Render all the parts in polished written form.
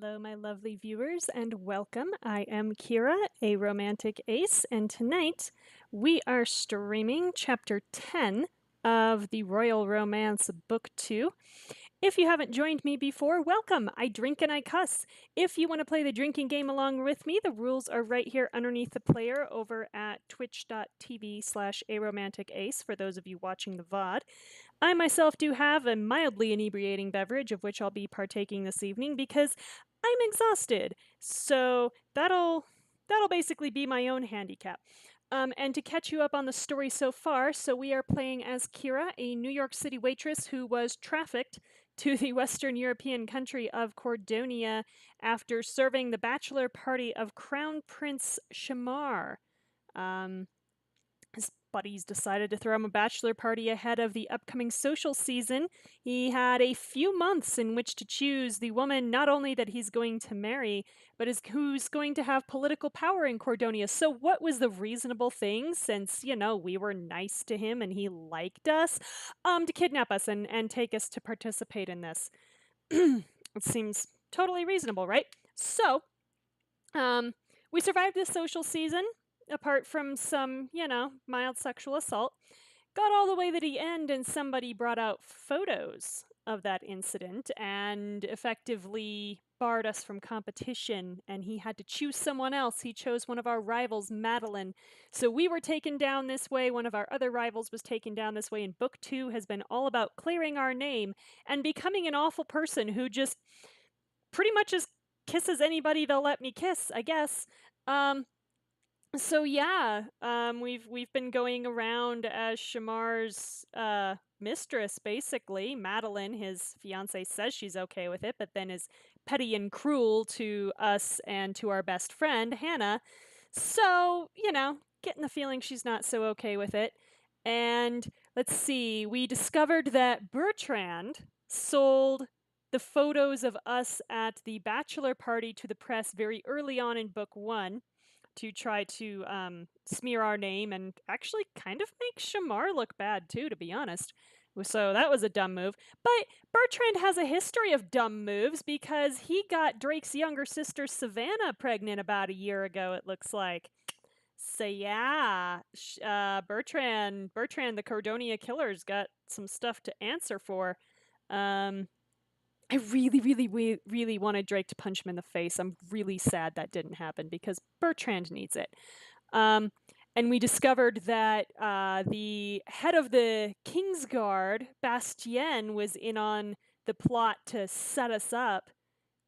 Hello, my lovely viewers, and welcome. I am Kira, a romantic ace, and tonight we are streaming Chapter 10 of the Royal Romance Book 2. If you haven't joined me before, welcome. I drink and I cuss. If you want to play the drinking game along with me, the rules are right here underneath the player over at twitch.tv/aromanticace for those of you watching the VOD. I myself do have a mildly inebriating beverage of which I'll be partaking this evening because I'm exhausted. So that'll basically be my own handicap. And to catch you up on the story so far, so we are playing as Kira, a New York City waitress who was trafficked to the Western European country of Cordonia after serving the bachelor party of Crown Prince Shamar. His buddies decided to throw him a bachelor party ahead of the upcoming social season. He had a few months in which to choose the woman not only that he's going to marry, but who's going to have political power in Cordonia. So what was the reasonable thing, since, we were nice to him and he liked us, to kidnap us and take us to participate in this? It seems totally reasonable, right? So, we survived this social season, apart from some, mild sexual assault. Got all the way to the end, and somebody brought out photos of that incident and effectively barred us from competition, and he had to choose someone else. He chose one of our rivals, Madeline. So we were taken down this way. One of our other rivals was taken down this way, and Book 2 has been all about clearing our name and becoming an awful person who just pretty much just kisses anybody they'll let me kiss, I guess. So yeah, we've been going around as Shamar's mistress, basically. Madeline, his fiance, says she's okay with it, but then is petty and cruel to us and to our best friend, Hannah. So, getting the feeling she's not so okay with it. And let's see, we discovered that Bertrand sold the photos of us at the bachelor party to the press very early on in book 1 to try to smear our name and actually kind of make Shamar look bad too, to be honest. So that was a dumb move. But Bertrand has a history of dumb moves because he got Drake's younger sister Savannah pregnant about a year ago, it looks like. So yeah, Bertrand, the Cordonia killer's got some stuff to answer for. I really, really, really wanted Drake to punch him in the face. I'm really sad that didn't happen because Bertrand needs it. And we discovered that the head of the Kingsguard, Bastien, was in on the plot to set us up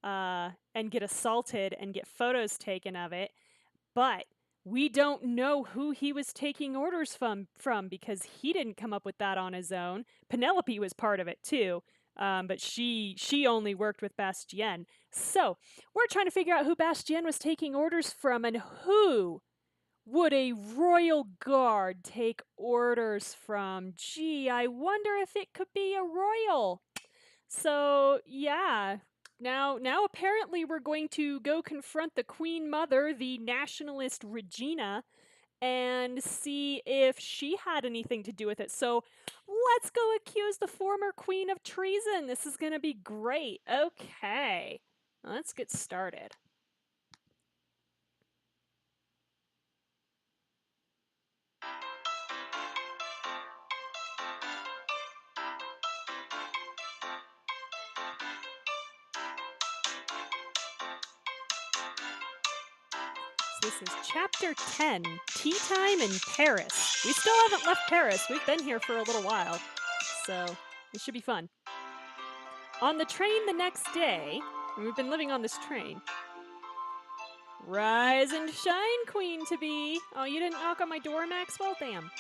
and get assaulted and get photos taken of it. But we don't know who he was taking orders from because he didn't come up with that on his own. Penelope was part of it too. But she only worked with Bastien. So we're trying to figure out who Bastien was taking orders from and who would a royal guard take orders from. Gee, I wonder if it could be a royal. So yeah, now apparently we're going to go confront the Queen Mother, the nationalist Regina, and see if she had anything to do with it. So let's go accuse the former queen of treason. This is going to be great. Okay, let's get started. This is Chapter 10, Tea Time in Paris. We still haven't left Paris. We've been here for a little while, so it should be fun. On the train the next day, and we've been living on this train. Rise and shine, queen-to-be. Oh, you didn't knock on my door, Maxwell? Damn.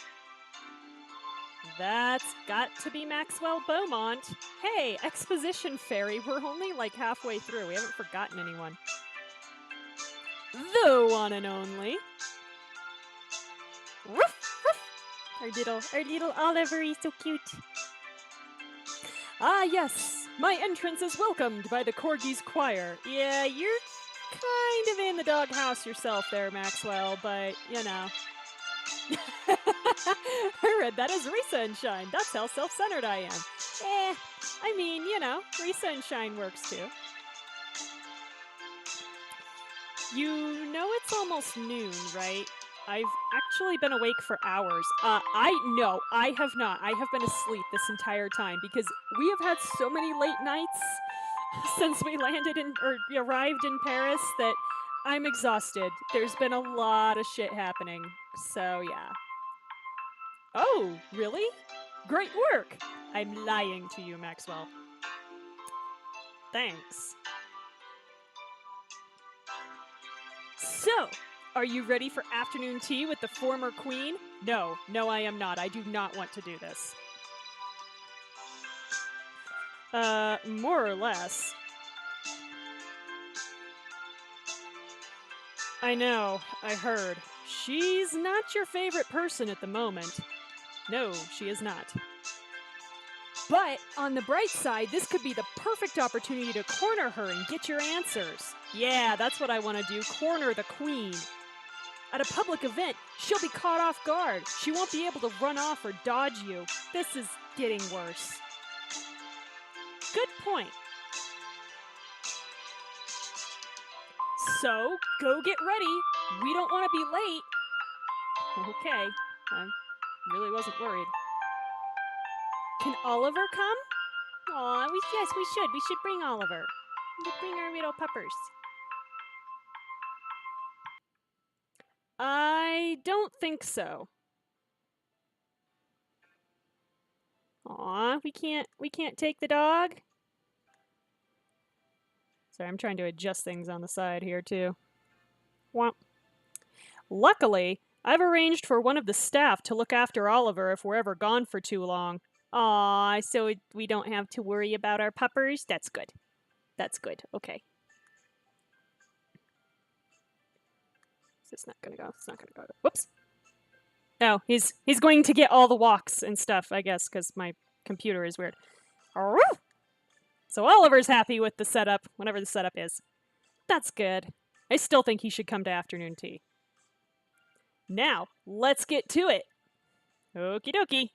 That's got to be Maxwell Beaumont. Hey, Exposition Fairy, we're only like halfway through. We haven't forgotten anyone. The one and only. Ruff, ruff. Our little Oliver is so cute. Ah, yes. My entrance is welcomed by the Corgi's choir. Yeah, you're kind of in the doghouse yourself there, Maxwell, but, I read that as Risa and Shine. That's how self-centered I am. I mean, Risa and Shine works too. You know it's almost noon, right? I've actually been awake for hours. No, I have not. I have been asleep this entire time because we have had so many late nights since we landed in or we arrived in Paris that I'm exhausted. There's been a lot of shit happening. So, yeah. Oh, really? Great work! I'm lying to you, Maxwell. Thanks. So, are you ready for afternoon tea with the former queen? No, I am not. I do not want to do this. More or less. I know, I heard. She's not your favorite person at the moment. No, she is not. But on the bright side, this could be the perfect opportunity to corner her and get your answers. Yeah, that's what I want to do, corner the queen. At a public event, she'll be caught off guard. She won't be able to run off or dodge you. This is getting worse. Good point. So, go get ready. We don't want to be late. Okay, I really wasn't worried. Can Oliver come? Aw, yes, we should. We should bring Oliver. We should bring our little puppers. I don't think so. Aw, we can't take the dog? Sorry, I'm trying to adjust things on the side here, too. Womp. Luckily, I've arranged for one of the staff to look after Oliver if we're ever gone for too long. Aw, so we don't have to worry about our puppers? That's good. That's good. Okay. It's not gonna go. It's not gonna go. Whoops. Oh, he's going to get all the walks and stuff, I guess, because my computer is weird. So Oliver's happy with the setup, whatever the setup is. That's good. I still think he should come to afternoon tea. Now, let's get to it. Okie dokie.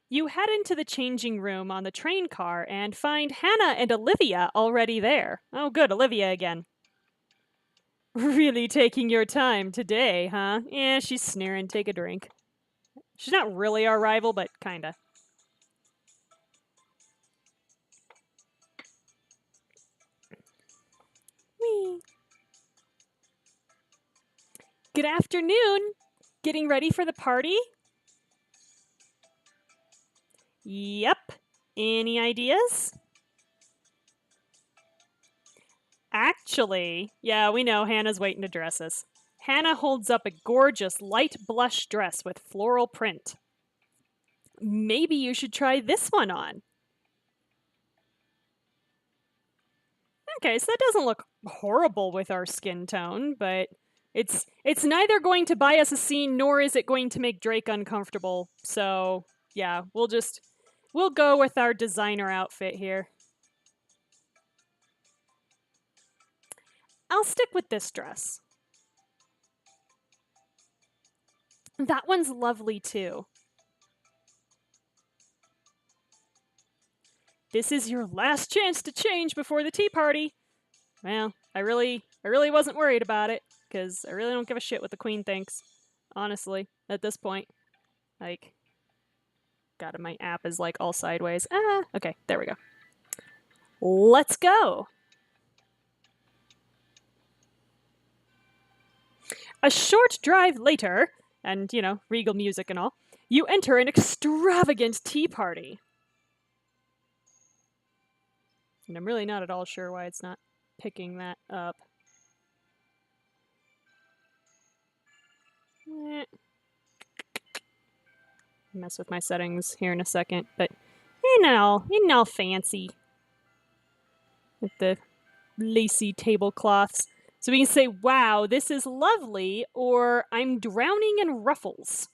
You head into the changing room on the train car and find Hannah and Olivia already there. Oh, good, Olivia again. Really taking your time today, huh? Yeah, she's sneering. Take a drink. She's not really our rival, but kinda. Whee! Good afternoon! Getting ready for the party? Yep. Any ideas? Actually, yeah, we know Hannah's waiting to dress us. Hannah holds up a gorgeous light blush dress with floral print. Maybe you should try this one on. Okay, so that doesn't look horrible with our skin tone, but it's neither going to buy us a scene nor is it going to make Drake uncomfortable. So, yeah, we'll go with our designer outfit here. I'll stick with this dress. That one's lovely too. This is your last chance to change before the tea party. Well, I really wasn't worried about it, because I really don't give a shit what the queen thinks. Honestly, at this point. Like, God, my app is like all sideways. Okay, there we go. Let's go! A short drive later, and, you know, regal music and all, you enter an extravagant tea party. And I'm really not at all sure why it's not picking that up. Mess with my settings here in a second, but isn't all fancy with the lacy tablecloths. So we can say, wow, this is lovely, or I'm drowning in ruffles.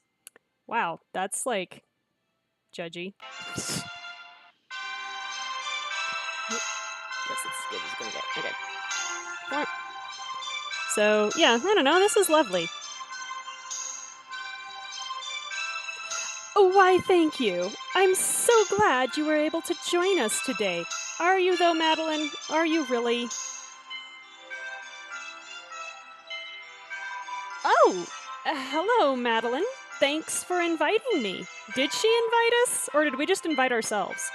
Wow, that's like judgy. Guess it's good as gonna get. Okay. So yeah, I don't know, this is lovely. Oh, why, thank you. I'm so glad you were able to join us today. Are you, though, Madeline? Are you really? Oh, hello, Madeline. Thanks for inviting me. Did she invite us, or did we just invite ourselves?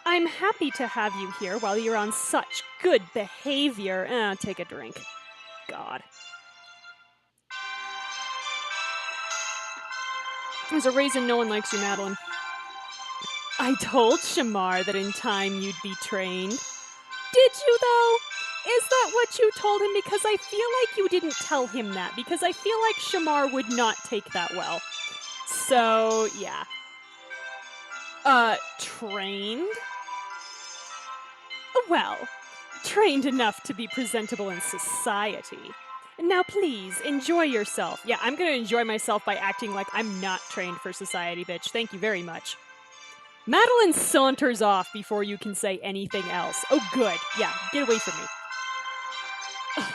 I'm happy to have you here while you're on such good behavior. Take a drink. God. There's a reason no one likes you, Madeline. I told Shamar that in time you'd be trained. Did you, though? Is that what you told him? Because I feel like you didn't tell him that, because I feel like Shamar would not take that well. So, yeah. Trained? Well, trained enough to be presentable in society. Now, please, enjoy yourself. Yeah, I'm gonna enjoy myself by acting like I'm not trained for society, bitch. Thank you very much. Madeline saunters off before you can say anything else. Oh, good. Yeah, get away from me. Ugh,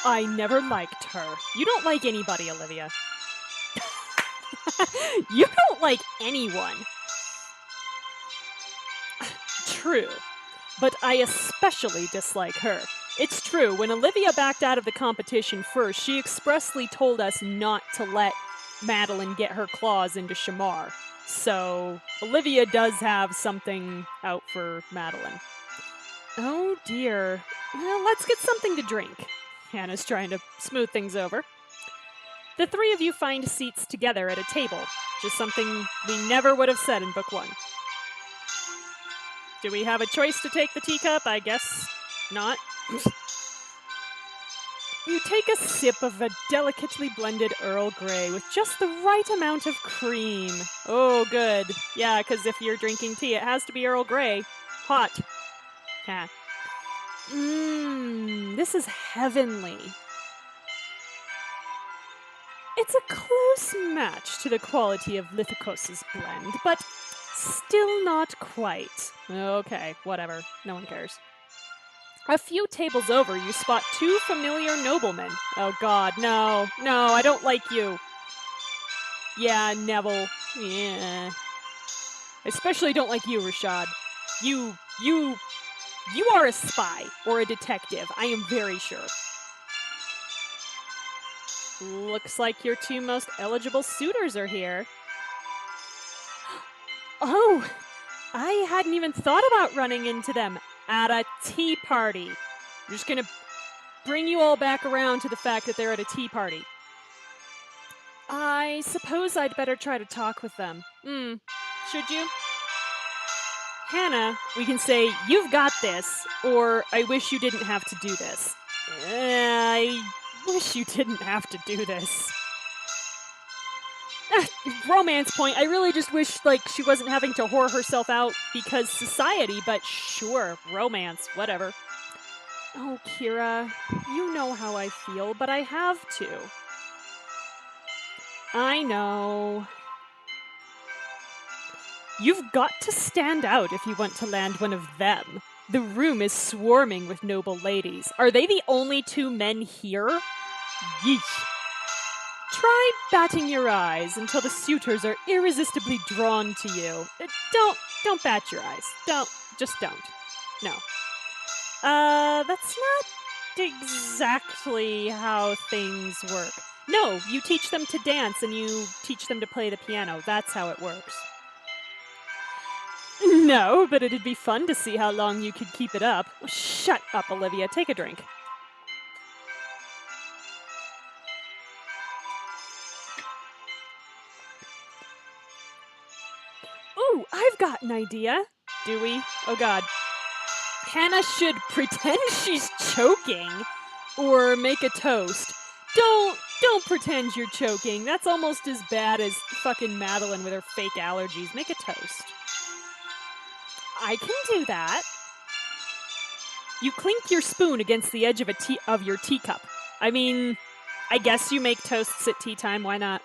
I never liked her. You don't like anybody, Olivia. You don't like anyone. True. But I especially dislike her. It's true, when Olivia backed out of the competition first, she expressly told us not to let Madeline get her claws into Shamar. So, Olivia does have something out for Madeline. Oh dear. Well, let's get something to drink. Hannah's trying to smooth things over. The three of you find seats together at a table, just something we never would have said in book 1. Do we have a choice to take the teacup? I guess not. You take a sip of a delicately blended Earl Grey with just the right amount of cream. Oh, good. Yeah, because if you're drinking tea, it has to be Earl Grey. Hot. Ha. This is heavenly. It's a close match to the quality of Lithikos's blend, but still not quite. Okay, whatever. No one cares. A few tables over, you spot 2 familiar noblemen. Oh god, no. No, I don't like you. Yeah, Neville. Yeah. I especially don't like you, Rashad. You are a spy or a detective. I am very sure. Looks like your 2 most eligible suitors are here. Oh, I hadn't even thought about running into them at a tea party. I'm just gonna bring you all back around to the fact that they're at a tea party. I suppose I'd better try to talk with them. Should you? Hannah, we can say, you've got this, or I wish you didn't have to do this. I wish you didn't have to do this. Romance point, I really just wish, she wasn't having to whore herself out because society, but sure, romance, whatever. Oh, Kira, you know how I feel, but I have to. I know. You've got to stand out if you want to land one of them. The room is swarming with noble ladies. Are they the only 2 men here? Yeesh. Try batting your eyes until the suitors are irresistibly drawn to you. Don't bat your eyes. Just don't. No. That's not exactly how things work. No, you teach them to dance and you teach them to play the piano. That's how it works. No, but it'd be fun to see how long you could keep it up. Shut up, Olivia. Take a drink. Ooh, I've got an idea. Do we? Oh god. Hannah should pretend she's choking or make a toast. Don't pretend you're choking. That's almost as bad as fucking Madeline with her fake allergies. Make a toast. I can do that. You clink your spoon against the edge of your teacup. I mean, I guess you make toasts at tea time. Why not?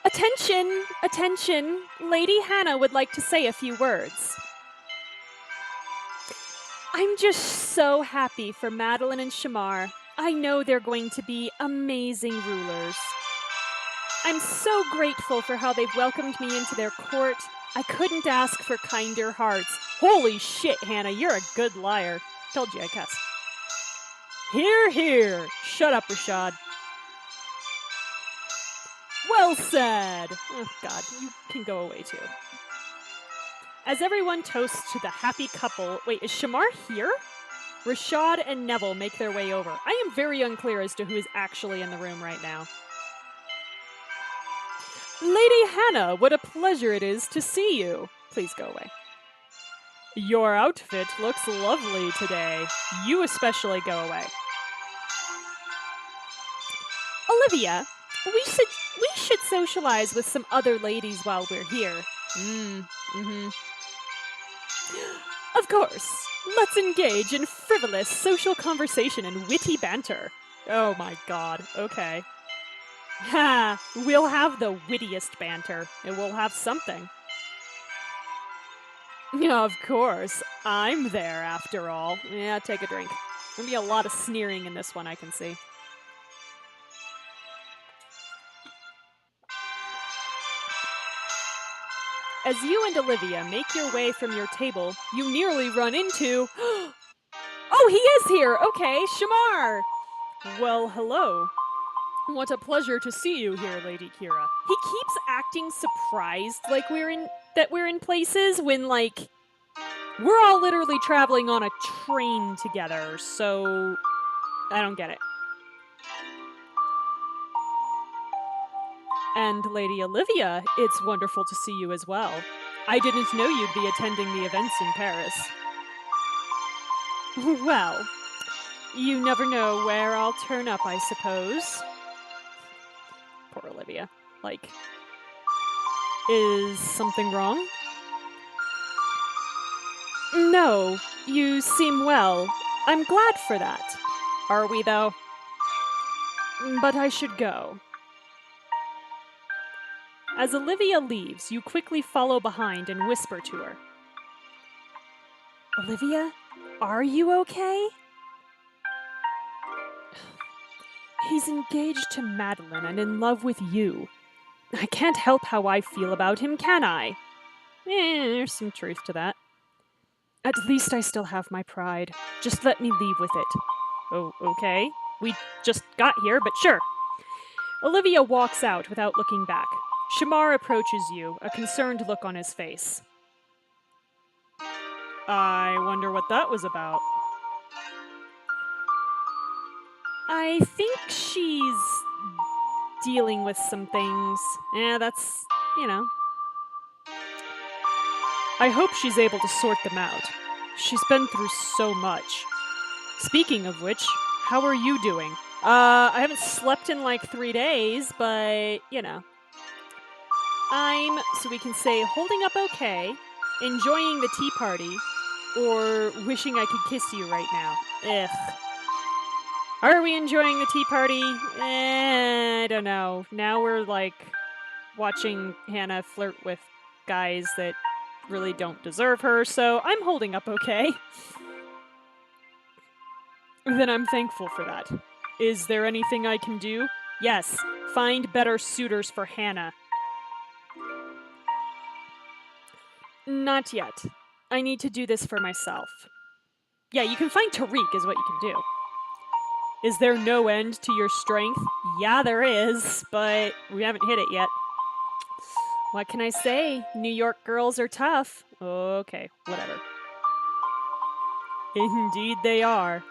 Attention! Attention! Lady Hannah would like to say a few words. I'm just so happy for Madeline and Shamar. I know they're going to be amazing rulers. I'm so grateful for how they've welcomed me into their court. I couldn't ask for kinder hearts. Holy shit, Hannah, you're a good liar. Told you I cuss. Hear, hear. Shut up, Rashad. Well said. Oh, God, you can go away too. As everyone toasts to the happy couple... Wait, is Shamar here? Rashad and Neville make their way over. I am very unclear as to who is actually in the room right now. Lady Hannah, what a pleasure it is to see you. Please go away. Your outfit looks lovely today. You especially go away. Olivia, we should socialize with some other ladies while we're here. Of course. Let's engage in frivolous social conversation and witty banter. Oh my God, okay. Ha! We'll have the wittiest banter. And we'll have something. Of course. I'm there, after all. Yeah, take a drink. There'll be a lot of sneering in this one, I can see. As you and Olivia make your way from your table, you nearly run into... Oh, he is here! Okay, Shamar! Well, hello. What a pleasure to see you here, Lady Kira. He keeps acting surprised like we're in places when, like, we're all literally traveling on a train together, so I don't get it. And Lady Olivia, it's wonderful to see you as well. I didn't know you'd be attending the events in Paris. Well, you never know where I'll turn up, I suppose. Poor Olivia. Like, is something wrong? No, you seem well. I'm glad for that. Are we, though? But I should go. As Olivia leaves, you quickly follow behind and whisper to her. Olivia, are you okay? He's engaged to Madeline and in love with you. I can't help how I feel about him, can I? There's some truth to that. At least I still have my pride. Just let me leave with it. Oh, okay. We just got here, but sure. Olivia walks out without looking back. Shamar approaches you, a concerned look on his face. I wonder what that was about. I think she's dealing with some things. Yeah, that's, you know. I hope she's able to sort them out. She's been through so much. Speaking of which, how are you doing? I haven't slept in like 3 days, but, you know. I'm, so we can say, holding up okay, enjoying the tea party, or wishing I could kiss you right now. Ugh. Are we enjoying the tea party? I don't know. Now we're, like, watching Hannah flirt with guys that really don't deserve her, so I'm holding up okay. Then I'm thankful for that. Is there anything I can do? Yes, find better suitors for Hannah. Not yet. I need to do this for myself. Yeah, you can find Tariq is what you can do. Is there no end to your strength? Yeah, there is, but we haven't hit it yet. What can I say? New York girls are tough. Okay, whatever. Indeed they are.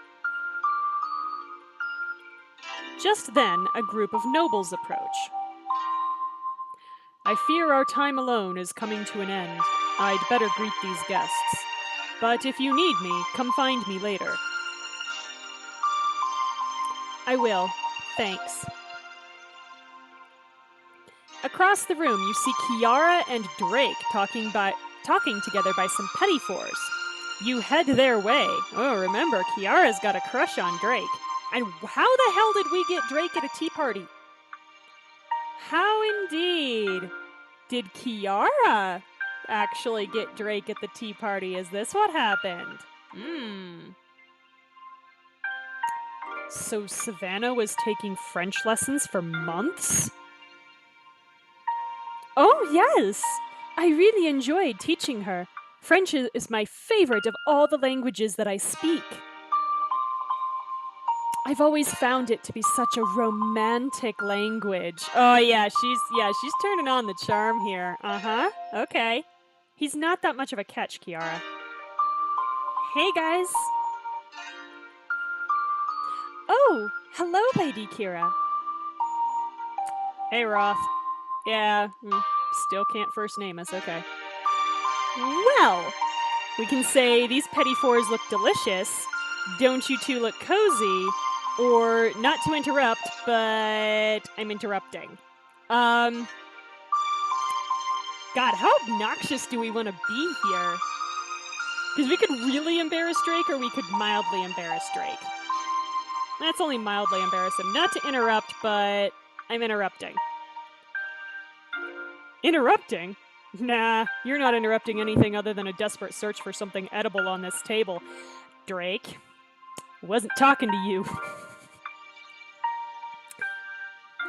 Just then, a group of nobles approach. I fear our time alone is coming to an end. I'd better greet these guests. But if you need me, come find me later. I will. Thanks. Across the room, you see Kiara and Drake talking together by some petty fours. You head their way. Oh, remember, Kiara's got a crush on Drake. And how the hell did we get Drake at a tea party? How indeed? Did Kiara actually get Drake at the tea party? Is this what happened? So Savannah was taking French lessons for months? Oh, yes! I really enjoyed teaching her. French is my favorite of all the languages that I speak. I've always found it to be such a romantic language. Oh yeah, she's turning on the charm here. Uh-huh. Okay. He's not that much of a catch, Kiara. Hey guys. Oh, hello, Lady Kira. Hey, Roth. Yeah, still can't first name us. Okay. Well, we can say these petty fours look delicious. Don't you two look cozy? Or not to interrupt, but I'm interrupting. God, how obnoxious do we want to be here? Because we could really embarrass Drake, or we could mildly embarrass Drake. That's only mildly embarrass him. Not to interrupt, but I'm interrupting. Interrupting? Nah, you're not interrupting anything other than a desperate search for something edible on this table. Drake, wasn't talking to you.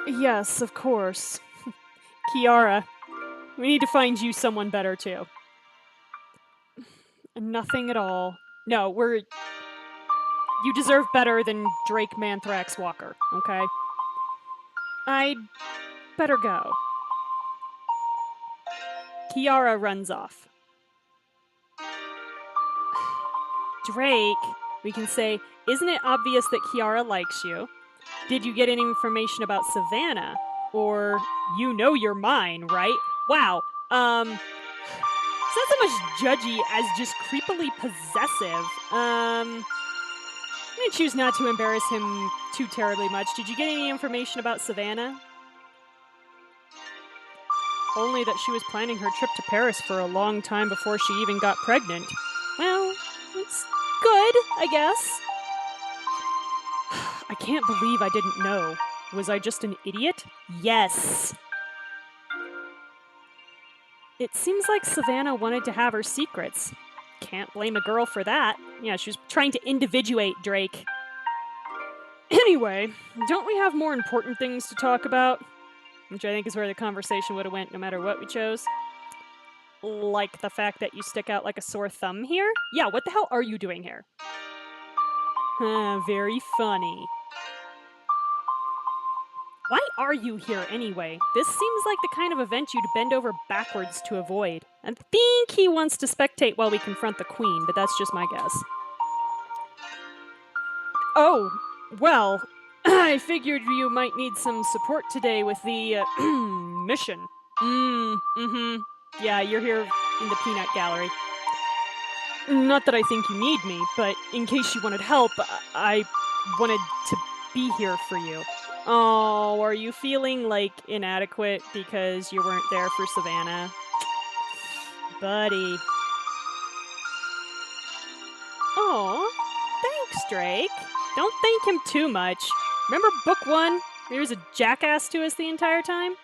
Yes, of course. Kiara, we need to find you someone better too. Nothing at all. No, you deserve better than Drake Manthrax Walker, okay? I'd better go. Kiara runs off. Drake, we can say, isn't it obvious that Kiara likes you? Did you get any information about Savannah? Or, you know you're mine, right? Wow, it's not so much judgy as just creepily possessive. I'm gonna choose not to embarrass him too terribly much. Did you get any information about Savannah? Only that she was planning her trip to Paris for a long time before she even got pregnant. Well, it's good, I guess. I can't believe I didn't know. Was I just an idiot? Yes. It seems like Savannah wanted to have her secrets. Can't blame a girl for that. Yeah, she was trying to individuate Drake. Anyway, don't we have more important things to talk about? Which I think is where the conversation would have went no matter what we chose. Like the fact that you stick out like a sore thumb here? Yeah, what the hell are you doing here? Very funny. Why are you here anyway? This seems like the kind of event you'd bend over backwards to avoid. I think he wants to spectate while we confront the queen, but that's just my guess. Oh, well, I figured you might need some support today with the mission. Yeah, you're here in the peanut gallery. Not that I think you need me, but in case you wanted help, I wanted to be here for you. Oh, are you feeling, like, inadequate because you weren't there for Savannah? Buddy. Oh, thanks, Drake. Don't thank him too much. Remember book 1? He was a jackass to us the entire time?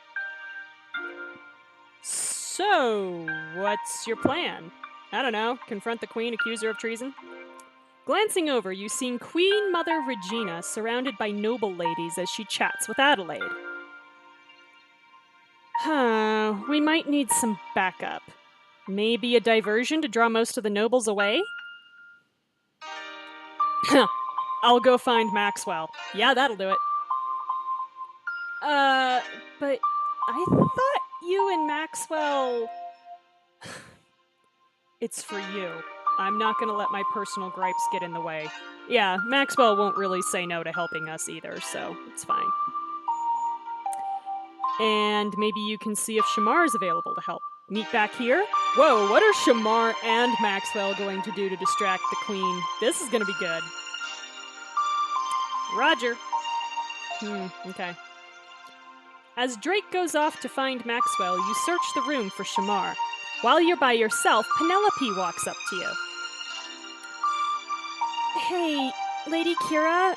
So, what's your plan? I don't know, confront the queen, accuse her of treason? Glancing over, you see Queen Mother Regina surrounded by noble ladies as she chats with Adelaide. We might need some backup. Maybe a diversion to draw most of the nobles away? I'll go find Maxwell. Yeah, that'll do it. But I thought you and Maxwell... It's for you. I'm not gonna let my personal gripes get in the way. Yeah, Maxwell won't really say no to helping us either, so it's fine. And maybe you can see if Shamar is available to help. Meet back here? Whoa, what are Shamar and Maxwell going to do to distract the queen? This is gonna be good. Roger. Okay. As Drake goes off to find Maxwell, you search the room for Shamar. While you're by yourself, Penelope walks up to you. Hey, Lady Kira,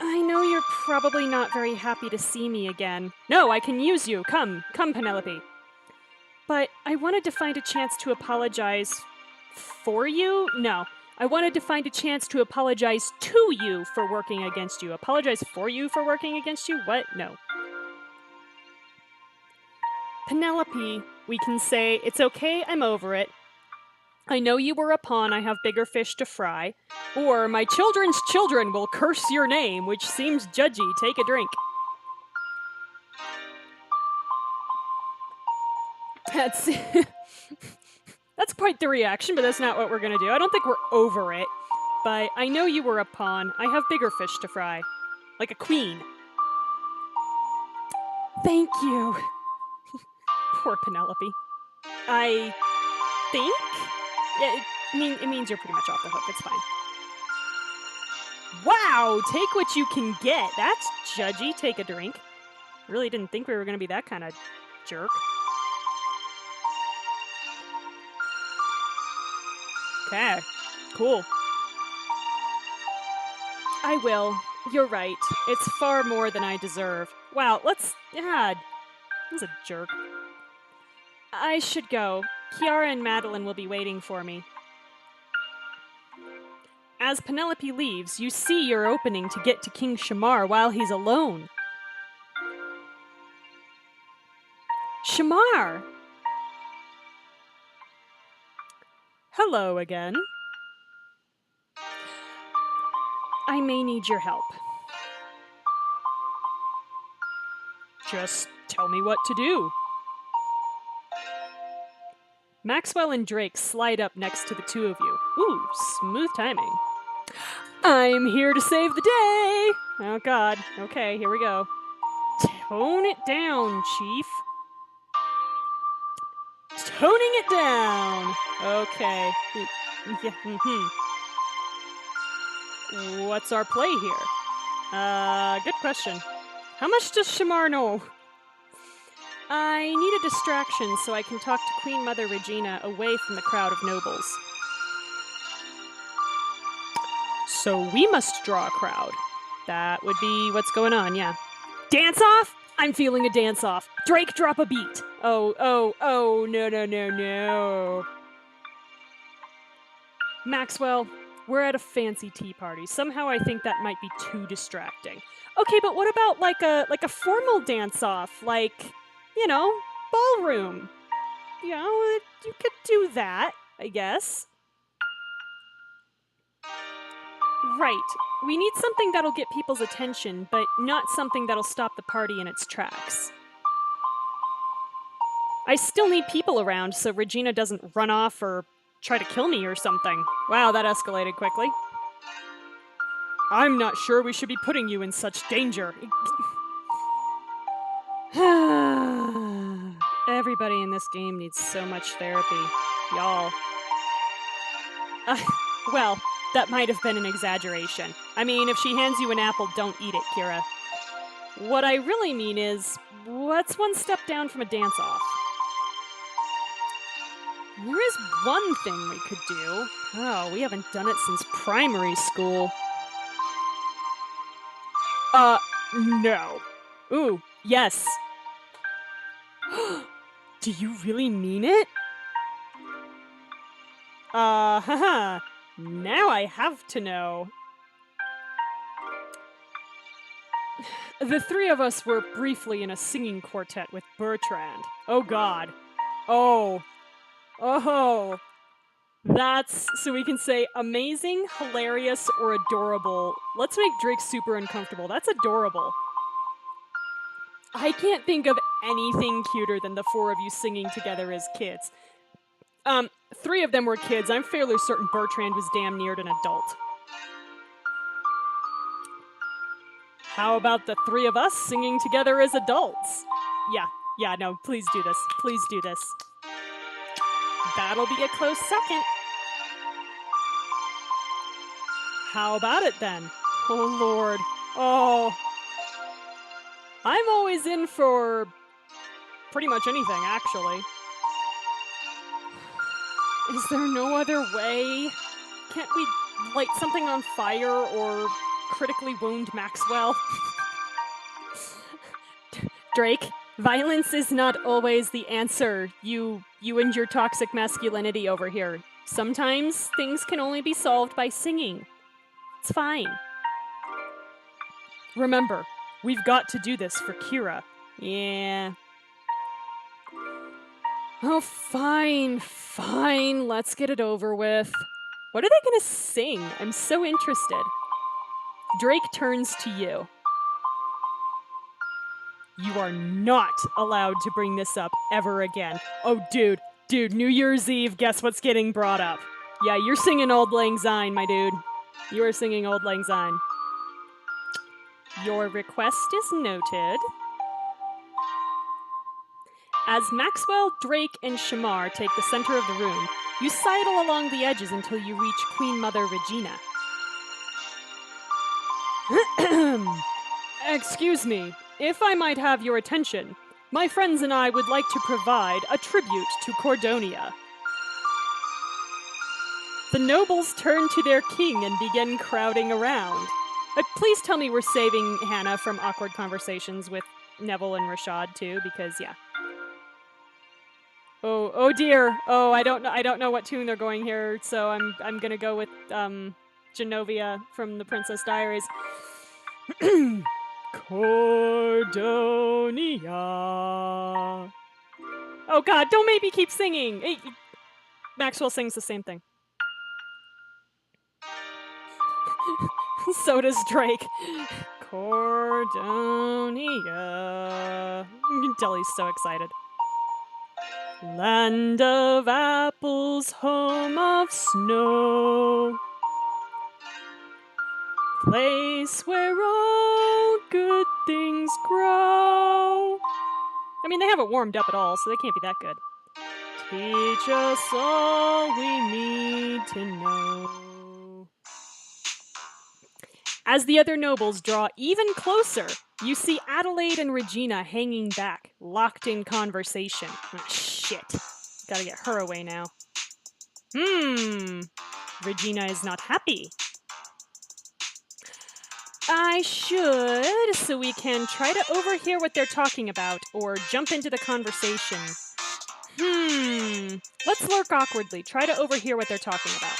I know you're probably not very happy to see me again. No, I can use you. Come, Penelope. But I wanted to find a chance to apologize for you? No, I wanted to find a chance to apologize to you for working against you. Apologize for you for working against you? What? No. Penelope, we can say, it's okay, I'm over it. I know you were a pawn, I have bigger fish to fry. Or, my children's children will curse your name, which seems judgy. Take a drink. That's that's quite the reaction, but that's not what we're gonna do. I don't think we're over it. But I know you were a pawn. I have bigger fish to fry. Like a queen. Thank you. Poor Penelope. I think? Yeah, it means you're pretty much off the hook. It's fine. Wow, take what you can get. That's judgy. Take a drink. Really didn't think we were going to be that kind of jerk. Okay, cool. I will. You're right. It's far more than I deserve. Wow, yeah, that's a jerk. I should go. Kiara and Madeline will be waiting for me. As Penelope leaves, you see your opening to get to King Shamar while he's alone. Shamar! Hello again. I may need your help. Just tell me what to do. Maxwell and Drake slide up next to the two of you. Ooh, smooth timing. I'm here to save the day! Oh god. Okay, here we go. Tone it down, Chief. Toning it down! Okay. What's our play here? Good question. How much does Shamar know? I need a distraction so I can talk to Queen Mother Regina away from the crowd of nobles. So we must draw a crowd. That would be what's going on, yeah. Dance off? I'm feeling a dance off. Drake, drop a beat. Oh, no. Maxwell, we're at a fancy tea party. Somehow I think that might be too distracting. Okay, but what about like a formal dance off? Like, you know, ballroom. You know, you could do that, I guess. Right. We need something that'll get people's attention, but not something that'll stop the party in its tracks. I still need people around so Regina doesn't run off or try to kill me or something. Wow, that escalated quickly. I'm not sure we should be putting you in such danger. Everybody in this game needs so much therapy. Y'all. Well, that might have been an exaggeration. I mean, if she hands you an apple, don't eat it, Kira. What I really mean is, what's one step down from a dance-off? There is one thing we could do. Oh, we haven't done it since primary school. No. Ooh, yes. Do you really mean it? Haha. Now I have to know. The three of us were briefly in a singing quartet with Bertrand. Oh god. Oh. That's, so we can say amazing, hilarious, or adorable. Let's make Drake super uncomfortable. That's adorable. I can't think of anything cuter than the four of you singing together as kids. Three of them were kids. I'm fairly certain Bertrand was damn near an adult. How about the three of us singing together as adults? Yeah, no, please do this. Please do this. That'll be a close second. How about it then? Oh lord. Oh. I'm always in for pretty much anything, actually. Is there no other way? Can't we light something on fire or critically wound Maxwell? Drake, violence is not always the answer. You and your toxic masculinity over here. Sometimes things can only be solved by singing. It's fine. Remember, we've got to do this for Kira. Yeah. Oh, fine, fine, let's get it over with. What are they gonna sing? I'm so interested. Drake turns to you. You are not allowed to bring this up ever again. Oh, dude, New Year's Eve, guess what's getting brought up? Yeah, you're singing Auld Lang Syne, my dude. You are singing Auld Lang Syne. Your request is noted. As Maxwell, Drake, and Shamar take the center of the room, you sidle along the edges until you reach Queen Mother Regina. Excuse me, if I might have your attention, my friends and I would like to provide a tribute to Cordonia. The nobles turn to their king and begin crowding around. Please tell me we're saving Hannah from awkward conversations with Neville and Rashad too, because yeah. Oh dear. Oh, I don't know what tune they're going here, so I'm gonna go with Genovia from the Princess Diaries. Cordonia. Oh god, don't make me keep singing. Hey, Maxwell sings the same thing. So does Drake. Cordonia. You can tell he's so excited. Land of apples, home of snow. Place where all good things grow. I mean, they haven't warmed up at all, so they can't be that good. Teach us all we need to know. As the other nobles draw even closer, you see Adelaide and Regina hanging back, locked in conversation. Ah, shit. Gotta get her away now. Regina is not happy. I should, so we can try to overhear what they're talking about, or jump into the conversation. Let's lurk awkwardly, try to overhear what they're talking about.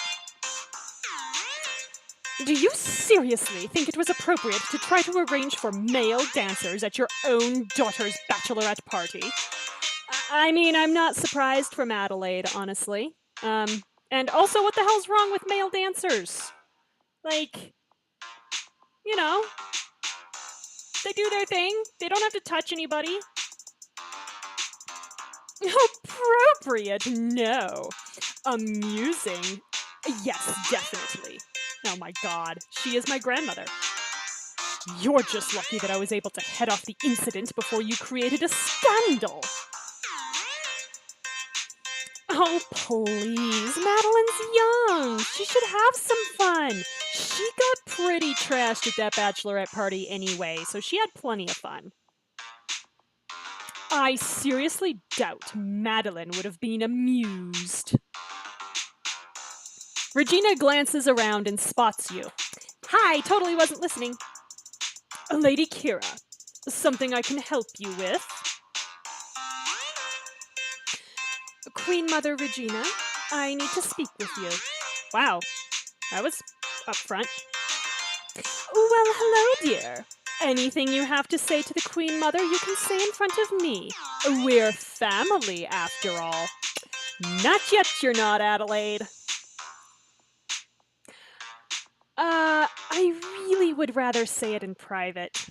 Do you seriously think it was appropriate to try to arrange for male dancers at your own daughter's bachelorette party? I mean, I'm not surprised from Adelaide, honestly. And also, what the hell's wrong with male dancers? Like, you know, they do their thing. They don't have to touch anybody. Appropriate? No. Amusing? Yes, definitely. Oh my god, she is my grandmother. You're just lucky that I was able to head off the incident before you created a scandal. Oh, please, Madeline's young. She should have some fun. She got pretty trashed at that bachelorette party anyway, so she had plenty of fun. I seriously doubt Madeline would have been amused. Regina glances around and spots you. Hi, totally wasn't listening. Lady Kira, something I can help you with? Queen Mother Regina, I need to speak with you. Wow, that was upfront. Well, hello, dear. Anything you have to say to the Queen Mother, you can say in front of me. We're family, after all. Not yet, you're not, Adelaide. I really would rather say it in private.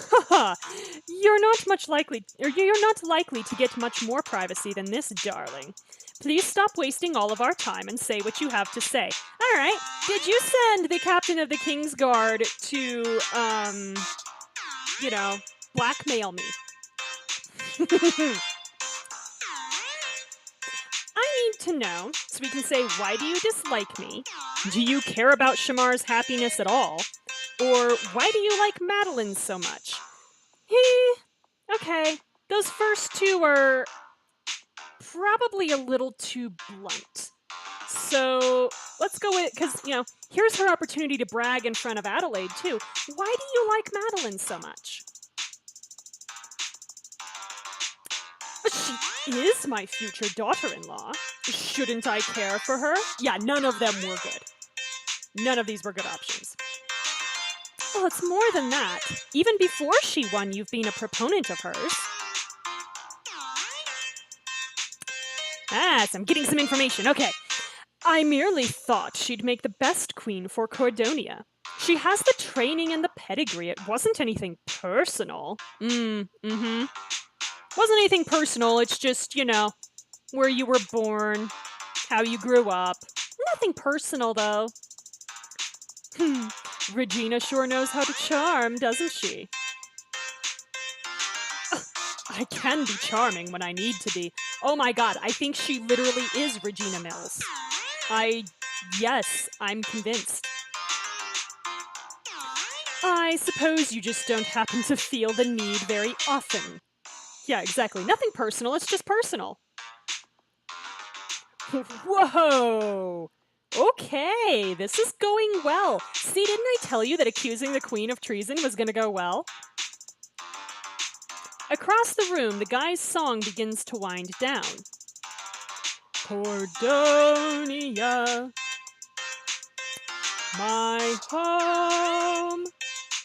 Haha, you're not likely to get much more privacy than this, darling. Please stop wasting all of our time and say what you have to say. All right, did you send the captain of the King's Guard to, blackmail me? I need to know, so we can say, why do you dislike me? Do you care about Shamar's happiness at all? Or why do you like Madeline so much? Okay, those first two are probably a little too blunt. So let's go with, because, here's her opportunity to brag in front of Adelaide, too. Why do you like Madeline so much? She is my future daughter-in-law. Shouldn't I care for her? Yeah, none of them were good. None of these were good options. Well, it's more than that. Even before she won, you've been a proponent of hers. So I'm getting some information. Okay. I merely thought she'd make the best queen for Cordonia. She has the training and the pedigree. It wasn't anything personal. Mm-hmm. Wasn't anything personal. It's just, where you were born, how you grew up. Nothing personal, though. Regina sure knows how to charm, doesn't she? I can be charming when I need to be. Oh my god, I think she literally is Regina Mills. Yes, I'm convinced. I suppose you just don't happen to feel the need very often. Yeah, exactly. Nothing personal, it's just personal. Whoa! Okay, this is going well. See, didn't I tell you that accusing the queen of treason was gonna go well? Across the room, the guy's song begins to wind down. Cordonia, my home,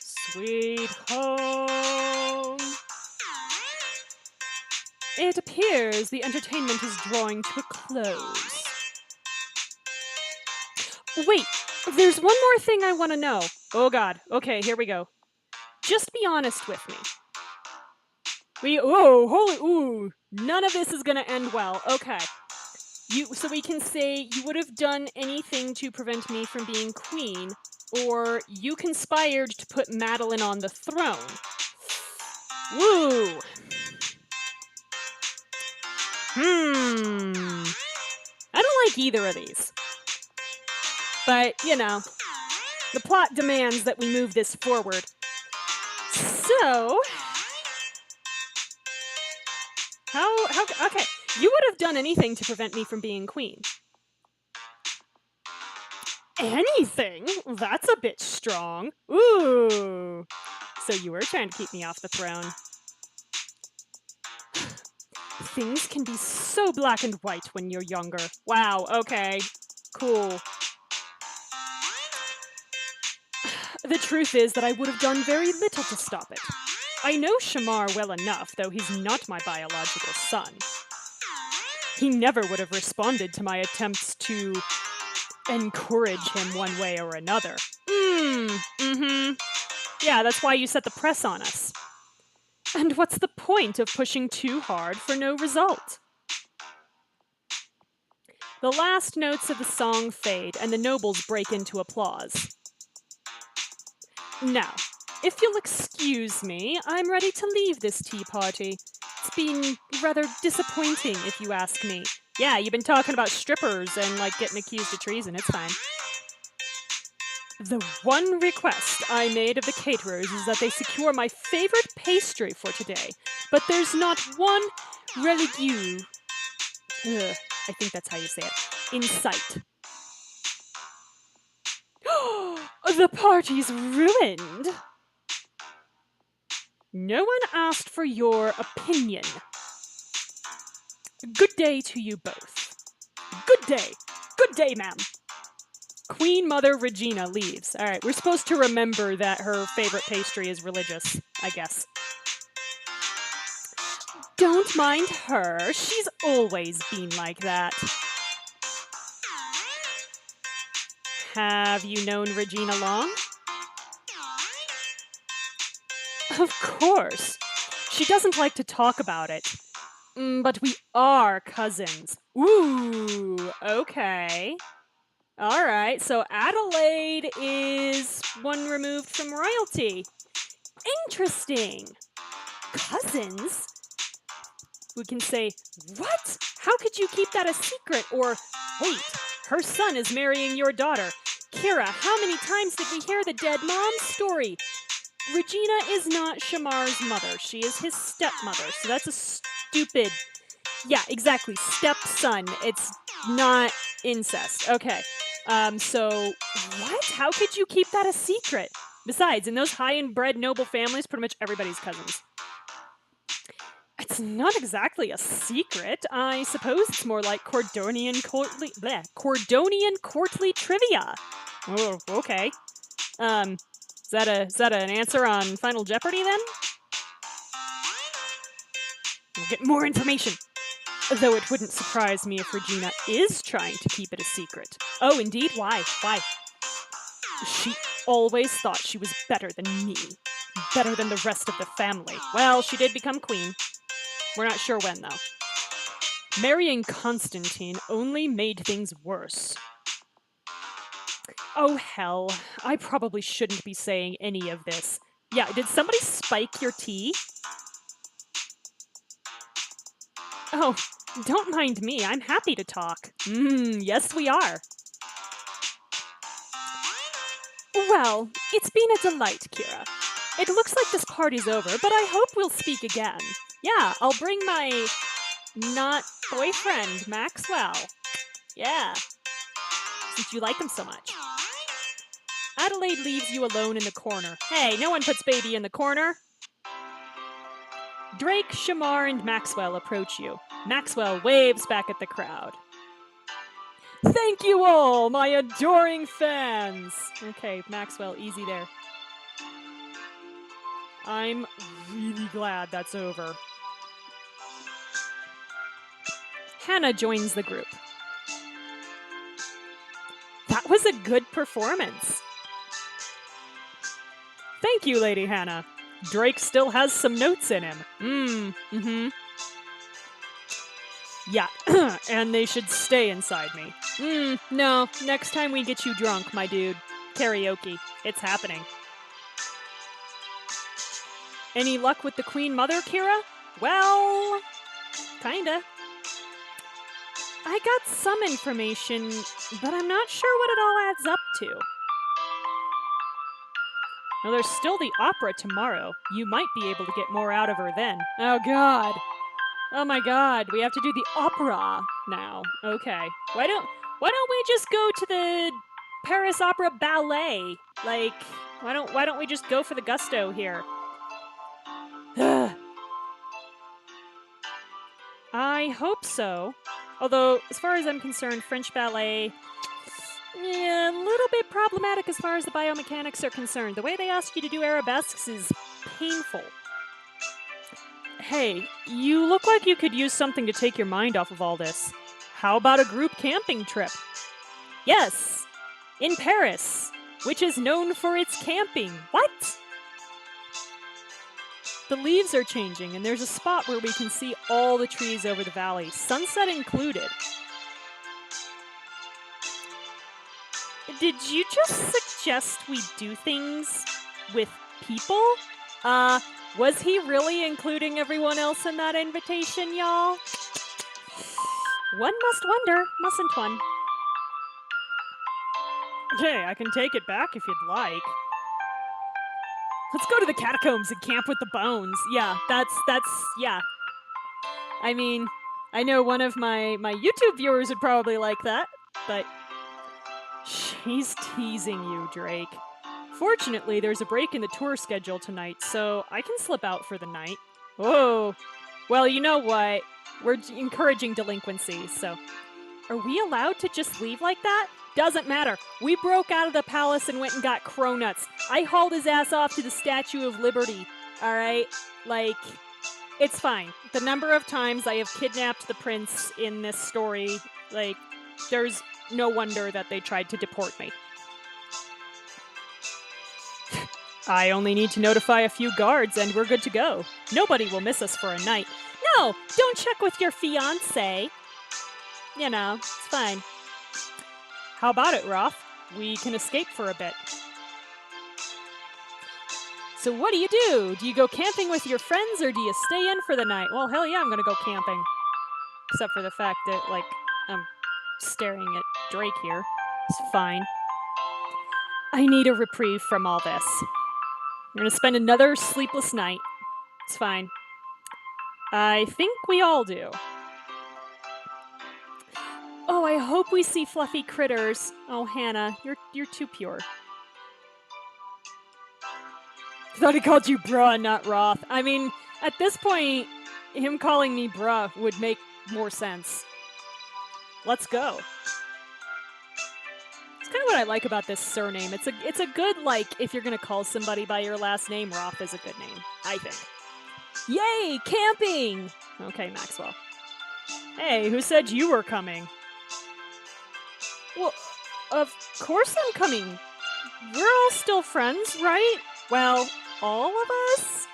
sweet home. It appears the entertainment is drawing to a close. Wait, there's one more thing I want to know. Oh god, okay, here we go. Just be honest with me. None of this is gonna end well. Okay. So we can say you would have done anything to prevent me from being queen, or you conspired to put Madeline on the throne. Woo! I don't like either of these. But, the plot demands that we move this forward. So, okay, you would have done anything to prevent me from being queen. Anything? That's a bit strong. Ooh. So you were trying to keep me off the throne. Things can be so black and white when you're younger. Wow, okay. Cool. The truth is that I would have done very little to stop it. I know Shamar well enough, though he's not my biological son. He never would have responded to my attempts to encourage him one way or another. Yeah, that's why you set the press on us. And what's the point of pushing too hard for no result? The last notes of the song fade, and the nobles break into applause. Now, if you'll excuse me, I'm ready to leave this tea party. It's been rather disappointing, if you ask me. Yeah, you've been talking about strippers and, getting accused of treason. It's fine. The one request I made of the caterers is that they secure my favorite pastry for today, but there's not one religue, I think that's how you say it, in sight. The party's ruined. No one asked for your opinion. Good day to you both. Good day. Good day, ma'am. Queen Mother Regina leaves. All right, we're supposed to remember that her favorite pastry is religious, I guess. Don't mind her. She's always been like that. Have you known Regina long? Of course. She doesn't like to talk about it. But we are cousins. Ooh, okay. All right, so Adelaide is one removed from royalty. Interesting. Cousins? We can say, what? How could you keep that a secret? Or, wait, her son is marrying your daughter. Kira, how many times did we hear the dead mom story? Regina is not Shamar's mother. She is his stepmother. So that's a stupid... Yeah, exactly. Stepson. It's not incest. Okay. So, what? How could you keep that a secret? Besides, in those high-and-bred noble families, pretty much everybody's cousins. It's not exactly a secret. I suppose it's more like Cordonian courtly trivia. Oh, okay. Is that an answer on Final Jeopardy then? We'll get more information. Though it wouldn't surprise me if Regina is trying to keep it a secret. Oh, indeed? Why? Why? She always thought she was better than me. Better than the rest of the family. Well, she did become queen. We're not sure when, though. Marrying Constantine only made things worse. Oh, hell. I probably shouldn't be saying any of this. Yeah, did somebody spike your tea? Oh, don't mind me. I'm happy to talk. Yes, we are. Well, it's been a delight, Kira. It looks like this party's over, but I hope we'll speak again. Yeah, I'll bring my not boyfriend, Maxwell. Yeah, since you like him so much. Adelaide leaves you alone in the corner. Hey, no one puts baby in the corner. Drake, Shamar, and Maxwell approach you. Maxwell waves back at the crowd. Thank you all, my adoring fans! Okay, Maxwell, easy there. I'm really glad that's over. Hannah joins the group. That was a good performance. Thank you, Lady Hannah. Drake still has some notes in him. Yeah, and they should stay inside me. No, next time we get you drunk, my dude. Karaoke. It's happening. Any luck with the Queen Mother, Kira? Well, kinda. I got some information, but I'm not sure what it all adds up to. Now, there's still the opera tomorrow. You might be able to get more out of her then. Oh, God. Oh, my God. We have to do the opera now. Okay. Why don't we just go to the Paris Opera Ballet? Like, why don't we just go for the gusto here? I hope so. Although, as far as I'm concerned, French ballet, yeah, a little bit problematic as far as the biomechanics are concerned. The way they ask you to do arabesques is painful. Hey, you look like you could use something to take your mind off of all this. How about a group camping trip? Yes, in Paris, which is known for its camping. What? The leaves are changing, and there's a spot where we can see all the trees over the valley, sunset included. Did you just suggest we do things with people? Was he really including everyone else in that invitation, y'all? One must wonder, mustn't one? Okay, I can take it back if you'd like. Let's go to the catacombs and camp with the bones. Yeah, that's, yeah. I mean, I know one of my YouTube viewers would probably like that, but she's teasing you, Drake. Fortunately, there's a break in the tour schedule tonight, so I can slip out for the night. Whoa. Well, you know what? We're encouraging delinquency, so... Are we allowed to just leave like that? Doesn't matter. We broke out of the palace and went and got Cronuts. I hauled his ass off to the Statue of Liberty. Alright? Like, it's fine. The number of times I have kidnapped the prince in this story, like, there's no wonder that they tried to deport me. I only need to notify a few guards and we're good to go. Nobody will miss us for a night. No, don't check with your fiancé. You know, it's fine. How about it, Roth? We can escape for a bit. So what do? Do you go camping with your friends or do you stay in for the night? Well, hell yeah, I'm gonna go camping. Except for the fact that, like, I'm staring at Drake here. It's fine. I need a reprieve from all this. I'm gonna spend another sleepless night. It's fine. I think we all do. Oh, I hope we see fluffy critters. Oh, Hannah, you're too pure. I thought he called you bruh, not Roth. I mean, at this point, him calling me bruh would make more sense. Let's go. It's kind of what I like about this surname. It's a good, like, if you're gonna call somebody by your last name, Roth is a good name, I think. Yay, camping! Okay, Maxwell. Hey, who said you were coming? Well, of course I'm coming. We're all still friends, right? Well, all of us?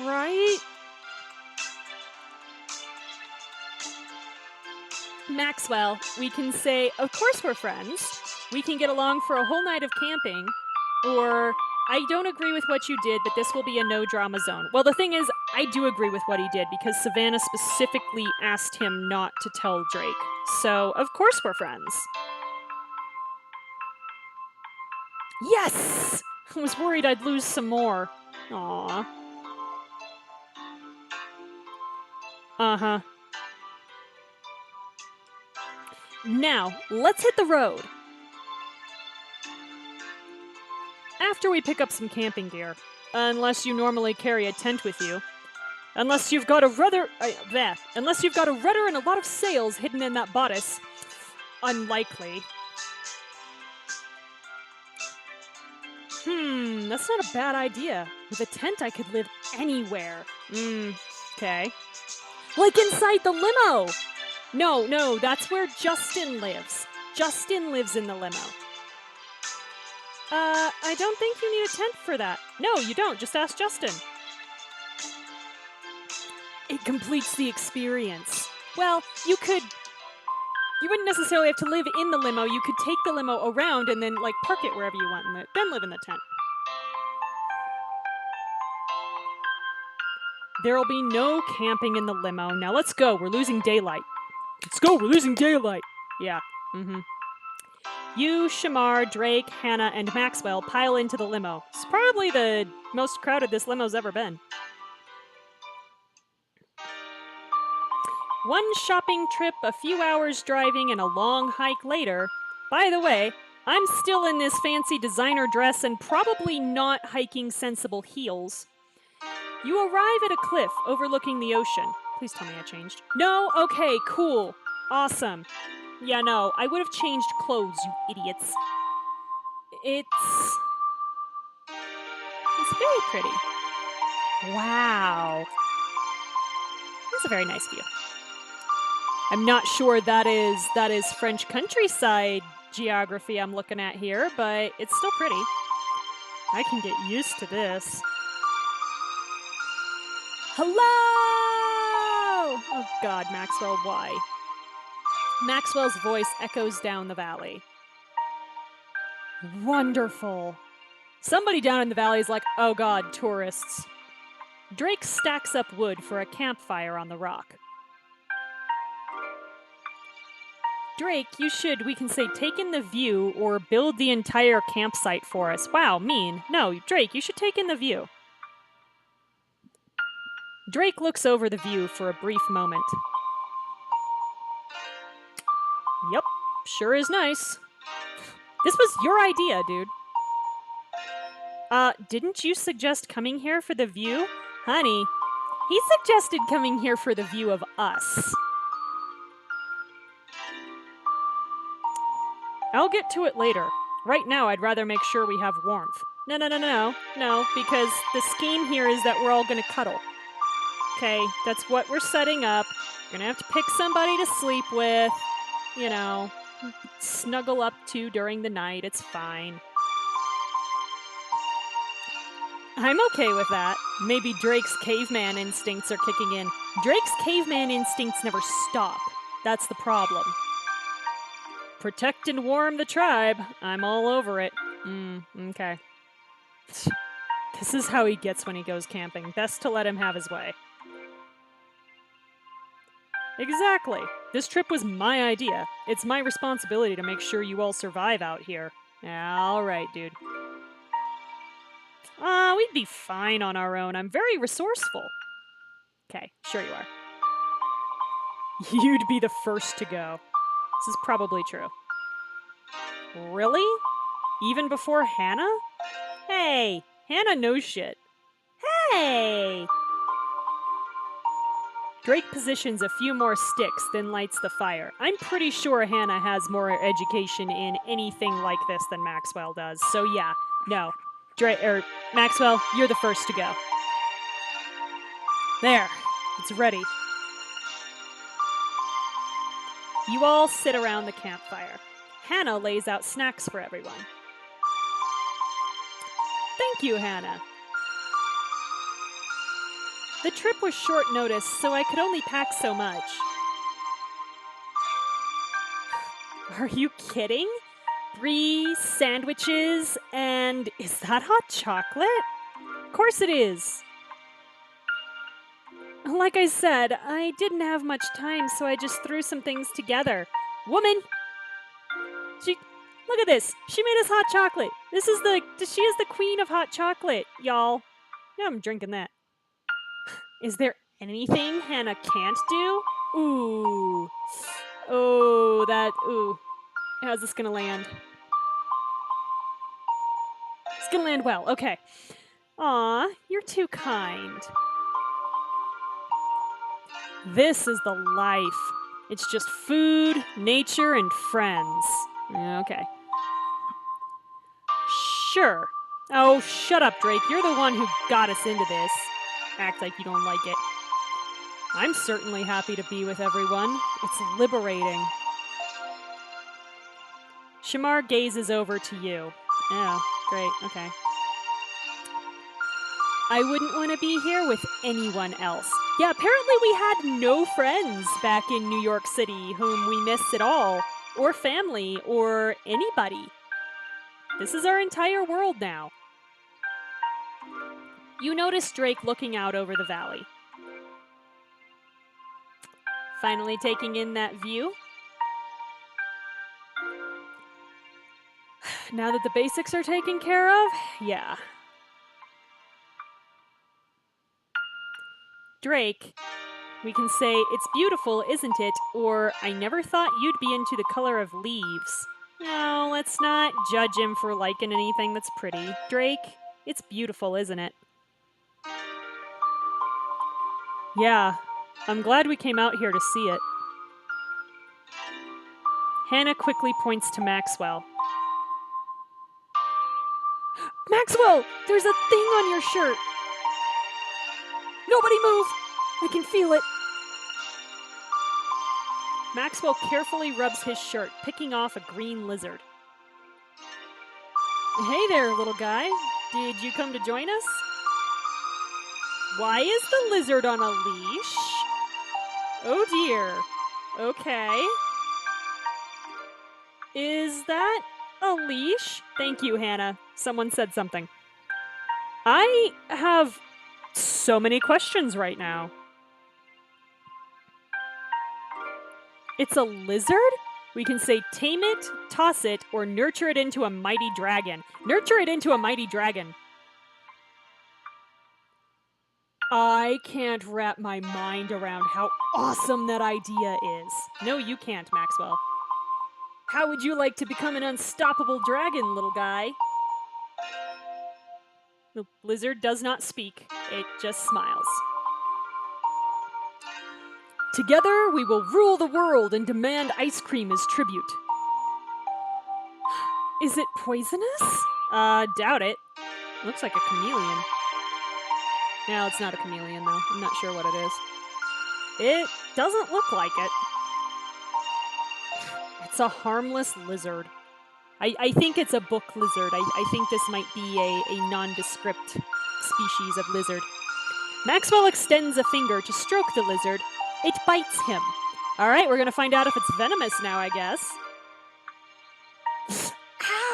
Right? Maxwell, we can say, of course we're friends. We can get along for a whole night of camping. Or, I don't agree with what you did, but this will be a no drama zone. Well, the thing is, I do agree with what he did because Savannah specifically asked him not to tell Drake. So, of course we're friends. Yes! I was worried I'd lose some more. Aww. Uh-huh. Now, let's hit the road. After we pick up some camping gear. Unless you normally carry a tent with you. Unless you've got a rudder... Unless you've got a rudder and a lot of sails hidden in that bodice. Unlikely. That's not a bad idea. With a tent, I could live anywhere. Okay. Like inside the limo! No, that's where Justin lives. Justin lives in the limo. I don't think you need a tent for that. No, you don't. Just ask Justin. It completes the experience. Well, you wouldn't necessarily have to live in the limo. You could take the limo around and then, like, park it wherever you want and then live in the tent. There'll be no camping in the limo. Now let's go. We're losing daylight. Let's go. We're losing daylight. Yeah. You, Shamar, Drake, Hannah, and Maxwell pile into the limo. It's probably the most crowded this limo's ever been. One shopping trip, a few hours driving, and a long hike later. By the way, I'm still in this fancy designer dress and probably not hiking sensible heels. You arrive at a cliff overlooking the ocean. Please tell me I changed. No? Okay, cool. Awesome. Yeah, no, I would have changed clothes, you idiots. It's very pretty. Wow. That's a very nice view. I'm not sure that is French countryside geography I'm looking at here, but it's still pretty. I can get used to this. Hello! Oh God, Maxwell, why? Maxwell's voice echoes down the valley. Wonderful. Somebody down in the valley is like, oh God, tourists. Drake stacks up wood for a campfire on the rock. Drake, you should, we can say, take in the view or build the entire campsite for us. Wow, mean. No, Drake, you should take in the view. Drake looks over the view for a brief moment. Yep, sure is nice. This was your idea, dude. Didn't you suggest coming here for the view? Honey, he suggested coming here for the view of us. I'll get to it later. Right now, I'd rather make sure we have warmth. No, because the scheme here is that we're all gonna cuddle. Okay, that's what we're setting up. We're gonna have to pick somebody to sleep with, you know, snuggle up to during the night. It's fine. I'm okay with that. Maybe Drake's caveman instincts are kicking in. Drake's caveman instincts never stop. That's the problem. Protect and warm the tribe. I'm all over it. Okay. This is how he gets when he goes camping. Best to let him have his way. Exactly. This trip was my idea. It's my responsibility to make sure you all survive out here. All right, dude. We'd be fine on our own. I'm very resourceful. Okay, sure you are. You'd be the first to go. This is probably true. Really? Even before Hannah? Hey, Hannah knows shit. Hey! Drake positions a few more sticks, then lights the fire. I'm pretty sure Hannah has more education in anything like this than Maxwell does. So yeah, no. Maxwell, you're the first to go. There. It's ready. You all sit around the campfire. Hannah lays out snacks for everyone. Thank you, Hannah. The trip was short notice, so I could only pack so much. Are you kidding? 3 sandwiches and is that hot chocolate? Of course it is. Like I said, I didn't have much time, so I just threw some things together. Woman! Look at this. She made us hot chocolate. She is the queen of hot chocolate, y'all. Yeah, I'm drinking that. Is there anything Hannah can't do? Ooh. Ooh. How's this gonna land? It's gonna land well, okay. Aw, you're too kind. This is the life. It's just food, nature, and friends. Okay. Sure. Oh, shut up, Drake. You're the one who got us into this. Act like you don't like it. I'm certainly happy to be with everyone. It's liberating. Shamar gazes over to you. Yeah, great, okay. I wouldn't want to be here with anyone else. Yeah, apparently we had no friends back in New York City whom we miss at all, or family, or anybody. This is our entire world now. You notice Drake looking out over the valley. Finally taking in that view. Now that the basics are taken care of, yeah. Drake, we can say, it's beautiful, isn't it? Or, I never thought you'd be into the color of leaves. No, let's not judge him for liking anything that's pretty. Drake, it's beautiful, isn't it? Yeah, I'm glad we came out here to see it. Hannah quickly points to Maxwell. Maxwell, there's a thing on your shirt. Nobody move! I can feel it. Maxwell carefully rubs his shirt, picking off a green lizard. Hey there, little guy. Did you come to join us? Why is the lizard on a leash? Oh dear. Okay. Is that a leash? Thank you, Hannah. Someone said something. I have so many questions right now. It's a lizard? We can say tame it, toss it, or nurture it into a mighty dragon. Nurture it into a mighty dragon. I can't wrap my mind around how awesome that idea is. No, you can't, Maxwell. How would you like to become an unstoppable dragon, little guy? The lizard does not speak. It just smiles. Together, we will rule the world and demand ice cream as tribute. Is it poisonous? Doubt it. Looks like a chameleon. No, it's not a chameleon, though. I'm not sure what it is. It doesn't look like it. It's a harmless lizard. I think it's a book lizard. I think this might be a nondescript species of lizard. Maxwell extends a finger to stroke the lizard. It bites him. All right, we're going to find out if it's venomous now, I guess.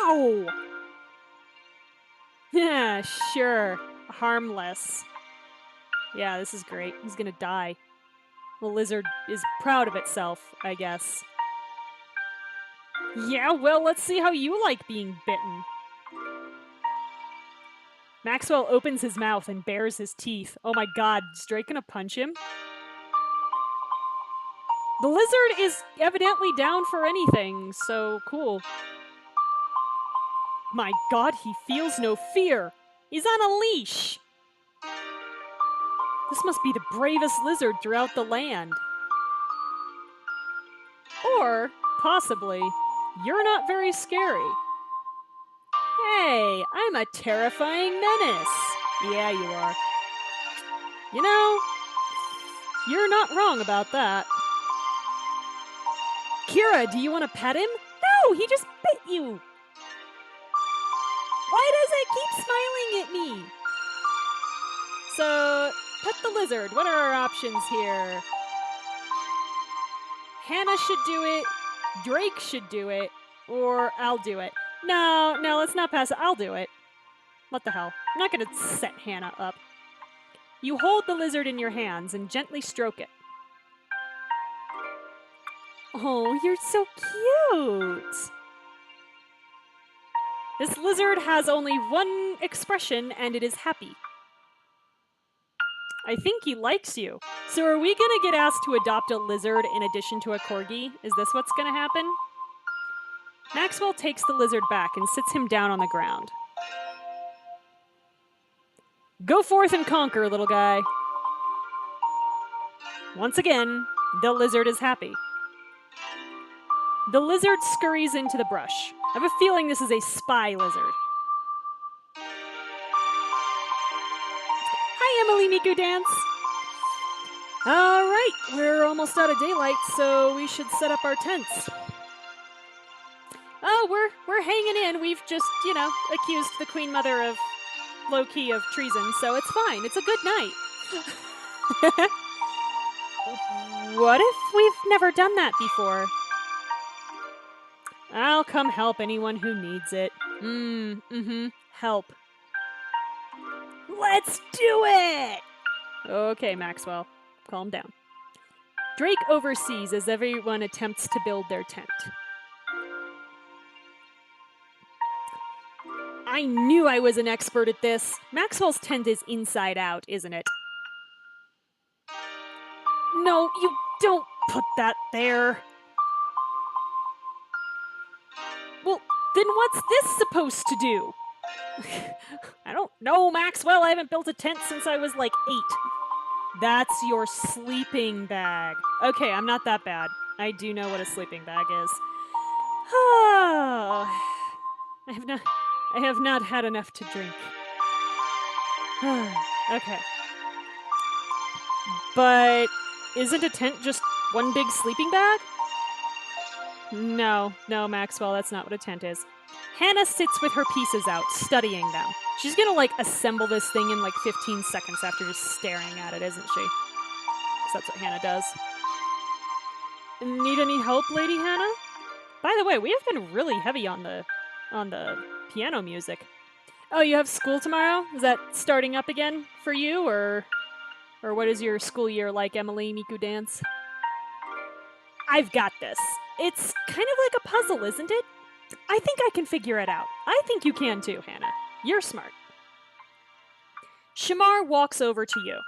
Ow! Yeah, sure. Harmless. Yeah, this is great. He's going to die. The lizard is proud of itself, I guess. Yeah, well, let's see how you like being bitten. Maxwell opens his mouth and bares his teeth. Oh my god, is Drake gonna punch him? The lizard is evidently down for anything, so cool. My god, he feels no fear. He's on a leash. This must be the bravest lizard throughout the land. Or, possibly, you're not very scary. Hey, I'm a terrifying menace. Yeah, you are. You know, You're not wrong about that. Kira, do you want to pet him? No, he just bit you. Why does it keep smiling at me? So, pet the lizard. What are our options here? Hannah should do it, Drake should do it, or I'll do it. No, let's not pass it. I'll do it. What the hell? I'm not going to set Hannah up. You hold the lizard in your hands and gently stroke it. Oh, you're so cute. This lizard has only one expression, and it is happy. I think he likes you. So are we going to get asked to adopt a lizard in addition to a corgi? Is this what's going to happen? Maxwell takes the lizard back and sits him down on the ground. Go forth and conquer, little guy. Once again, the lizard is happy. The lizard scurries into the brush. I have a feeling this is a spy lizard. Hi, Emily Miku Dance. All right, we're almost out of daylight, so we should set up our tents. Oh, we're hanging in. We've just, accused the Queen Mother of low-key of treason, so it's fine. It's a good night. What if we've never done that before? I'll come help anyone who needs it. Help. Let's do it! Okay, Maxwell. Calm down. Drake oversees as everyone attempts to build their tent. I knew I was an expert at this. Maxwell's tent is inside out, isn't it? No, you don't put that there. Well, then what's this supposed to do? I don't know, Maxwell. I haven't built a tent since I was like 8. That's your sleeping bag. Okay, I'm not that bad. I do know what a sleeping bag is. I have not had enough to drink. Okay. But isn't a tent just one big sleeping bag? No, Maxwell, that's not what a tent is. Hannah sits with her pieces out, studying them. She's gonna, assemble this thing in, 15 seconds after just staring at it, isn't she? 'Cause that's what Hannah does. Need any help, Lady Hannah? By the way, we have been really heavy on the piano music. Oh, you have school tomorrow? Is that starting up again for you, or what is your school year like, Emily Miku Dance? I've got this. It's kind of like a puzzle, isn't it? I think I can figure it out. I think you can too, Hannah. You're smart. Shamar walks over to you.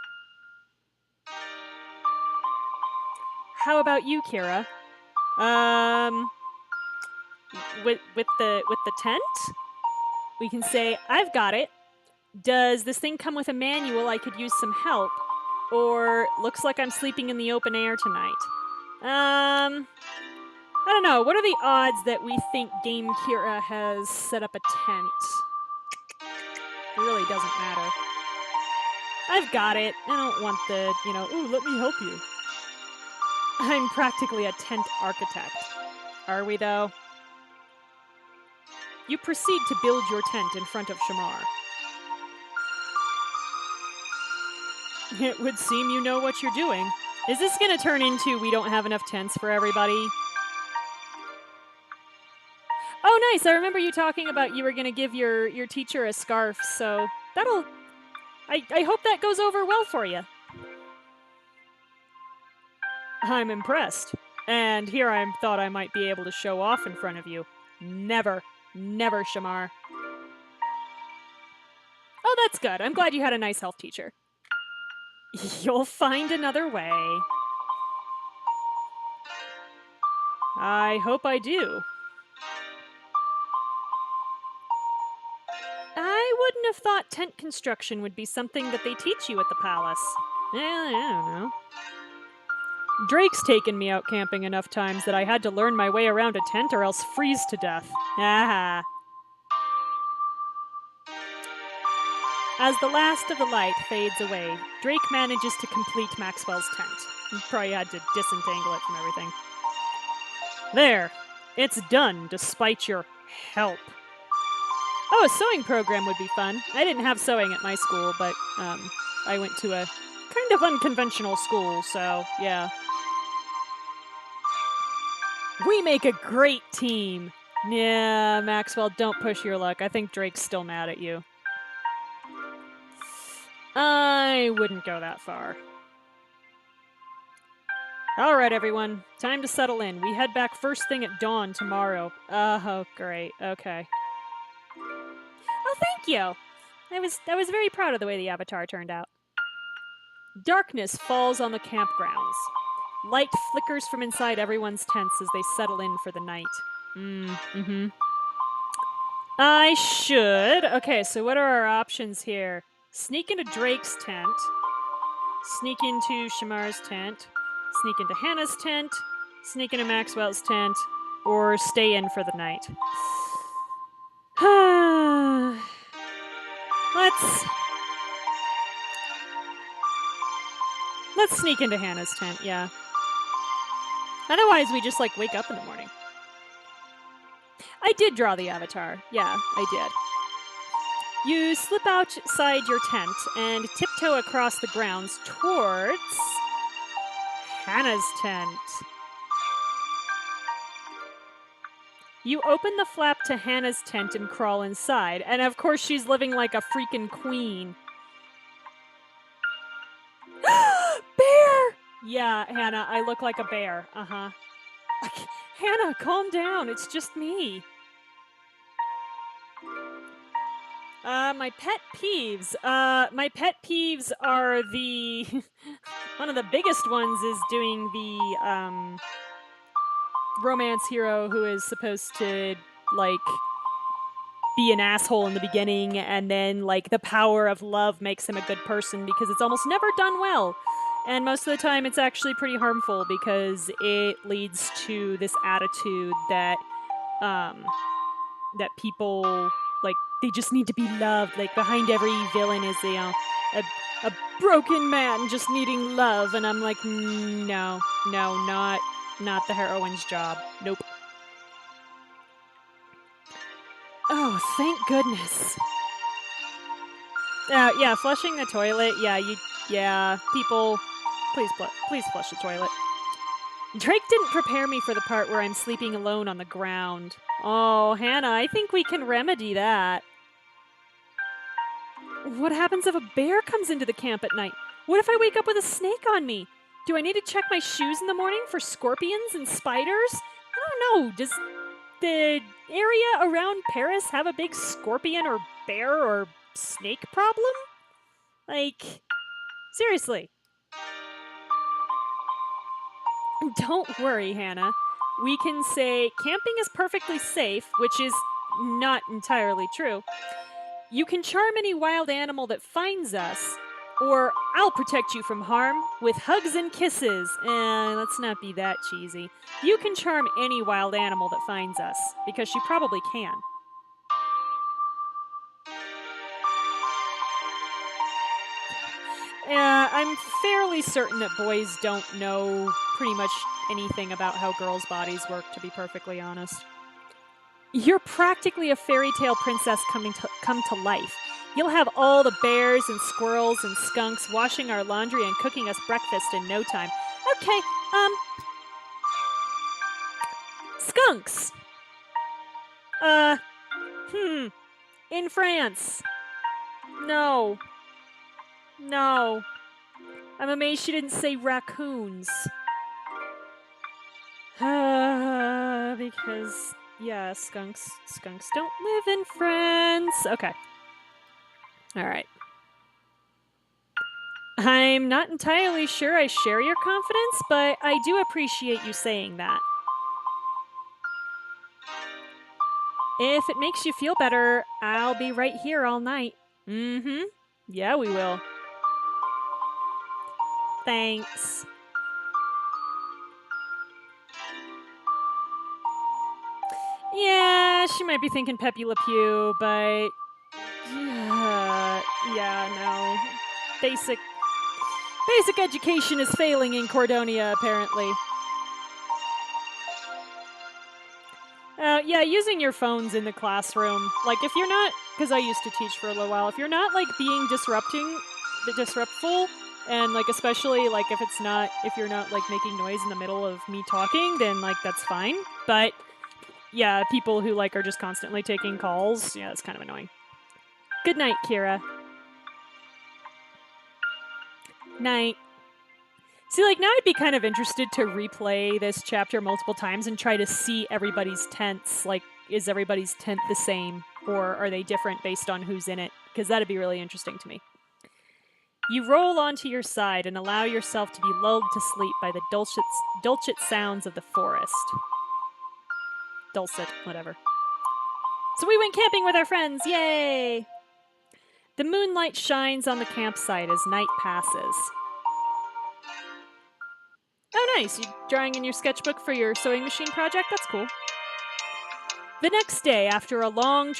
How about you, Kira? With the tent? We can say, I've got it. Does this thing come with a manual? I could use some help. Or looks like I'm sleeping in the open air tonight. I don't know. What are the odds that we think Game Kira has set up a tent? It really doesn't matter. I've got it. I don't want the, ooh, let me help you. I'm practically a tent architect. Are we, though? You proceed to build your tent in front of Shamar. It would seem you know what you're doing. Is this going to turn into we don't have enough tents for everybody? Oh, nice. I remember you talking about you were going to give your teacher a scarf, so that'll... I hope that goes over well for you. I'm impressed. And here I thought I might be able to show off in front of you. Never, Shamar. Oh, that's good. I'm glad you had a nice health teacher. You'll find another way. I hope I do. I wouldn't have thought tent construction would be something that they teach you at the palace. I don't know. Drake's taken me out camping enough times that I had to learn my way around a tent or else freeze to death. Ah. As the last of the light fades away, Drake manages to complete Maxwell's tent. He probably had to disentangle it from everything. There. It's done, despite your help. Oh, a sewing program would be fun. I didn't have sewing at my school, but I went to a kind of unconventional school, so yeah. We make a great team. Yeah, Maxwell, don't push your luck. I think Drake's still mad at you. I wouldn't go that far. All right, everyone. Time to settle in. We head back first thing at dawn tomorrow. Oh, great. Okay. Oh, thank you. I was very proud of the way the avatar turned out. Darkness falls on the campgrounds. Light flickers from inside everyone's tents as they settle in for the night. Mm-hmm. I should. Okay, so what are our options here? Sneak into Drake's tent. Sneak into Shamar's tent. Sneak into Hannah's tent. Sneak into Maxwell's tent. Or stay in for the night. Let's sneak into Hannah's tent, yeah. Otherwise, we just, like, wake up in the morning. I did draw the avatar. Yeah, I did. You slip outside your tent and tiptoe across the grounds towards Hannah's tent. You open the flap to Hannah's tent and crawl inside. And of course, she's living like a freaking queen. Bear! Yeah, Hannah, I look like a bear. Uh-huh. Hannah, calm down. It's just me. My pet peeves. My pet peeves are the... one of the biggest ones is doing the, romance hero who is supposed to, like, be an asshole in the beginning, and then, like, the power of love makes him a good person because it's almost never done well. And most of the time it's actually pretty harmful because it leads to this attitude that, that people, like, they just need to be loved. Like, behind every villain is, you know, a broken man just needing love. And I'm like, no, not the heroine's job. Nope. Oh, thank goodness. Yeah, flushing the toilet. Yeah, people, please flush the toilet. Drake didn't prepare me for the part where I'm sleeping alone on the ground. Oh, Hannah, I think we can remedy that. What happens if a bear comes into the camp at night? What if I wake up with a snake on me? Do I need to check my shoes in the morning for scorpions and spiders? I don't know. Does the area around Paris have a big scorpion or bear or snake problem? Like, seriously. Don't worry, Hannah. We can say camping is perfectly safe, which is not entirely true. You can charm any wild animal that finds us, or I'll protect you from harm with hugs and kisses. Let's not be that cheesy. You can charm any wild animal that finds us, because she probably can. I'm fairly certain that boys don't know pretty much anything about how girls' bodies work, to be perfectly honest. You're practically a fairy tale princess come to life. You'll have all the bears and squirrels and skunks washing our laundry and cooking us breakfast in no time. Okay, skunks. In France. No. I'm amazed she didn't say raccoons. Because, yeah, skunks don't live in France. Okay. All right. I'm not entirely sure I share your confidence, but I do appreciate you saying that. If it makes you feel better, I'll be right here all night. Mm-hmm. Yeah, we will. Thanks. Yeah, she might be thinking Pepe Le Pew, but Yeah, no. Basic basic education is failing in Cordonia, apparently. Yeah, using your phones in the classroom. Like, if you're not, because I used to teach for a little while, if you're not, like, being disruptful, and, like, especially, like, if you're not, like, making noise in the middle of me talking, then, like, that's fine. But, yeah, people who, like, are just constantly taking calls, yeah, it's kind of annoying. Good night, Kira. Night. See, like, now I'd be kind of interested to replay this chapter multiple times and try to see everybody's tents. Like, is everybody's tent the same, or are they different based on who's in it? Because that'd be really interesting to me. You roll onto your side and allow yourself to be lulled to sleep by the dulcet sounds of the forest. Dulcet, whatever. So we went camping with our friends, yay! The moonlight shines on the campsite as night passes. Oh, nice. You drawing in your sketchbook for your sewing machine project? That's cool. The next day, after a long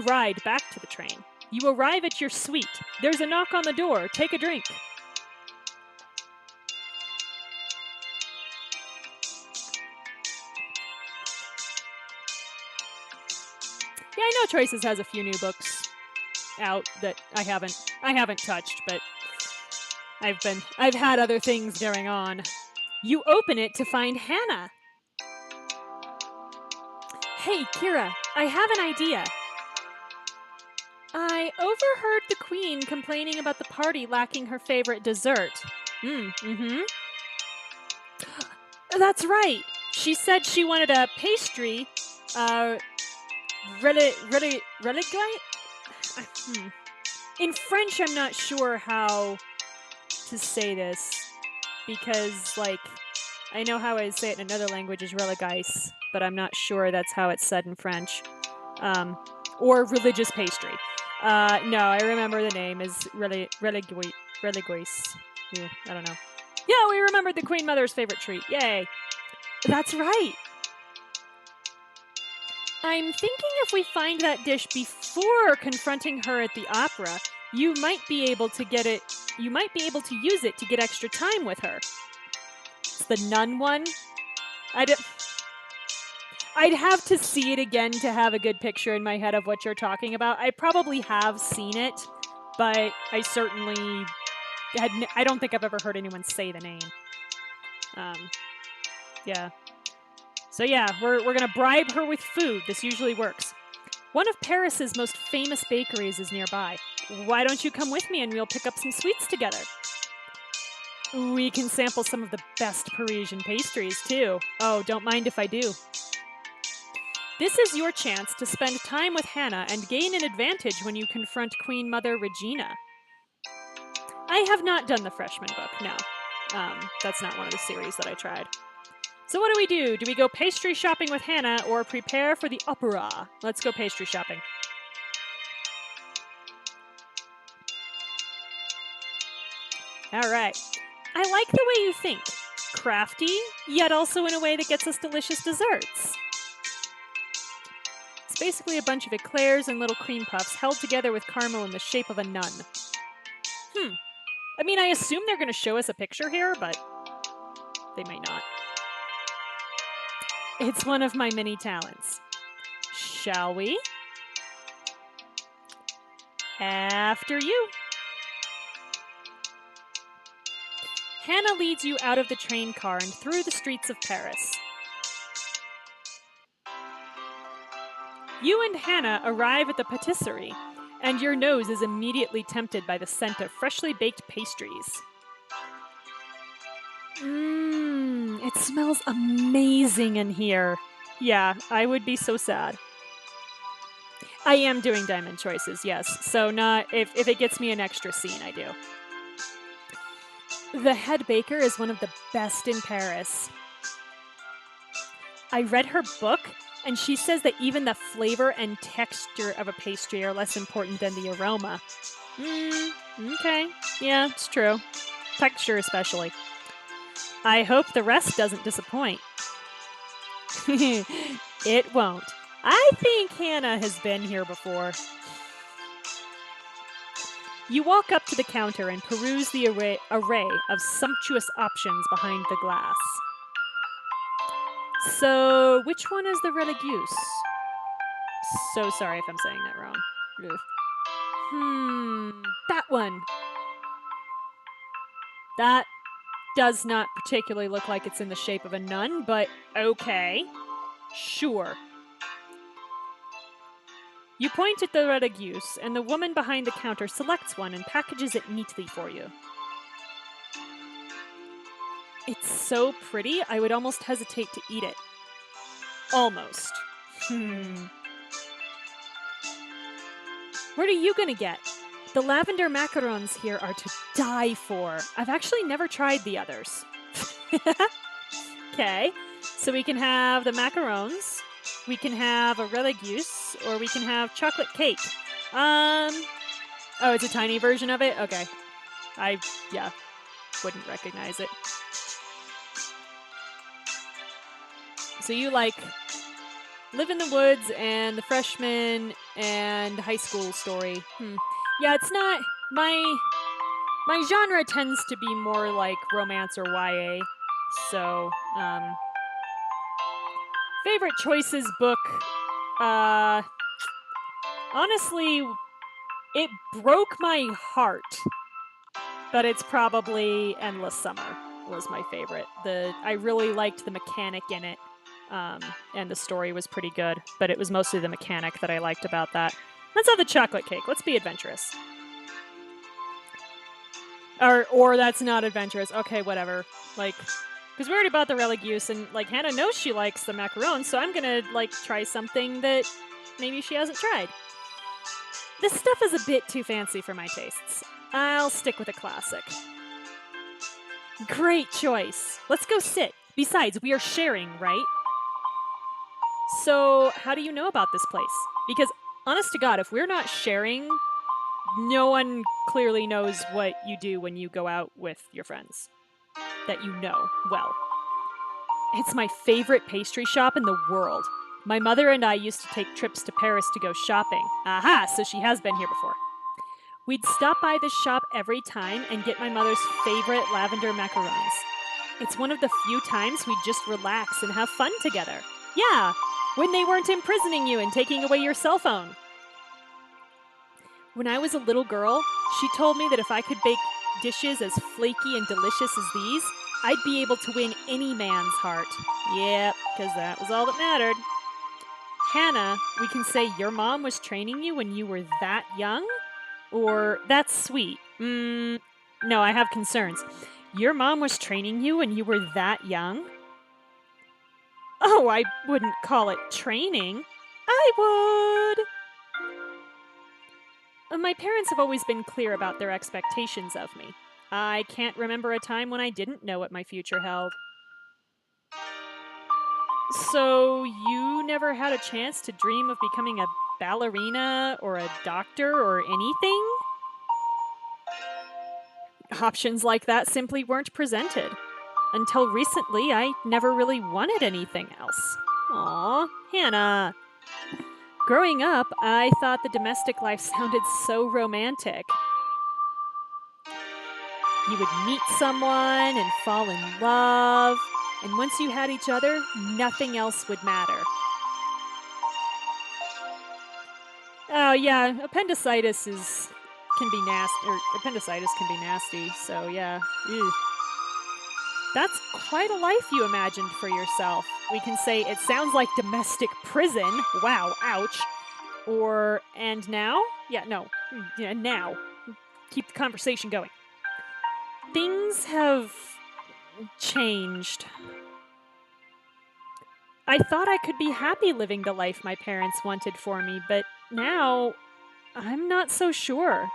ride back to the train, you arrive at your suite. There's a knock on the door. Take a drink. Yeah, I know Choices has a few new books out that I haven't touched, but I've had other things going on. You open it to find Hannah. Hey, Kira, I have an idea. I overheard the Queen complaining about the party lacking her favorite dessert. That's right. She said she wanted a pastry, religate? In French, I'm not sure how to say this, because, like, I know how I say it in another language is religais, but I'm not sure that's how it's said in French. Or religious pastry. No, I remember the name is religais. Yeah, I don't know. Yeah, we remembered the Queen Mother's favorite treat. Yay. That's right. I'm thinking if we find that dish before confronting her at the opera, you might be able to use it to get extra time with her. It's the nun one. I'd have to see it again to have a good picture in my head of what you're talking about. I probably have seen it, but I certainly I don't think I've ever heard anyone say the name. Yeah. So yeah, we're gonna bribe her with food. This usually works. One of Paris's most famous bakeries is nearby. Why don't you come with me and we'll pick up some sweets together? We can sample some of the best Parisian pastries too. Oh, don't mind if I do. This is your chance to spend time with Hannah and gain an advantage when you confront Queen Mother Regina. I have not done the freshman book, no. That's not one of the series that I tried. So what do? Do we go pastry shopping with Hannah or prepare for the opera? Let's go pastry shopping. All right. I like the way you think. Crafty, yet also in a way that gets us delicious desserts. It's basically a bunch of eclairs and little cream puffs held together with caramel in the shape of a nun. I mean, I assume they're going to show us a picture here, but they may not. It's one of my many talents. Shall we? After you. Hannah leads you out of the train car and through the streets of Paris. You and Hannah arrive at the patisserie, and your nose is immediately tempted by the scent of freshly baked pastries. It smells amazing in here. Yeah, I would be so sad. I am doing diamond choices, yes. So not if it gets me an extra scene, I do. The head baker is one of the best in Paris. I read her book, and she says that even the flavor and texture of a pastry are less important than the aroma. Okay. Yeah, it's true. Texture especially. I hope the rest doesn't disappoint. It won't. I think Hannah has been here before. You walk up to the counter and peruse the array of sumptuous options behind the glass. So, which one is the religieuse? So sorry if I'm saying that wrong. Ugh. That one. That does not particularly look like it's in the shape of a nun, but okay. Sure. You point at the religieuse, and the woman behind the counter selects one and packages it neatly for you. It's so pretty, I would almost hesitate to eat it. Almost. What are you gonna get? The lavender macarons here are to die for. I've actually never tried the others. Okay, so we can have the macarons, we can have a religieuse, or we can have chocolate cake. Oh, it's a tiny version of it? Okay. I wouldn't recognize it. So you like Live in the Woods and The Freshman and High School Story. Yeah, it's not my genre tends to be more like romance or YA. So, favorite choices book. Honestly, it broke my heart, but it's probably Endless Summer was my favorite. I really liked the mechanic in it. And the story was pretty good, but it was mostly the mechanic that I liked about that. Let's have the chocolate cake. Let's be adventurous. Or that's not adventurous. Okay, whatever. Like, because we already bought the religieuse, and like Hannah knows she likes the macarons, so I'm gonna like try something that maybe she hasn't tried. This stuff is a bit too fancy for my tastes. I'll stick with a classic. Great choice. Let's go sit. Besides, we are sharing, right? So, how do you know about this place? Because, honest to God, if we're not sharing, no one clearly knows what you do when you go out with your friends. That you know well. It's my favorite pastry shop in the world. My mother and I used to take trips to Paris to go shopping. Aha, so she has been here before. We'd stop by this shop every time and get my mother's favorite lavender macarons. It's one of the few times we just relax and have fun together. Yeah, when they weren't imprisoning you and taking away your cell phone. When I was a little girl, she told me that if I could bake dishes as flaky and delicious as these, I'd be able to win any man's heart. Yep, because that was all that mattered. Hannah, we can say your mom was training you when you were that young? Or, that's sweet. No, I have concerns. Your mom was training you when you were that young? Oh, I wouldn't call it training. I would. My parents have always been clear about their expectations of me. I can't remember a time when I didn't know what my future held. So, you never had a chance to dream of becoming a ballerina or a doctor or anything? Options like that simply weren't presented. Until recently, I never really wanted anything else. Aw, Hannah. Growing up, I thought the domestic life sounded so romantic. You would meet someone and fall in love, and once you had each other, nothing else would matter. Oh yeah, appendicitis can be nasty, so yeah. Ew. That's quite a life you imagined for yourself. We can say it sounds like domestic prison. Wow, ouch. Or, and now? Yeah, no. Yeah, now. Keep the conversation going. Things have changed. I thought I could be happy living the life my parents wanted for me, but now I'm not so sure.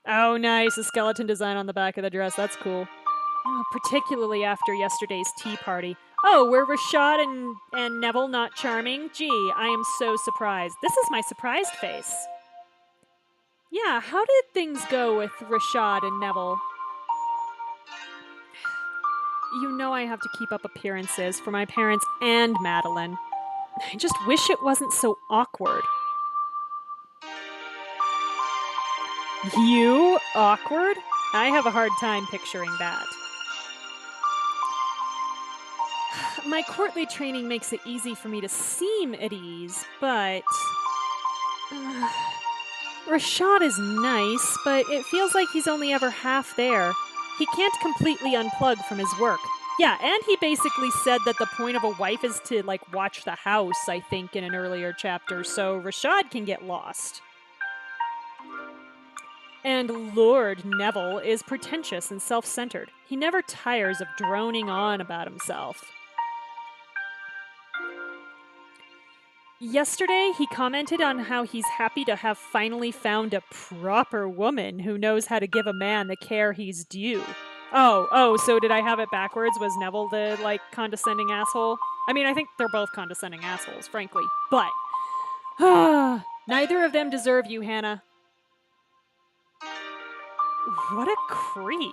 Oh, nice. A skeleton design on the back of the dress. That's cool. Oh, particularly after yesterday's tea party. Oh, were Rashad and Neville not charming? Gee, I am so surprised. This is my surprised face. Yeah, how did things go with Rashad and Neville? You know I have to keep up appearances for my parents and Madeline. I just wish it wasn't so awkward. You? Awkward? I have a hard time picturing that. My courtly training makes it easy for me to seem at ease, but. Uh, Rashad is nice, but it feels like he's only ever half there. He can't completely unplug from his work. Yeah, and he basically said that the point of a wife is to, like, watch the house, I think, in an earlier chapter, so Rashad can get lost. And Lord Neville is pretentious and self centered. He never tires of droning on about himself. Yesterday, he commented on how he's happy to have finally found a proper woman who knows how to give a man the care he's due. Oh, so did I have it backwards? Was Neville the, like, condescending asshole? I mean, I think they're both condescending assholes, frankly. But, neither of them deserve you, Hannah. What a creep.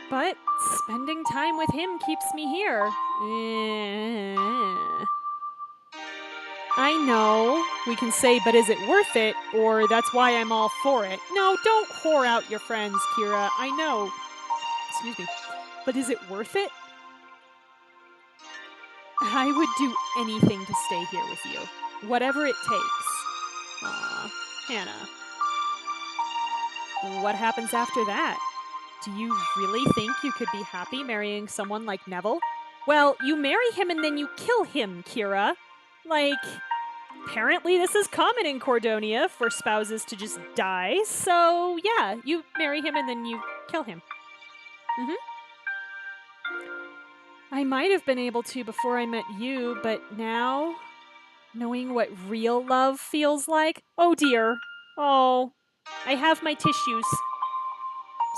But spending time with him keeps me here. I know. We can say, but is it worth it? Or that's why I'm all for it. No, don't whore out your friends, Kira. I know. Excuse me. But is it worth it? I would do anything to stay here with you. Whatever it takes. Aw, Hannah. What happens after that? Do you really think you could be happy marrying someone like Neville? Well, you marry him and then you kill him, Kira. Like, apparently this is common in Cordonia for spouses to just die, so yeah, you marry him and then you kill him. I might have been able to before I met you, but now, knowing what real love feels like, oh dear. Oh, I have my tissues.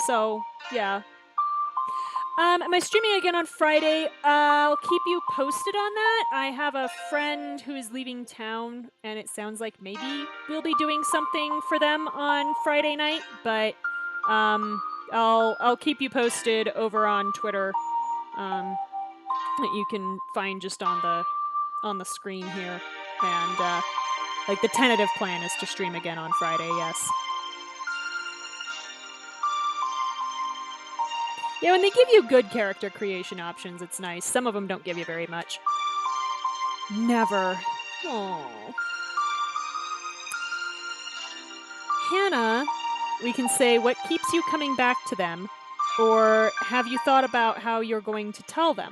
So, yeah. Am I streaming again on Friday? I'll keep you posted on that. I have a friend who is leaving town, and it sounds like maybe we'll be doing something for them on Friday night. But I'll keep you posted over on Twitter. That you can find just on the screen here, and like the tentative plan is to stream again on Friday. Yes. Yeah, when they give you good character creation options, it's nice. Some of them don't give you very much. Never. Oh. Hannah, we can say what keeps you coming back to them, or have you thought about how you're going to tell them?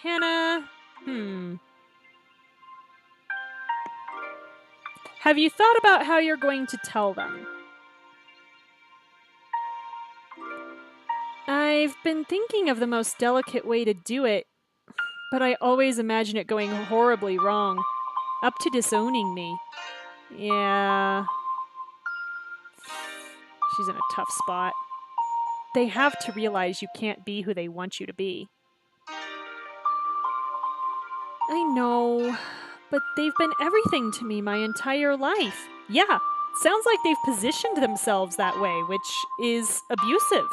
Hannah, Have you thought about how you're going to tell them? I've been thinking of the most delicate way to do it, but I always imagine it going horribly wrong. Up to disowning me. Yeah. She's in a tough spot. They have to realize you can't be who they want you to be. I know, but they've been everything to me my entire life. Yeah, sounds like they've positioned themselves that way, which is abusive.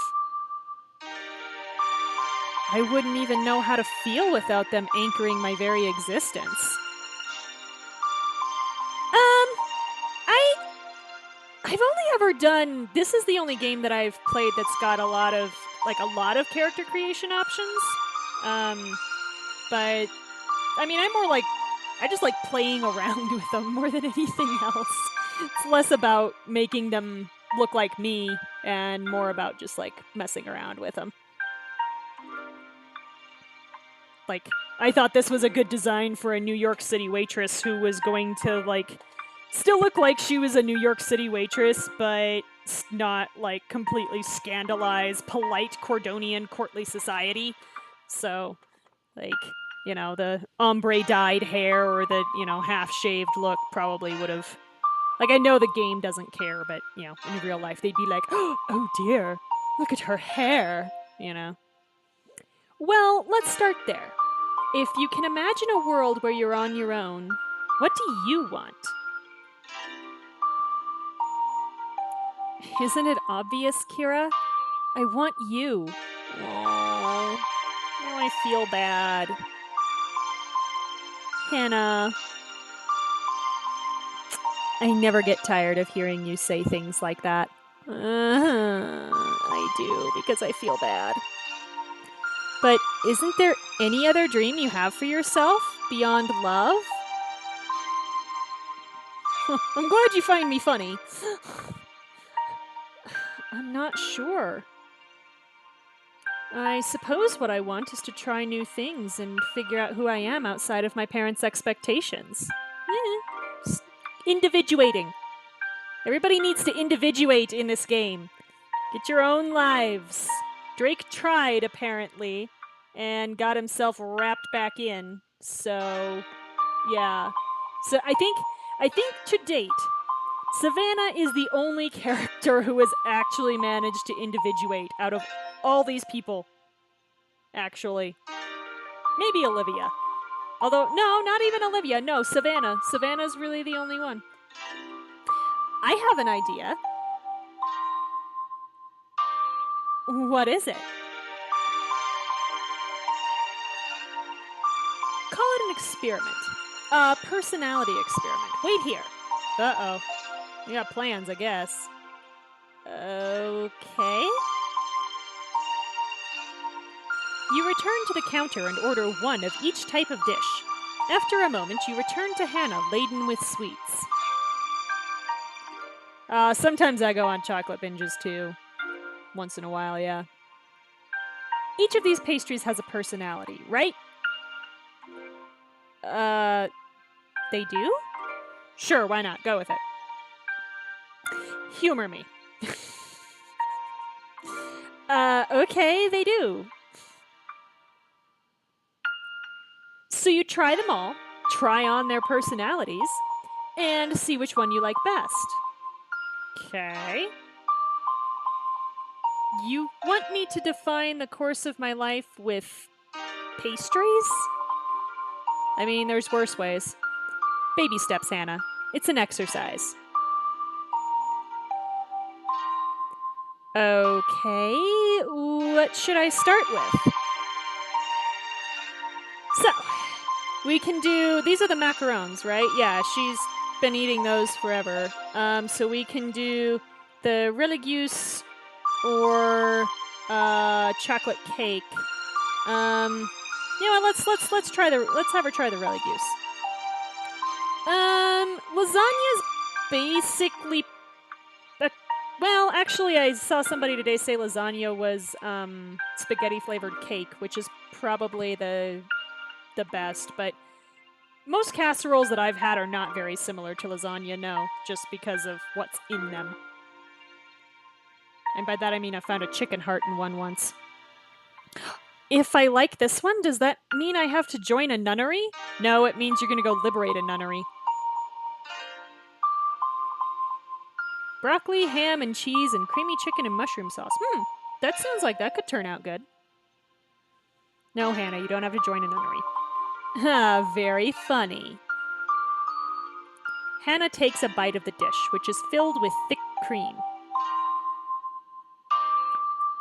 I wouldn't even know how to feel without them anchoring my very existence. I've only ever done. This is the only game that I've played that's got a lot of character creation options. But I mean, I'm more like I just like playing around with them more than anything else. It's less about making them look like me and more about just like messing around with them. Like, I thought this was a good design for a New York City waitress who was going to, like, still look like she was a New York City waitress, but not, like, completely scandalize polite Cordonian courtly society. So, like, you know, the ombre-dyed hair or the, you know, half-shaved look probably would have... Like, I know the game doesn't care, but, you know, in real life, they'd be like, oh dear, look at her hair, you know. Well, let's start there. If you can imagine a world where you're on your own, what do you want? Isn't it obvious, Kira? I want you. Aww. Now I feel bad. Hannah, I never get tired of hearing you say things like that. I do, because I feel bad. But isn't there any other dream you have for yourself beyond love? I'm glad you find me funny. I'm not sure. I suppose what I want is to try new things and figure out who I am outside of my parents' expectations. Just individuating. Everybody needs to individuate in this game. Get your own lives. Drake tried, apparently, and got himself wrapped back in. So, yeah. So I think to date, Savannah is the only character who has actually managed to individuate out of all these people. Actually. Maybe Olivia. Although, no, not even Olivia. No, Savannah. Savannah's really the only one. I have an idea. What is it? Call it an experiment. A personality experiment. Wait here. Uh-oh. You got plans, I guess. Okay. You return to the counter and order one of each type of dish. After a moment, you return to Hannah laden with sweets. Sometimes I go on chocolate binges too. Once in a while, yeah. Each of these pastries has a personality, right? They do? Sure, why not? Go with it. Humor me. Okay, they do. So you try them all, try on their personalities, and see which one you like best. Okay. You want me to define the course of my life with pastries? I mean, there's worse ways. Baby steps, Hannah. It's an exercise. Okay, what should I start with? So, we can do, these are the macarons, right? Yeah, she's been eating those forever. So we can do the religieuse or chocolate cake. You know what? Let's have her try the religieuse. Lasagna's basically. Well, actually, I saw somebody today say lasagna was spaghetti flavored cake, which is probably the best. But most casseroles that I've had are not very similar to lasagna. No, just because of what's in them. And by that I mean I found a chicken heart in one once. If I like this one, does that mean I have to join a nunnery? No, it means you're going to go liberate a nunnery. Broccoli, ham, and cheese, and creamy chicken and mushroom sauce. That sounds like that could turn out good. No, Hannah, you don't have to join a nunnery. Ah, very funny. Hannah takes a bite of the dish, which is filled with thick cream.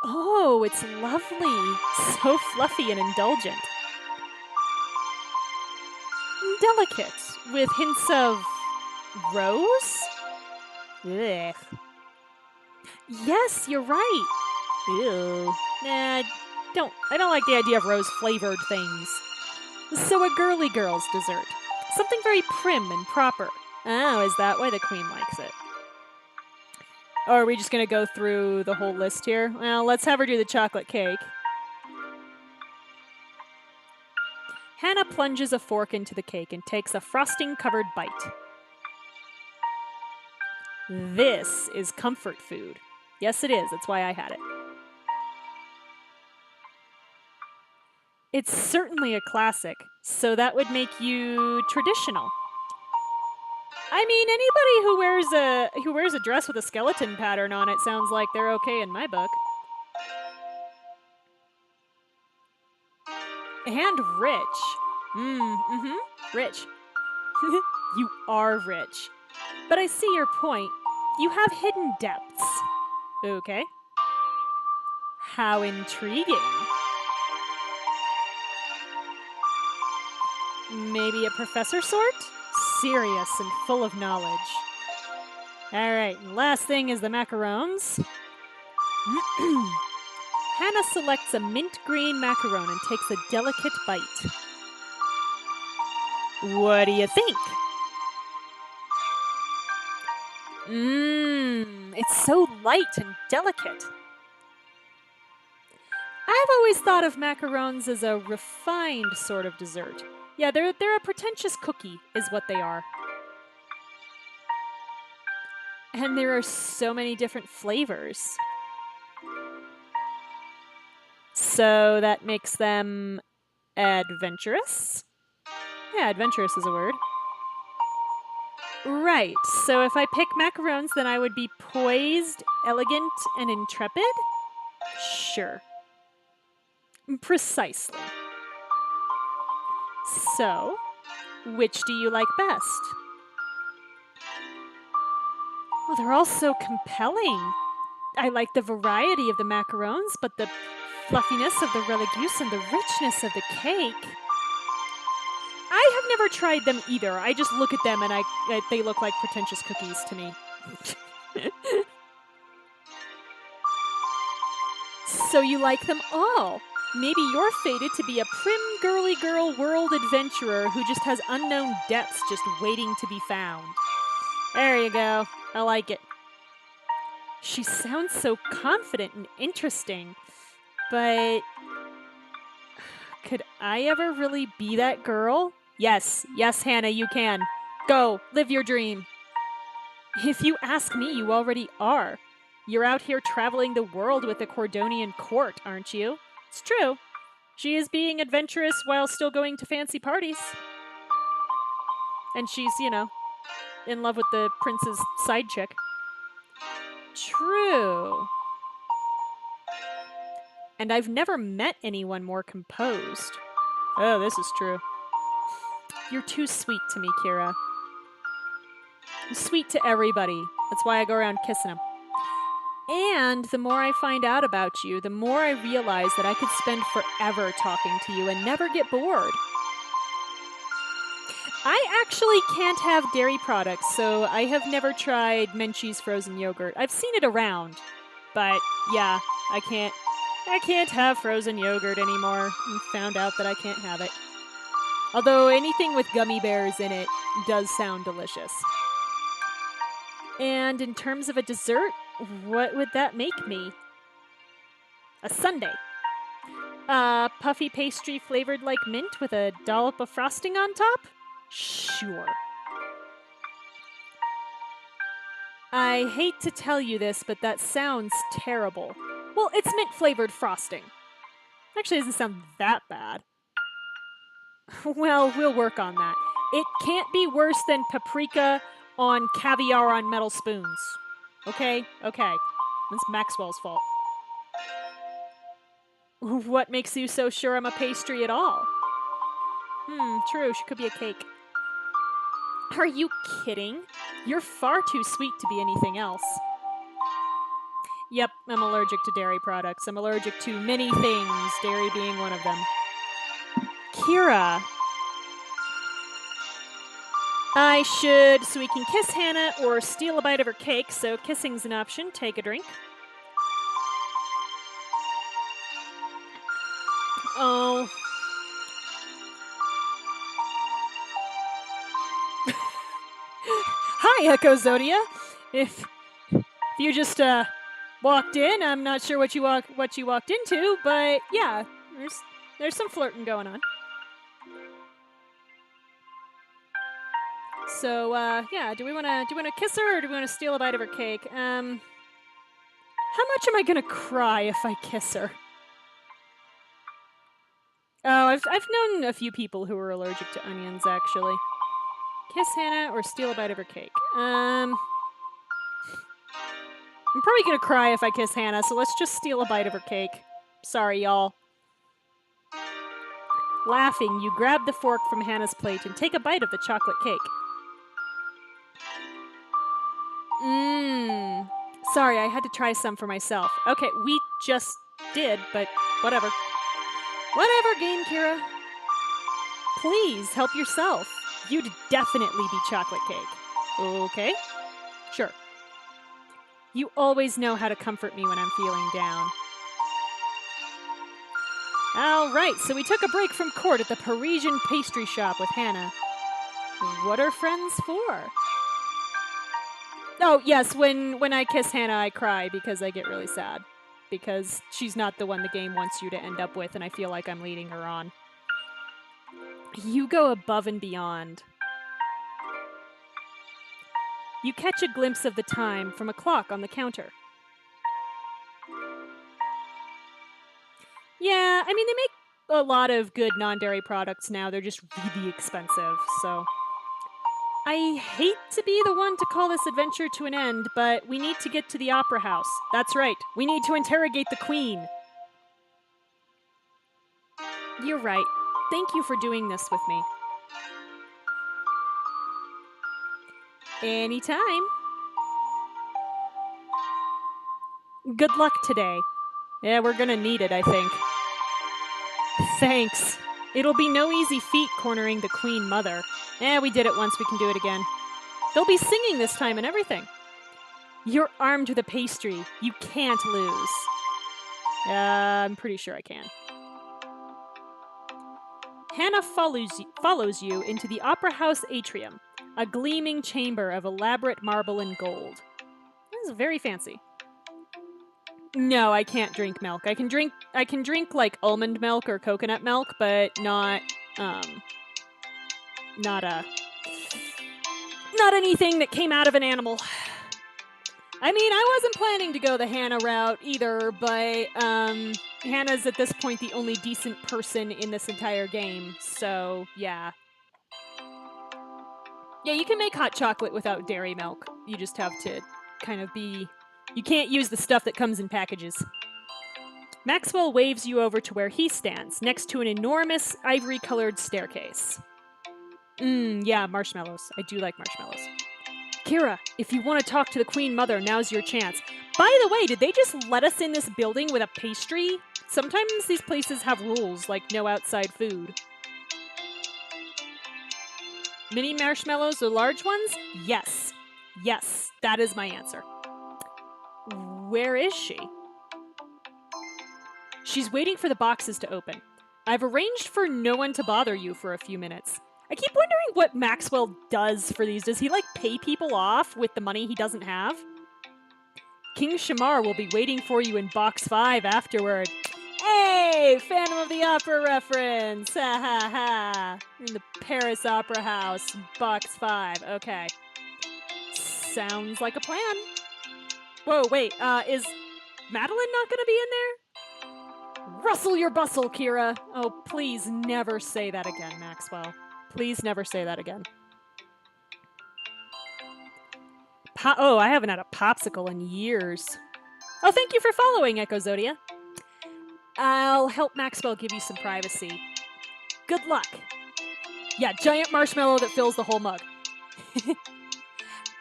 Oh, it's lovely. So fluffy and indulgent. Delicate, with hints of rose? Ugh. Yes, you're right. Ew. Nah, I don't like the idea of rose-flavored things. So a girly girl's dessert. Something very prim and proper. Oh, is that why the queen likes it? Or are we just going to go through the whole list here? Well, let's have her do the chocolate cake. Hannah plunges a fork into the cake and takes a frosting-covered bite. This is comfort food. Yes, it is. That's why I had it. It's certainly a classic, so that would make you traditional. I mean, anybody who wears a dress with a skeleton pattern on it sounds like they're okay in my book. And rich. Rich. You are rich. But I see your point. You have hidden depths. Okay. How intriguing. Maybe a professor sort? Serious and full of knowledge. Alright, last thing is the macarons. Hannah selects a mint green macaron and takes a delicate bite. What do you think? It's so light and delicate. I've always thought of macarons as a refined sort of dessert. Yeah, they're a pretentious cookie, is what they are. And there are so many different flavors. So that makes them adventurous? Yeah, adventurous is a word. Right, so if I pick macarons, then I would be poised, elegant, and intrepid? Sure. Precisely. So, which do you like best? Oh, they're all so compelling. I like the variety of the macarons, but the fluffiness of the religieuse and the richness of the cake. I have never tried them either. I just look at them and they look like pretentious cookies to me. So you like them all. Maybe you're fated to be a prim girly girl world adventurer who just has unknown depths just waiting to be found. There you go. I like it. She sounds so confident and interesting, but could I ever really be that girl? Yes, Hannah, you can. Go, live your dream. If you ask me, you already are. You're out here traveling the world with the Cordonian court, aren't you? It's true. She is being adventurous while still going to fancy parties. And she's, in love with the prince's side chick. True. And I've never met anyone more composed. Oh, this is true. You're too sweet to me, Kira. I'm sweet to everybody. That's why I go around kissing them. And the more I find out about you, the more I realize that I could spend forever talking to you and never get bored. I actually can't have dairy products, so I have never tried Menchie's frozen yogurt. I've seen it around, but yeah, I can't have frozen yogurt anymore, and found out that I can't have it. Although anything with gummy bears in it does sound delicious. And in terms of a dessert, what would that make me? A sundae. Puffy pastry flavored like mint with a dollop of frosting on top? Sure. I hate to tell you this, but that sounds terrible. Well, it's mint flavored frosting. Actually, it doesn't sound that bad. Well, we'll work on that. It can't be worse than paprika on caviar on metal spoons. Okay? That's Maxwell's fault. What makes you so sure I'm a pastry at all? True, she could be a cake. Are you kidding? You're far too sweet to be anything else. Yep, I'm allergic to dairy products. I'm allergic to many things, dairy being one of them. Kira. So we can kiss Hannah or steal a bite of her cake, so kissing's an option. Take a drink. Oh. Hi, Echo Zodia. If you just walked in, I'm not sure what you walked into, but yeah, there's some flirting going on. So yeah, do we want to kiss her or do we want to steal a bite of her cake? How much am I gonna cry if I kiss her? Oh, I've known a few people who are allergic to onions, actually. Kiss Hannah or steal a bite of her cake? I'm probably gonna cry if I kiss Hannah, so let's just steal a bite of her cake. Sorry, y'all. Laughing, you grab the fork from Hannah's plate and take a bite of the chocolate cake. Sorry, I had to try some for myself. Okay, we just did, but whatever. Whatever, Game Kira. please, help yourself. You'd definitely be chocolate cake. Okay? Sure. You always know how to comfort me when I'm feeling down. All right, so we took a break from court at the Parisian pastry shop with Hannah. What are friends for? Oh, yes, when I kiss Hannah, I cry because I get really sad. Because she's not the one the game wants you to end up with, and I feel like I'm leading her on. You go above and beyond. You catch a glimpse of the time from a clock on the counter. Yeah, I mean, they make a lot of good non-dairy products now. They're just really expensive, so... I hate to be the one to call this adventure to an end, but we need to get to the opera house. That's right, we need to interrogate the queen. You're right. Thank you for doing this with me. Anytime. Good luck today. Yeah, we're gonna need it, I think. Thanks. It'll be no easy feat cornering the Queen Mother. We did it once, we can do it again. They'll be singing this time and everything. You're armed with a pastry. You can't lose. I'm pretty sure I can. Hannah follows you into the Opera House atrium, a gleaming chamber of elaborate marble and gold. This is very fancy. No, I can't drink milk. I can drink like almond milk or coconut milk, but not anything that came out of an animal. I mean, I wasn't planning to go the Hannah route either, but Hannah's at this point the only decent person in this entire game, so yeah. Yeah, you can make hot chocolate without dairy milk. You just have to kind of be... You can't use the stuff that comes in packages. Maxwell waves you over to where he stands, next to an enormous ivory-colored staircase. Yeah, marshmallows. I do like marshmallows. Kira, if you want to talk to the Queen Mother, now's your chance. By the way, did they just let us in this building with a pastry? Sometimes these places have rules, like no outside food. Mini marshmallows or large ones? Yes. Yes, that is my answer. Where is she? She's waiting for the boxes to open. I've arranged for no one to bother you for a few minutes. I keep wondering what Maxwell does for these. Does he, like, pay people off with the money he doesn't have? King Shamar will be waiting for you in Box 5 afterward. Hey! Phantom of the Opera reference! Ha ha ha! In the Paris Opera House, Box 5. Okay. Sounds like a plan. Whoa, wait, is Madeline not gonna be in there? Rustle your bustle, Kira! Oh, please never say that again, Maxwell. Please never say that again. I haven't had a popsicle in years. Oh, thank you for following, Echo Zodia. I'll help Maxwell give you some privacy. Good luck. Yeah, giant marshmallow that fills the whole mug.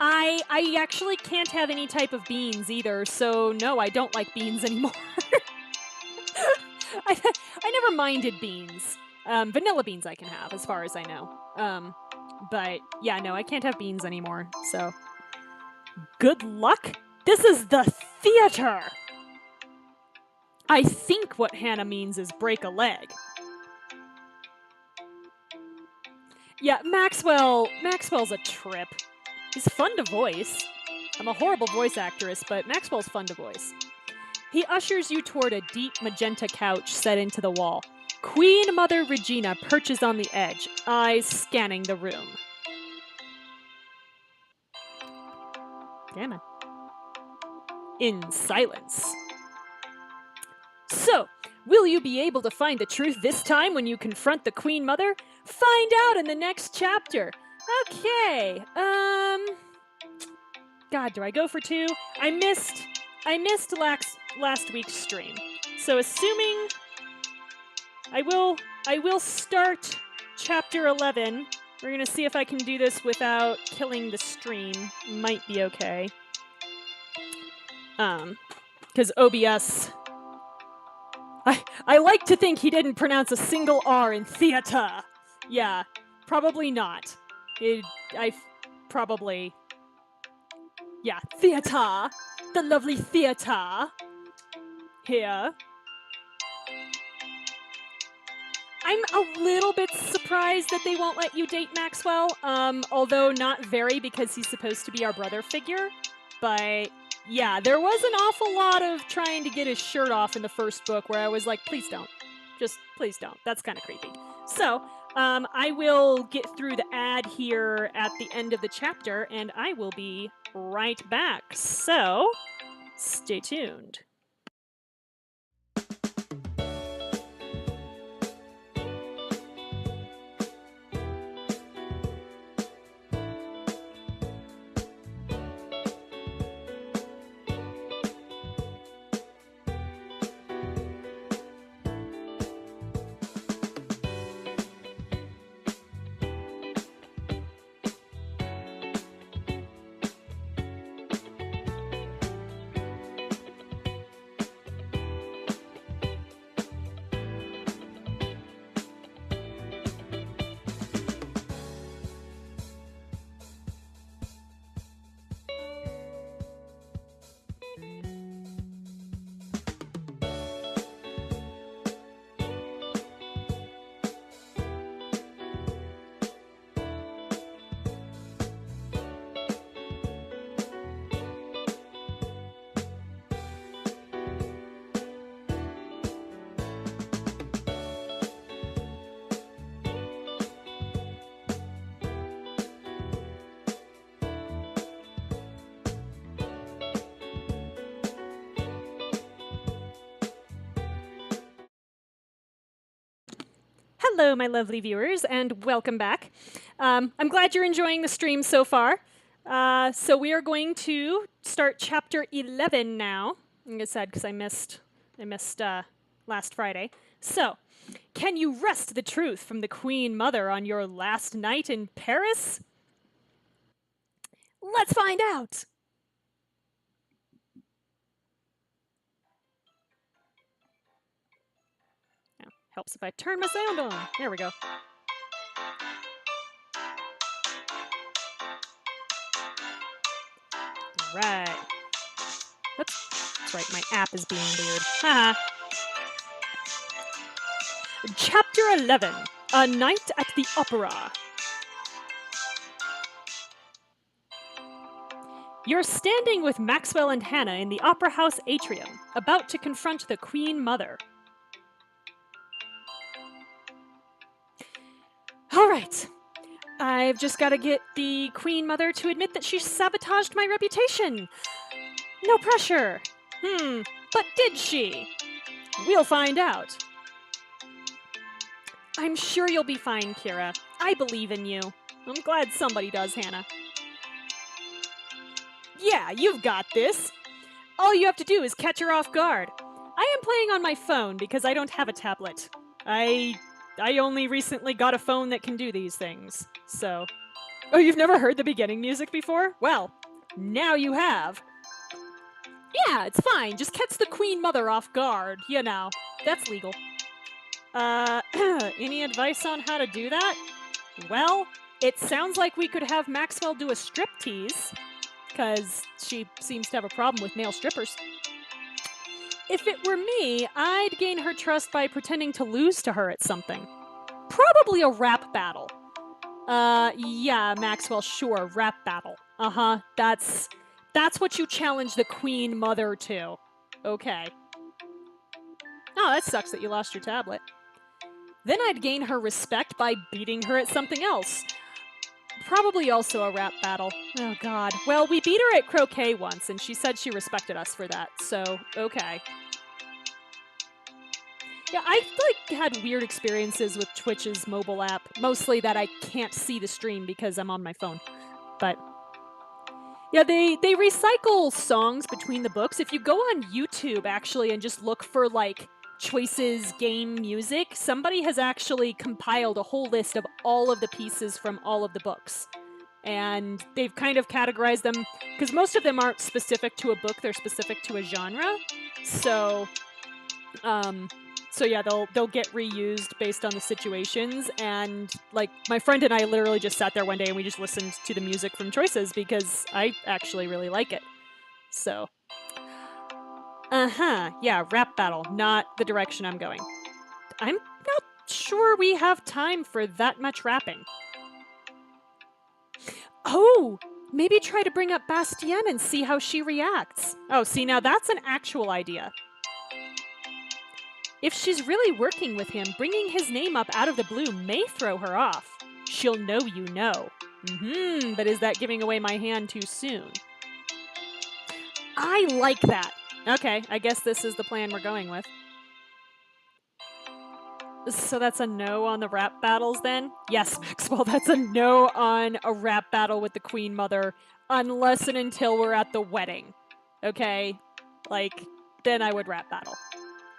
I actually can't have any type of beans either, so no, I don't like beans anymore. I never minded beans. Vanilla beans I can have, as far as I know. But yeah, no, I can't have beans anymore, so... Good luck? This is the theater! I think what Hannah means is break a leg. Yeah, Maxwell's a trip. He's fun to voice. I'm a horrible voice actress, but Maxwell's fun to voice. He ushers you toward a deep magenta couch set into the wall. Queen Mother Regina perches on the edge, eyes scanning the room. Damn it. In silence. So, will you be able to find the truth this time when you confront the Queen Mother? Find out in the next chapter. Okay, God, do I go for 2? I missed last week's stream. So assuming I will start chapter 11. We're gonna see if I can do this without killing the stream. Might be okay. Because OBS... I like to think he didn't pronounce a single R in theater. Yeah, probably not. Probably... Yeah, theater! The lovely theater! Here. I'm a little bit surprised that they won't let you date Maxwell, although not very, because he's supposed to be our brother figure. But yeah, there was an awful lot of trying to get his shirt off in the first book where I was like, please don't. Just please don't. That's kind of creepy. So, I will get through the ad here at the end of the chapter, and I will be right back. So, stay tuned. Hello, my lovely viewers, and welcome back. I'm glad you're enjoying the stream so far. So we are going to start chapter 11 now. I'm sad because I missed last Friday. So, can you wrest the truth from the Queen Mother on your last night in Paris? Let's find out! Now, helps if I turn my sound on. There we go. Right. Oops. That's right, my app is being weird. Haha. Chapter 11. A Night at the Opera. You're standing with Maxwell and Hannah in the Opera House atrium, about to confront the Queen Mother. All right. I've just got to get the Queen Mother to admit that she sabotaged my reputation. No pressure. But did she? We'll find out. I'm sure you'll be fine, Kira. I believe in you. I'm glad somebody does, Hannah. Yeah, you've got this. All you have to do is catch her off guard. I am playing on my phone because I don't have a tablet. I only recently got a phone that can do these things, so... Oh, you've never heard the beginning music before? Well, now you have. Yeah, it's fine. Just catch the Queen Mother off guard, you know. That's legal. Any advice on how to do that? Well, it sounds like we could have Maxwell do a striptease, because she seems to have a problem with male strippers. If it were me, I'd gain her trust by pretending to lose to her at something. Probably a rap battle. Yeah, Maxwell, sure, rap battle. Uh-huh, that's what you challenge the Queen Mother to. Okay. Oh, that sucks that you lost your tablet. Then I'd gain her respect by beating her at something else. Probably also a rap battle. Oh, God. Well, we beat her at croquet once, and she said she respected us for that, so okay. Yeah, I've, had weird experiences with Twitch's mobile app. Mostly that I can't see the stream because I'm on my phone. But, yeah, they recycle songs between the books. If you go on YouTube, actually, and just look for, Choices Game Music, somebody has actually compiled a whole list of all of the pieces from all of the books. And they've kind of categorized them, because most of them aren't specific to a book, they're specific to a genre. So, So yeah, they'll get reused based on the situations, and like my friend and I literally just sat there one day and we just listened to the music from Choices because I actually really like it. So, yeah, rap battle, not the direction I'm going. I'm not sure we have time for that much rapping. Oh, maybe try to bring up Bastien and see how she reacts. Oh, see, now that's an actual idea. If she's really working with him, bringing his name up out of the blue may throw her off. She'll know you know. But is that giving away my hand too soon? I like that. Okay, I guess this is the plan we're going with. So that's a no on the rap battles then? Yes, Maxwell, that's a no on a rap battle with the Queen Mother, unless and until we're at the wedding. Okay? Like, then I would rap battle.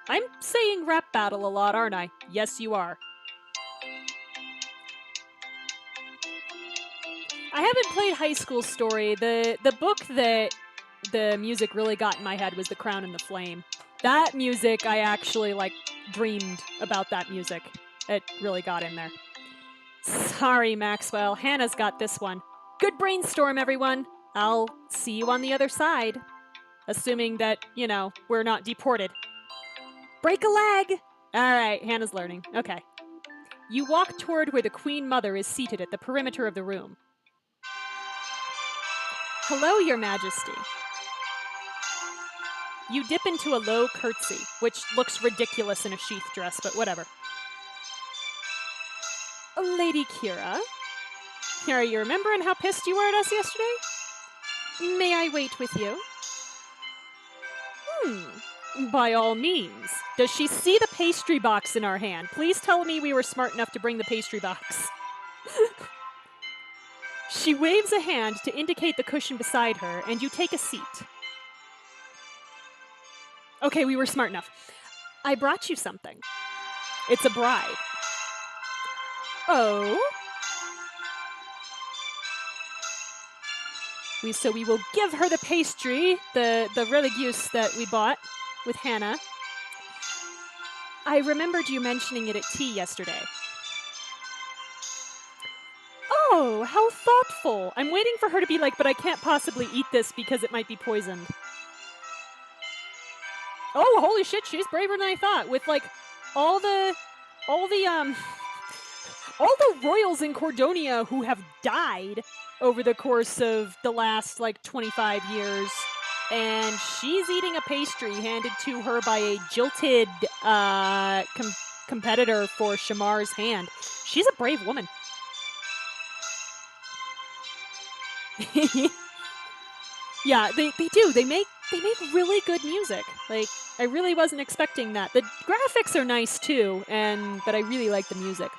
I'm saying rap battle a lot, aren't I? Yes, you are. I haven't played High School Story. The book that the music really got in my head was The Crown and the Flame. That music, I actually like dreamed about that music. It really got in there. Sorry, Maxwell. Hannah's got this one. Good brainstorm, everyone. I'll see you on the other side. Assuming that, we're not deported. Break a leg! Alright, Hannah's learning. Okay. You walk toward where the Queen Mother is seated at the perimeter of the room. Hello, Your Majesty. You dip into a low curtsy, which looks ridiculous in a sheath dress, but whatever. Lady Kira? Are you remembering how pissed you were at us yesterday? May I wait with you? By all means. Does she see the pastry box in our hand? Please tell me we were smart enough to bring the pastry box. She waves a hand to indicate the cushion beside her, and you take a seat. Okay, we were smart enough. I brought you something. It's a bride. Oh? So we will give her the pastry, the religieuse that we bought with Hannah. I remembered you mentioning it at tea yesterday. Oh, how thoughtful. I'm waiting for her to be like, but I can't possibly eat this because it might be poisoned. Oh, holy shit, she's braver than I thought. With like all the royals in Cordonia who have died over the course of the last like 25 years. And she's eating a pastry handed to her by a jilted competitor for Shamar's hand. She's a brave woman. Yeah, they do. They make really good music. Like, I really wasn't expecting that. The graphics are nice too, but I really like the music.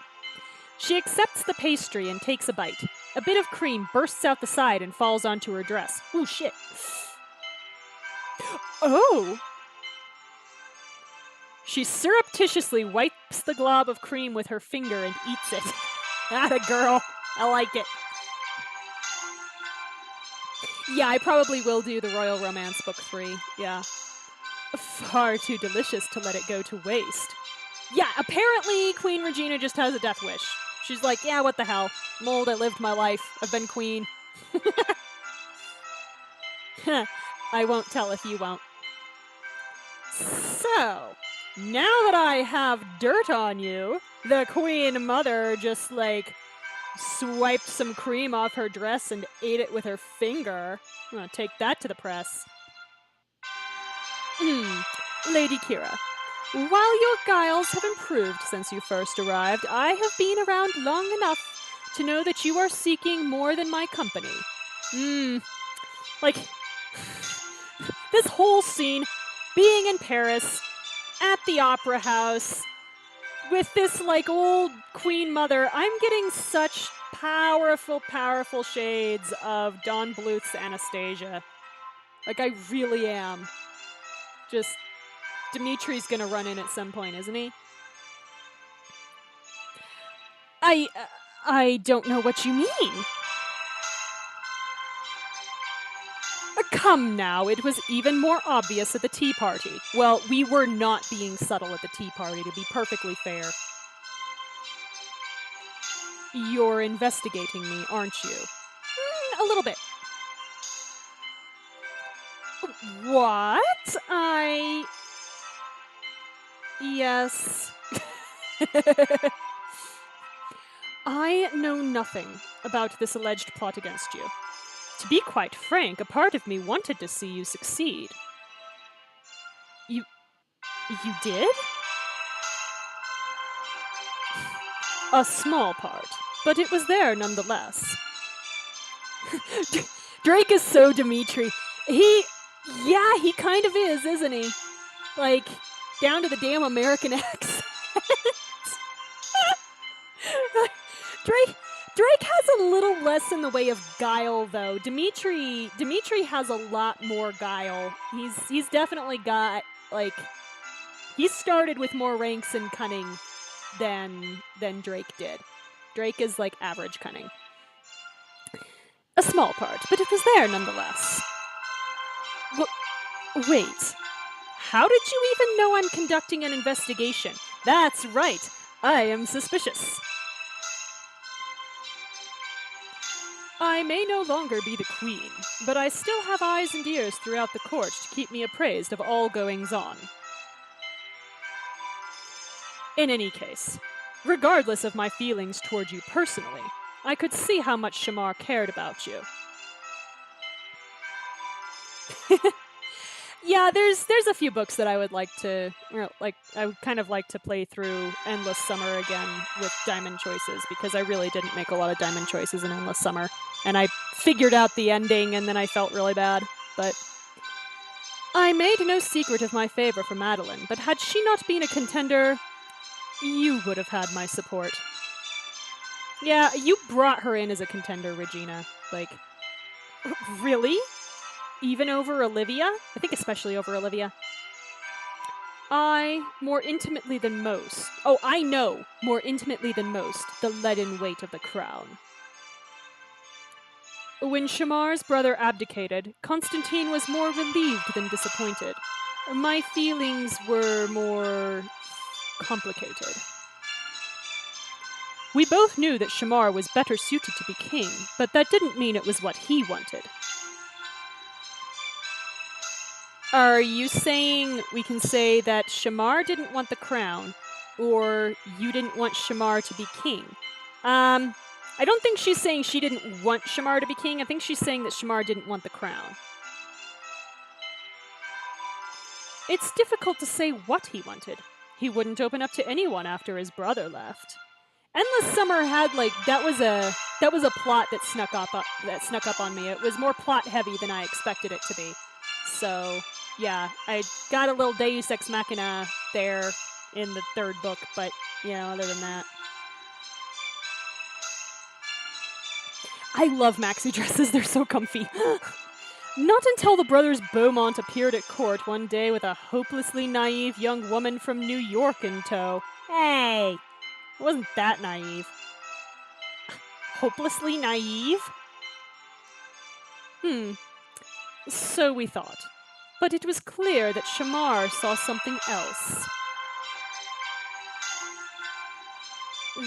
She accepts the pastry and takes a bite. A bit of cream bursts out the side and falls onto her dress. Ooh, shit. Oh! She surreptitiously wipes the glob of cream with her finger and eats it. Atta girl. I like it. Yeah, I probably will do the Royal Romance Book 3. Yeah. Far too delicious to let it go to waste. Yeah, apparently Queen Regina just has a death wish. She's like, yeah, what the hell? I'm old, I lived my life. I've been queen. I won't tell if you won't. So, now that I have dirt on you, the Queen Mother just, like, swiped some cream off her dress and ate it with her finger. I'm gonna take that to the press. Lady Kira, while your guiles have improved since you first arrived, I have been around long enough to know that you are seeking more than my company. Like, this whole scene, being in Paris, at the Opera House, with this, like, old Queen Mother, I'm getting such powerful, powerful shades of Don Bluth's Anastasia. Like, I really am. Just, Dimitri's gonna run in at some point, isn't he? I don't know what you mean. Come now, it was even more obvious at the tea party. Well, we were not being subtle at the tea party, to be perfectly fair. You're investigating me, aren't you? A little bit. What? Yes. I know nothing about this alleged plot against you. To be quite frank, a part of me wanted to see you succeed. You. You did? A small part, but it was there nonetheless. Drake is so Dimitri. He kind of is, isn't he? Like, down to the damn American accent. Drake has a little less in the way of guile, though. Dimitri has a lot more guile. He's definitely got, like, he started with more ranks and cunning than Drake did. Drake is like average cunning. A small part, but it was there nonetheless. Wait. How did you even know I'm conducting an investigation? That's right. I am suspicious. I may no longer be the queen, but I still have eyes and ears throughout the court to keep me appraised of all goings-on. In any case, regardless of my feelings toward you personally, I could see how much Shamar cared about you. Yeah, there's a few books that I would like to, I would kind of like to play through Endless Summer again with diamond choices, because I really didn't make a lot of diamond choices in Endless Summer, and I figured out the ending and then I felt really bad, but I made no secret of my favor for Madeline, but had she not been a contender, you would have had my support. Yeah, you brought her in as a contender, Regina. Like, really? Even over Olivia? I think especially over Olivia. I know more intimately than most, the leaden weight of the crown. When Shamar's brother abdicated, Constantine was more relieved than disappointed. My feelings were more complicated. We both knew that Shamar was better suited to be king, but that didn't mean it was what he wanted. Are you saying we can say that Shamar didn't want the crown, or you didn't want Shamar to be king? I don't think she's saying she didn't want Shamar to be king. I think she's saying that Shamar didn't want the crown. It's difficult to say what he wanted. He wouldn't open up to anyone after his brother left. Endless Summer had, like, that was a plot that snuck up on me. It was more plot heavy than I expected it to be. So, yeah, I got a little Deus Ex Machina there in the third book, but, you know, other than that. I love maxi dresses, they're so comfy. Not until the brothers Beaumont appeared at court one day with a hopelessly naive young woman from New York in tow. Hey, it wasn't that naive. Hopelessly naive? So we thought. But it was clear that Shamar saw something else.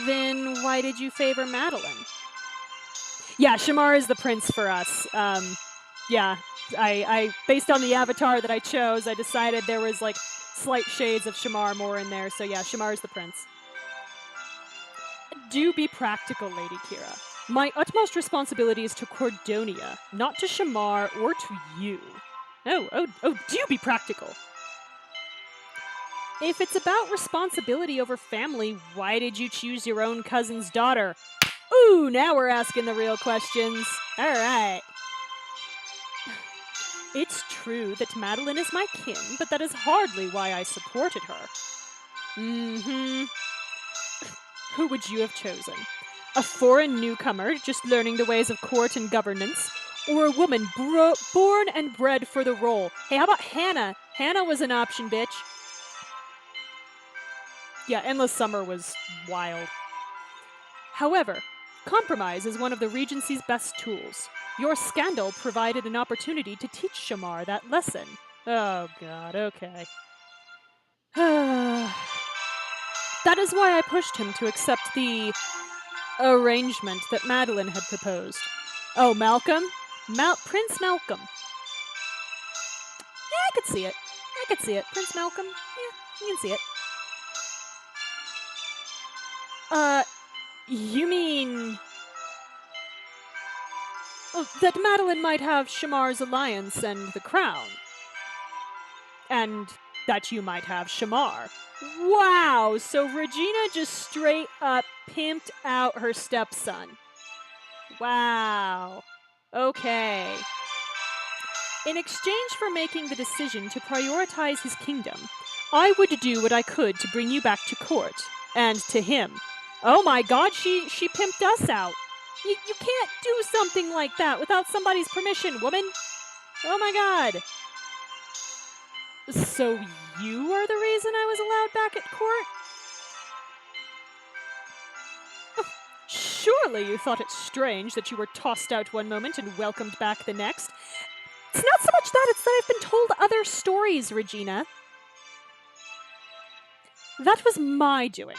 Then why did you favor Madeline? Yeah, Shamar is the prince for us. Yeah, I based on the avatar that I chose, I decided there was, like, slight shades of Shamar more in there, so yeah, Shamar is the prince. Do be practical, Lady Kira. My utmost responsibility is to Cordonia, not to Shamar or to you. Oh, do be practical. If it's about responsibility over family, why did you choose your own cousin's daughter? Ooh, now we're asking the real questions. All right. It's true that Madeline is my kin, but that is hardly why I supported her. Who would you have chosen? A foreign newcomer just learning the ways of court and governance, or a woman born and bred for the role? Hey, how about Hannah? Hannah was an option, bitch. Yeah, Endless Summer was wild. However, Compromise is one of the Regency's best tools. Your scandal provided an opportunity to teach Shamar that lesson. Oh, God, okay. That is why I pushed him to accept the arrangement that Madeline had proposed. Oh, Malcolm? Prince Malcolm. Yeah, I could see it. Prince Malcolm. Yeah, you can see it. You mean... that Madeline might have Shamar's alliance and the crown. And that you might have Shamar. Wow, so Regina just straight up pimped out her stepson. Wow. Okay. In exchange for making the decision to prioritize his kingdom, I would do what I could to bring you back to court. And to him. Oh my God, she pimped us out. You can't do something like that without somebody's permission, woman. Oh my God. So you are the reason I was allowed back at court? Surely you thought it strange that you were tossed out one moment and welcomed back the next. It's not so much that, it's that I've been told other stories, Regina. That was my doing.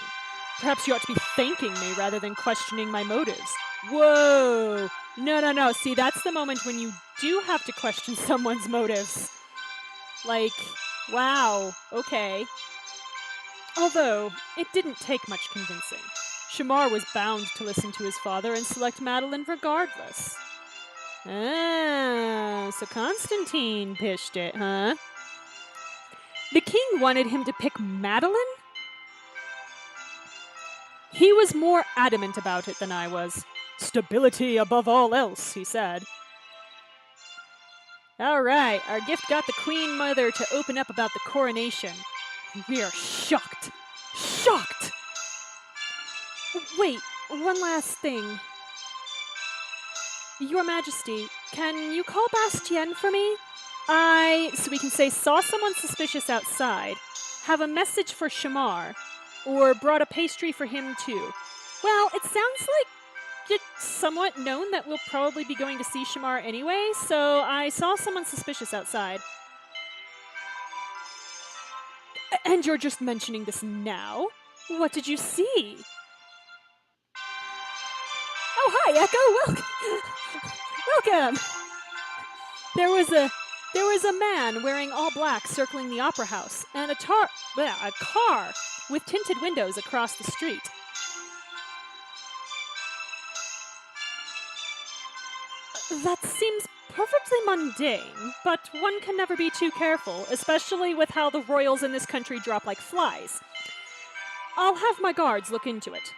Perhaps you ought to be thanking me rather than questioning my motives. Whoa! No. See, that's the moment when you do have to question someone's motives. Like, wow, okay. Although, it didn't take much convincing. Shamar was bound to listen to his father and select Madeline regardless. Ah, so Constantine pitched it, huh? The king wanted him to pick Madeline? He was more adamant about it than I was. Stability above all else, he said. All right, our gift got the Queen Mother to open up about the coronation. We are shocked. Shocked! Wait, one last thing. Your Majesty, can you call Bastien for me? So we can say, saw someone suspicious outside, have a message for Shamar, or brought a pastry for him too. Well, it sounds like it's somewhat known that we'll probably be going to see Shamar anyway, so I saw someone suspicious outside. And you're just mentioning this now? What did you see? Oh, hi, Echo. Welcome. There was a man wearing all black circling the opera house, and a car with tinted windows across the street. That seems perfectly mundane, but one can never be too careful, especially with how the royals in this country drop like flies. I'll have my guards look into it.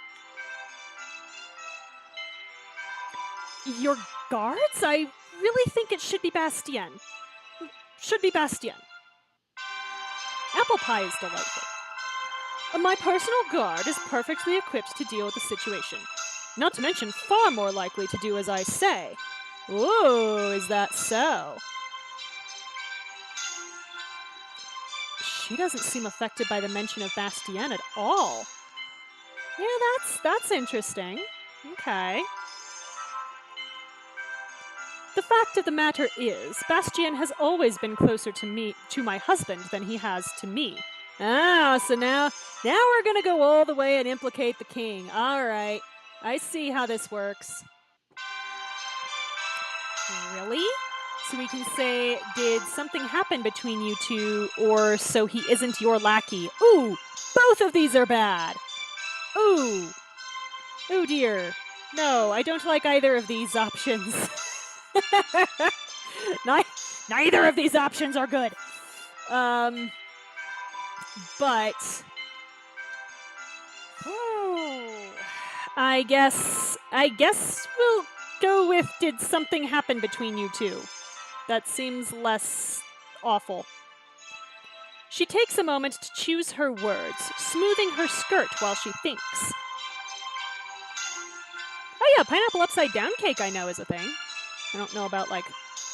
Your guards? I really think it should be Bastien. Apple pie is delightful. My personal guard is perfectly equipped to deal with the situation. Not to mention far more likely to do as I say. Ooh, is that so? She doesn't seem affected by the mention of Bastien at all. Yeah, that's interesting. Okay. The fact of the matter is, Bastien has always been closer to my husband than he has to me. Ah, so now we're gonna go all the way and implicate the king. All right, I see how this works. Really? So we can say, did something happen between you two, or so he isn't your lackey? Ooh, both of these are bad. Ooh. Oh dear. No, I don't like either of these options. Neither of these options are good. But I guess we'll go with, did something happen between you two? That seems less awful. She takes a moment to choose her words, smoothing her skirt while she thinks. Oh yeah, pineapple upside down cake I know is a thing. I don't know about, like,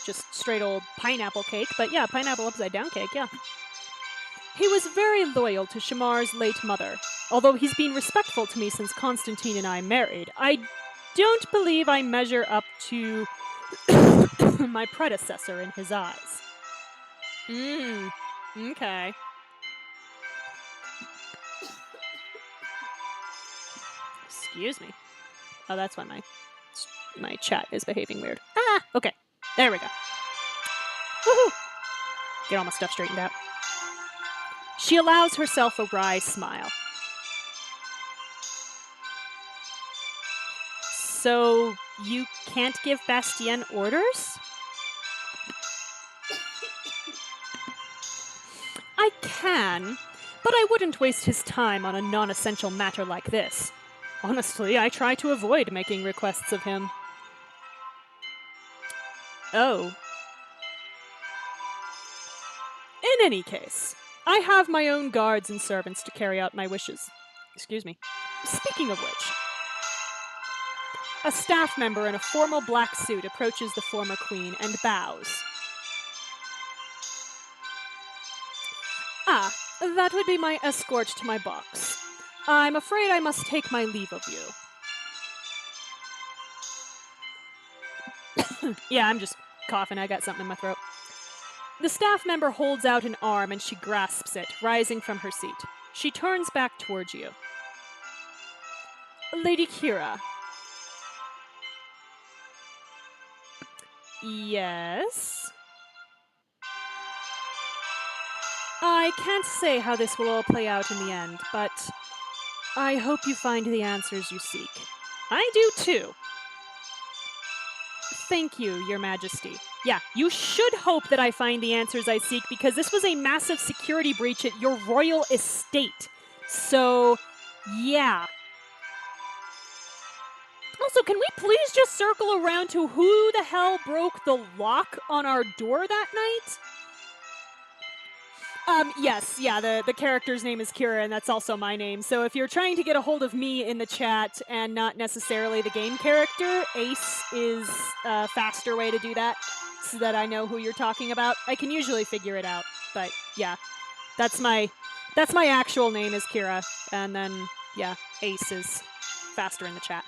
just straight old pineapple cake, but yeah, pineapple upside down cake, yeah. He was very loyal to Shamar's late mother, although he's been respectful to me since Constantine and I married. I don't believe I measure up to my predecessor in his eyes. Okay. Excuse me. Oh, that's why my chat is behaving weird. Okay. There we go. Woohoo! Get all my stuff straightened out. She allows herself a wry smile. So, you can't give Bastien orders? I can, but I wouldn't waste his time on a non-essential matter like this. Honestly, I try to avoid making requests of him. Oh. In any case, I have my own guards and servants to carry out my wishes. Excuse me. Speaking of which, a staff member in a formal black suit approaches the former queen and bows. That would be my escort to my box. I'm afraid I must take my leave of you. Yeah, I'm just coughing. I got something in my throat. The staff member holds out an arm and she grasps it, rising from her seat. She turns back towards you. Lady Kira. Yes? I can't say how this will all play out in the end, but I hope you find the answers you seek. I do too. Thank you, Your Majesty. Yeah, you should hope that I find the answers I seek because this was a massive security breach at your royal estate. So, yeah. Also, can we please just circle around to who the hell broke the lock on our door that night? Yes, yeah, the character's name is Kira, and that's also my name. So if you're trying to get a hold of me in the chat and not necessarily the game character, Ace is a faster way to do that so that I know who you're talking about. I can usually figure it out, but yeah, that's my actual name is Kira, and then, yeah, Ace is faster in the chat.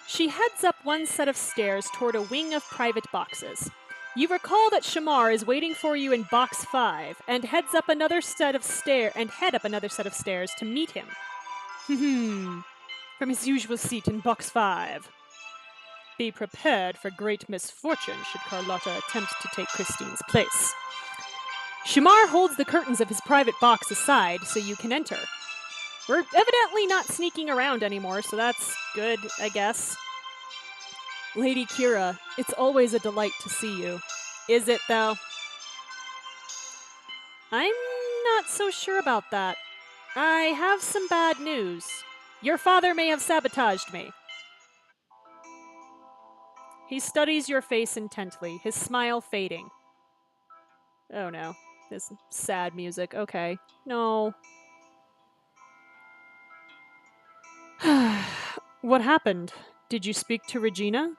She heads up one set of stairs toward a wing of private boxes. You recall that Shamar is waiting for you in box 5 and head up another set of stairs to meet him. From his usual seat in box 5. Be prepared for great misfortune should Carlotta attempt to take Christine's place. Shamar holds the curtains of his private box aside so you can enter. We're evidently not sneaking around anymore, so that's good, I guess. Lady Kira, it's always a delight to see you. Is it, though? I'm not so sure about that. I have some bad news. Your father may have sabotaged me. He studies your face intently, his smile fading. Oh no, this sad music. Okay. No. What happened? Did you speak to Regina?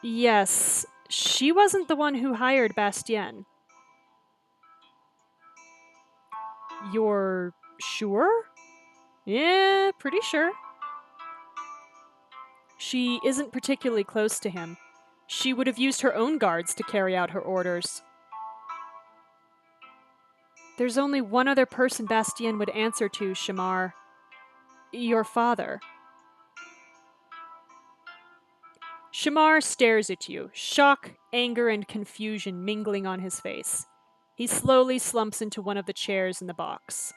Yes, she wasn't the one who hired Bastien. You're sure? Yeah, pretty sure. She isn't particularly close to him. She would have used her own guards to carry out her orders. There's only one other person Bastien would answer to, Shamar. Your father. Shamar stares at you, shock, anger, and confusion mingling on his face. He slowly slumps into one of the chairs in the box.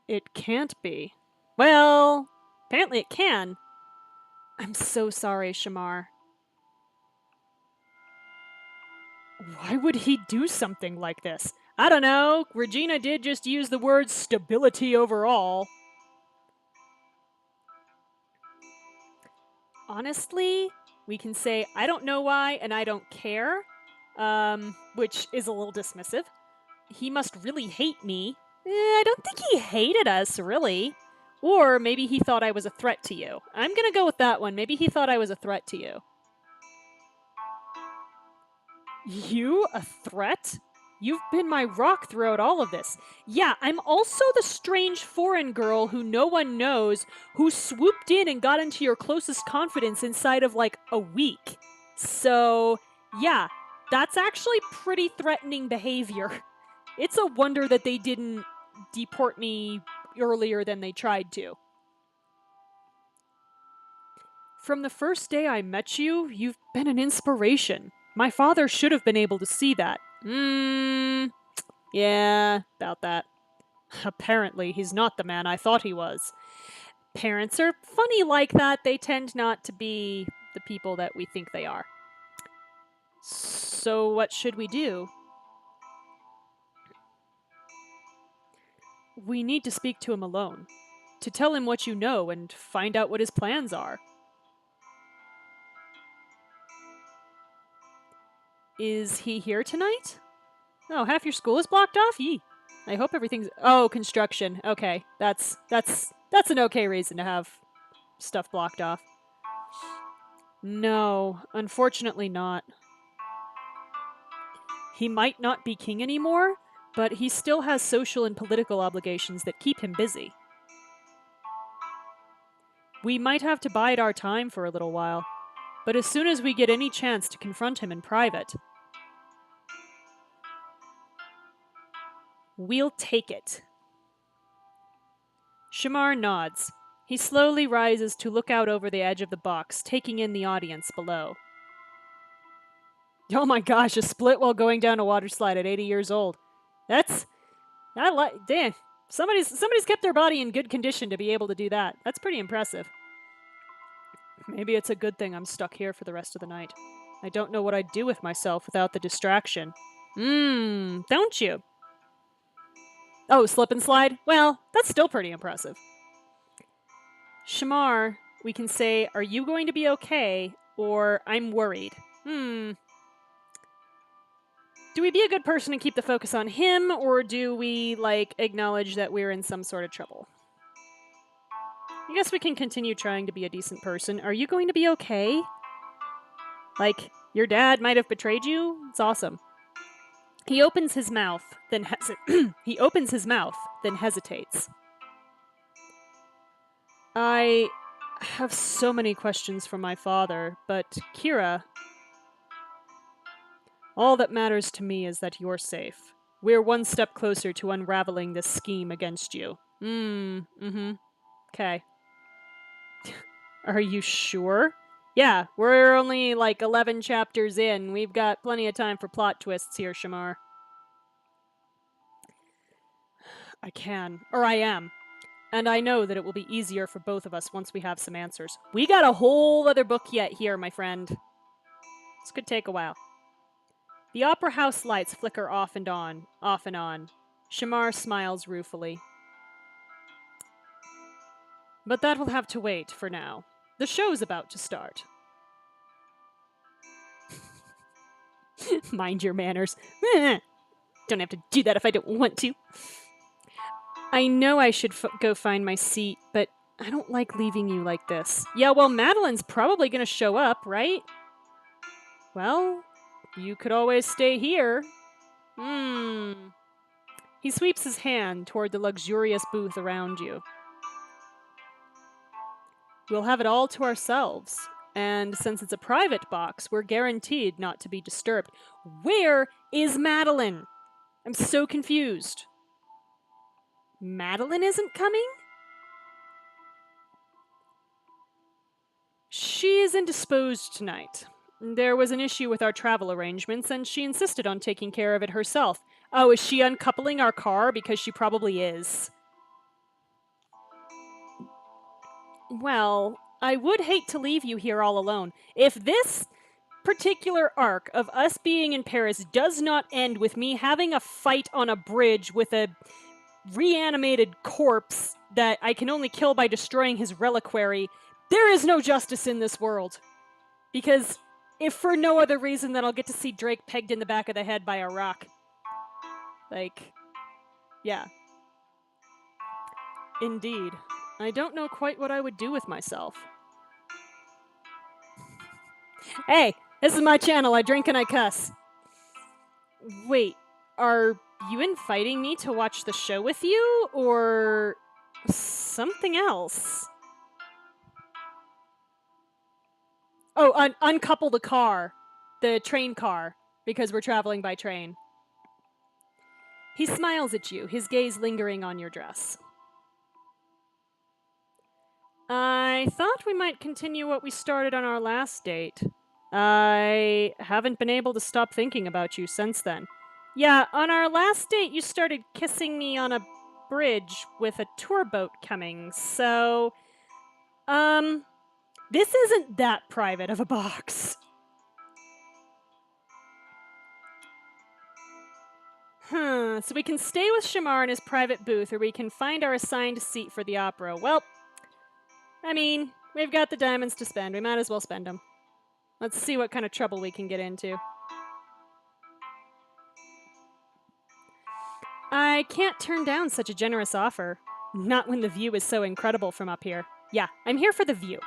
It can't be. Well, apparently it can. I'm so sorry, Shamar. Why would he do something like this? I don't know. Regina did just use the word stability overall. Honestly, we can say, I don't know why and I don't care, which is a little dismissive. He must really hate me. I don't think he hated us, really. Or maybe he thought I was a threat to you. I'm gonna go with that one. Maybe he thought I was a threat to you. You a threat? You've been my rock throughout all of this. Yeah, I'm also the strange foreign girl who no one knows, who swooped in and got into your closest confidence inside of like a week. So, yeah, that's actually pretty threatening behavior. It's a wonder that they didn't deport me earlier than they tried to. From the first day I met you, you've been an inspiration. My father should have been able to see that. Yeah, about that. Apparently, he's not the man I thought he was. Parents are funny like that. They tend not to be the people that we think they are. So, what should we do? We need to speak to him alone. To tell him what you know and find out what his plans are. Is he here tonight? Oh, half your school is blocked off? Yee. I hope everything's... Oh, construction. Okay, that's an okay reason to have stuff blocked off. No, unfortunately not. He might not be king anymore, but he still has social and political obligations that keep him busy. We might have to bide our time for a little while, but as soon as we get any chance to confront him in private, we'll take it. Shamar nods. He slowly rises to look out over the edge of the box, taking in the audience below. Oh my gosh, a split while going down a water slide at 80 years old. Damn. Somebody's kept their body in good condition to be able to do that. That's pretty impressive. Maybe it's a good thing I'm stuck here for the rest of the night. I don't know what I'd do with myself without the distraction. Don't you? Oh, slip and slide? Well, that's still pretty impressive. Shamar, we can say, are you going to be okay? Or, I'm worried. Do we be a good person and keep the focus on him, or do we, acknowledge that we're in some sort of trouble? I guess we can continue trying to be a decent person. Are you going to be okay? Your dad might have betrayed you? It's awesome. He opens his mouth, then hesitates. I have so many questions for my father, but Kira, all that matters to me is that you're safe. We're one step closer to unraveling this scheme against you. Okay. Are you sure? Yeah, we're only 11 chapters in. We've got plenty of time for plot twists here, Shamar. I am. And I know that it will be easier for both of us once we have some answers. We got a whole other book yet here, my friend. This could take a while. The opera house lights flicker off and on. Shamar smiles ruefully. But that will have to wait for now. The show's about to start. Mind your manners. Don't have to do that if I don't want to. I know I should go find my seat, but I don't like leaving you like this. Yeah, well, Madeline's probably going to show up, right? Well, you could always stay here. He sweeps his hand toward the luxurious booth around you. We'll have it all to ourselves. And since it's a private box, we're guaranteed not to be disturbed. Where is Madeline? I'm so confused. Madeline isn't coming? She is indisposed tonight. There was an issue with our travel arrangements, and she insisted on taking care of it herself. Oh, is she uncoupling our car? Because she probably is. Well, I would hate to leave you here all alone. If this particular arc of us being in Paris does not end with me having a fight on a bridge with a reanimated corpse that I can only kill by destroying his reliquary, there is no justice in this world. Because if for no other reason than I'll get to see Drake pegged in the back of the head by a rock. Yeah. Indeed. I don't know quite what I would do with myself. Hey, this is my channel. I drink and I cuss. Wait, are you inviting me to watch the show with you, or something else? Oh, uncouple the car. The train car, because we're traveling by train. He smiles at you, his gaze lingering on your dress. I thought we might continue what we started on our last date. I haven't been able to stop thinking about you since then. Yeah, on our last date, you started kissing me on a bridge with a tour boat coming, so. This isn't that private of a box. So we can stay with Shamar in his private booth, or we can find our assigned seat for the opera. Well, I mean, we've got the diamonds to spend. We might as well spend them. Let's see what kind of trouble we can get into. I can't turn down such a generous offer. Not when the view is so incredible from up here. Yeah, I'm here for the view.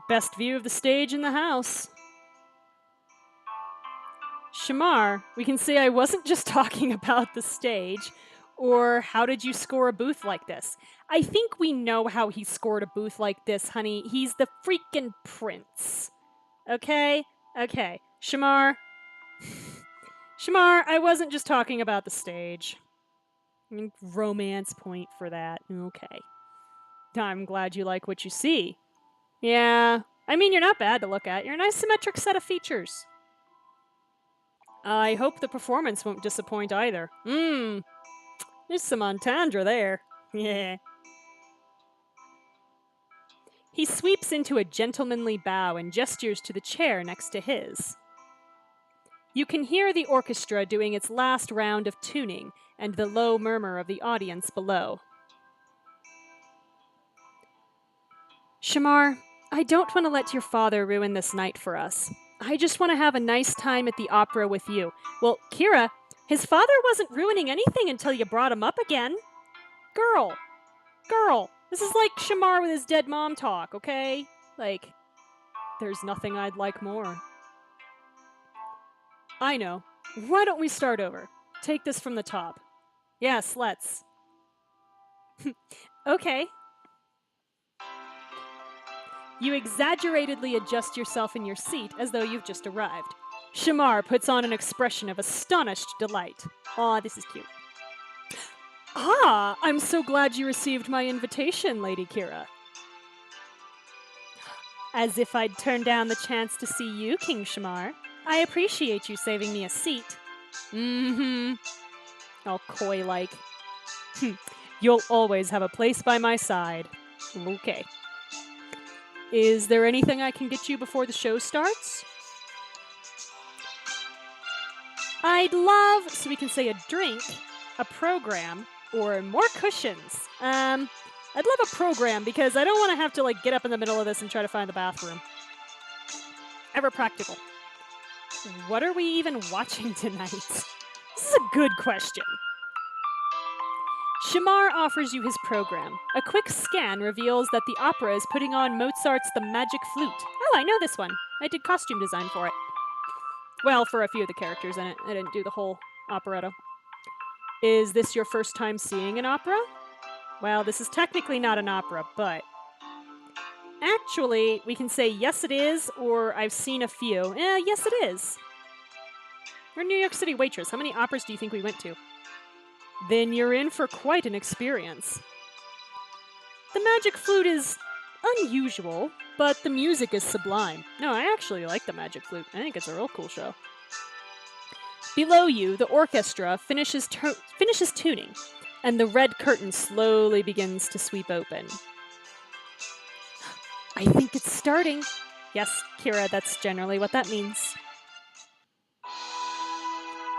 Best view of the stage in the house. Shamar, we can say I wasn't just talking about the stage, or how did you score a booth like this? I think we know how he scored a booth like this, honey. He's the freaking prince. Okay? Okay. Shamar, I wasn't just talking about the stage. I mean, romance point for that. Okay. I'm glad you like what you see. Yeah. I mean, you're not bad to look at. You're a nice symmetric set of features. I hope the performance won't disappoint either. There's some entendre there. Yeah. He sweeps into a gentlemanly bow and gestures to the chair next to his. You can hear the orchestra doing its last round of tuning and the low murmur of the audience below. Shamar, I don't want to let your father ruin this night for us. I just want to have a nice time at the opera with you. Well, Kira, his father wasn't ruining anything until you brought him up again. Girl, this is like Shamar with his dead mom talk, okay? Like, there's nothing I'd like more. I know. Why don't we start over? Take this from the top. Yes, let's. Okay. You exaggeratedly adjust yourself in your seat as though you've just arrived. Shamar puts on an expression of astonished delight. Aw, this is cute. Ah, I'm so glad you received my invitation, Lady Kira. As if I'd turn down the chance to see you, King Shamar. I appreciate you saving me a seat. All coy-like. You'll always have a place by my side. Okay. Is there anything I can get you before the show starts? I'd love, so we can say a drink, a program, or more cushions. I'd love a program because I don't want to have to get up in the middle of this and try to find the bathroom. Ever practical. What are we even watching tonight? This is a good question. Shamar offers you his program. A quick scan reveals that the opera is putting on Mozart's The Magic Flute. Oh, I know this one. I did costume design for it. Well, for a few of the characters in it. I didn't do the whole operetta. Is this your first time seeing an opera? Well, this is technically not an opera, but... Actually, we can say yes it is, or I've seen a few. Yes it is. We're New York City waitress. How many operas do you think we went to? Then you're in for quite an experience. The Magic Flute is unusual, but the music is sublime. No, I actually like the Magic Flute. I think it's a real cool show. Below you, the orchestra finishes tuning, and the red curtain slowly begins to sweep open. I think it's starting. Yes, Kira, that's generally what that means.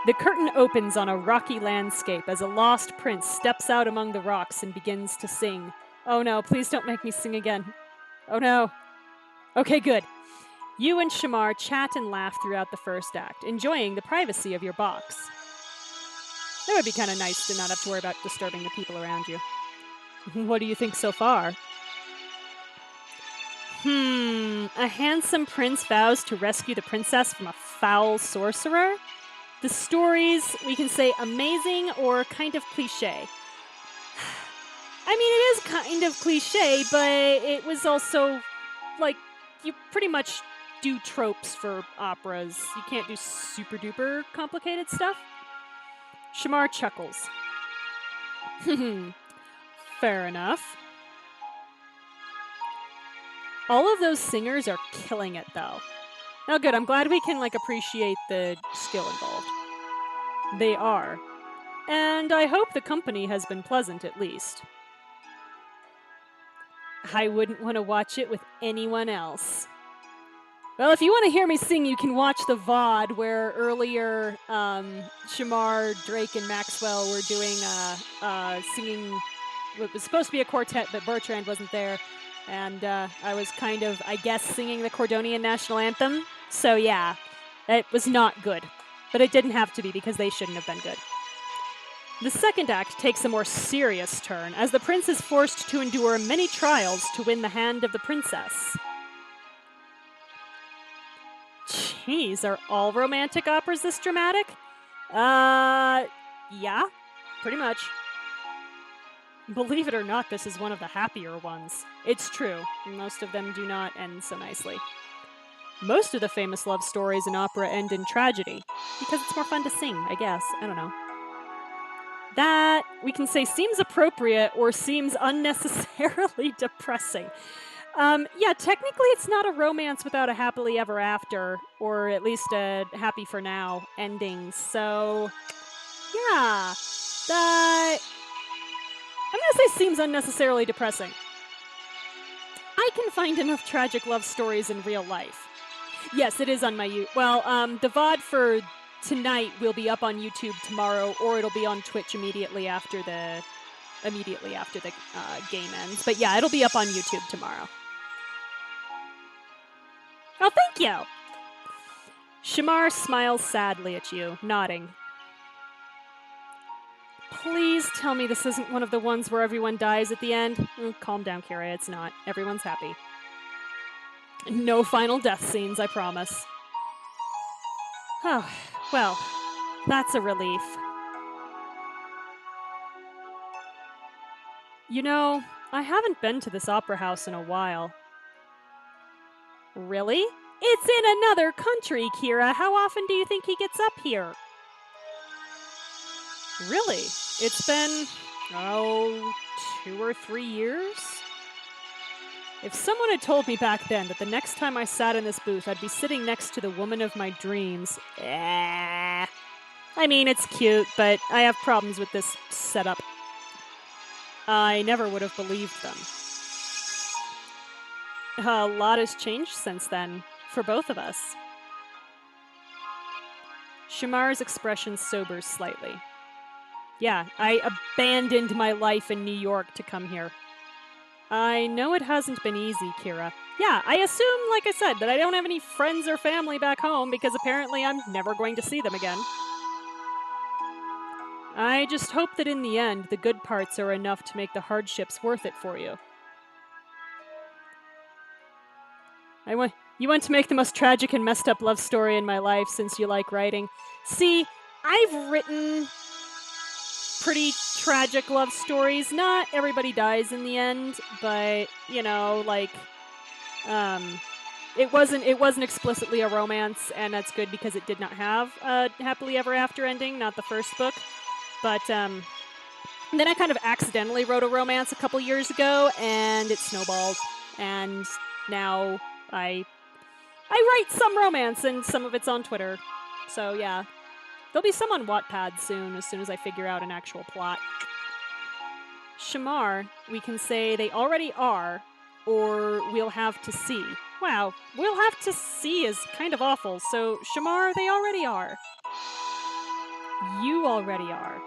The curtain opens on a rocky landscape as a lost prince steps out among the rocks and begins to sing. Oh no, please don't make me sing again. Oh no. Okay, good. You and Shamar chat and laugh throughout the first act, enjoying the privacy of your box. It would be kind of nice to not have to worry about disturbing the people around you. What do you think so far? A handsome prince vows to rescue the princess from a foul sorcerer? The stories, we can say amazing or kind of cliche. I mean, it is kind of cliche, but it was also, like, you pretty much do tropes for operas. You can't do super duper complicated stuff. Shamar chuckles. Fair enough. All of those singers are killing it, though. Oh, good. I'm glad we can, like, appreciate the skill involved. They are. And I hope the company has been pleasant, at least. I wouldn't want to watch it with anyone else. Well, if you want to hear me sing, you can watch the VOD where earlier Shamar, Drake, and Maxwell were doing singing what was supposed to be a quartet, but Bertrand wasn't there. And I was kind of, I guess, singing the Cordonian national anthem. So yeah, it was not good. But it didn't have to be because they shouldn't have been good. The second act takes a more serious turn as the prince is forced to endure many trials to win the hand of the princess. Jeez, are all romantic operas this dramatic? Yeah, pretty much. Believe it or not, this is one of the happier ones. It's true, most of them do not end so nicely. Most of the famous love stories in opera end in tragedy, because it's more fun to sing, I guess. I don't know. That, we can say, seems appropriate or seems unnecessarily depressing. Yeah, technically it's not a romance without a happily ever after, or at least a happy for now ending, so yeah, that, I'm gonna say seems unnecessarily depressing. I can find enough tragic love stories in real life. Yes, it is on my the VOD for tonight will be up on YouTube tomorrow, or it'll be on Twitch immediately after the game ends. But yeah, it'll be up on YouTube tomorrow. Oh, thank you! Shamar smiles sadly at you, nodding. Please tell me this isn't one of the ones where everyone dies at the end. Calm down, Kira, it's not. Everyone's happy. No final death scenes, I promise. Oh, well, that's a relief. You know, I haven't been to this opera house in a while. Really? It's in another country, Kira. How often do you think he gets up here? Really? It's been, 2 or 3 years? If someone had told me back then that the next time I sat in this booth, I'd be sitting next to the woman of my dreams. I mean, it's cute, but I have problems with this setup. I never would have believed them. A lot has changed since then, for both of us. Shamar's expression sobers slightly. Yeah, I abandoned my life in New York to come here. I know it hasn't been easy, Kira. Yeah, I assume, like I said, that I don't have any friends or family back home because apparently I'm never going to see them again. I just hope that in the end, the good parts are enough to make the hardships worth it for you. You want to make the most tragic and messed up love story in my life since you like writing. See, I've written pretty tragic love stories. Not everybody dies in the end, but, you know, like, it wasn't explicitly a romance, and that's good because it did not have a happily ever after ending, not the first book. But, then I kind of accidentally wrote a romance a couple years ago, and it snowballed, and now I write some romance, and some of it's on Twitter. So, yeah. There'll be some on Wattpad as soon as I figure out an actual plot. Shamar, we can say they already are, or we'll have to see. Wow, we'll have to see is kind of awful, so Shamar, they already are. You already are.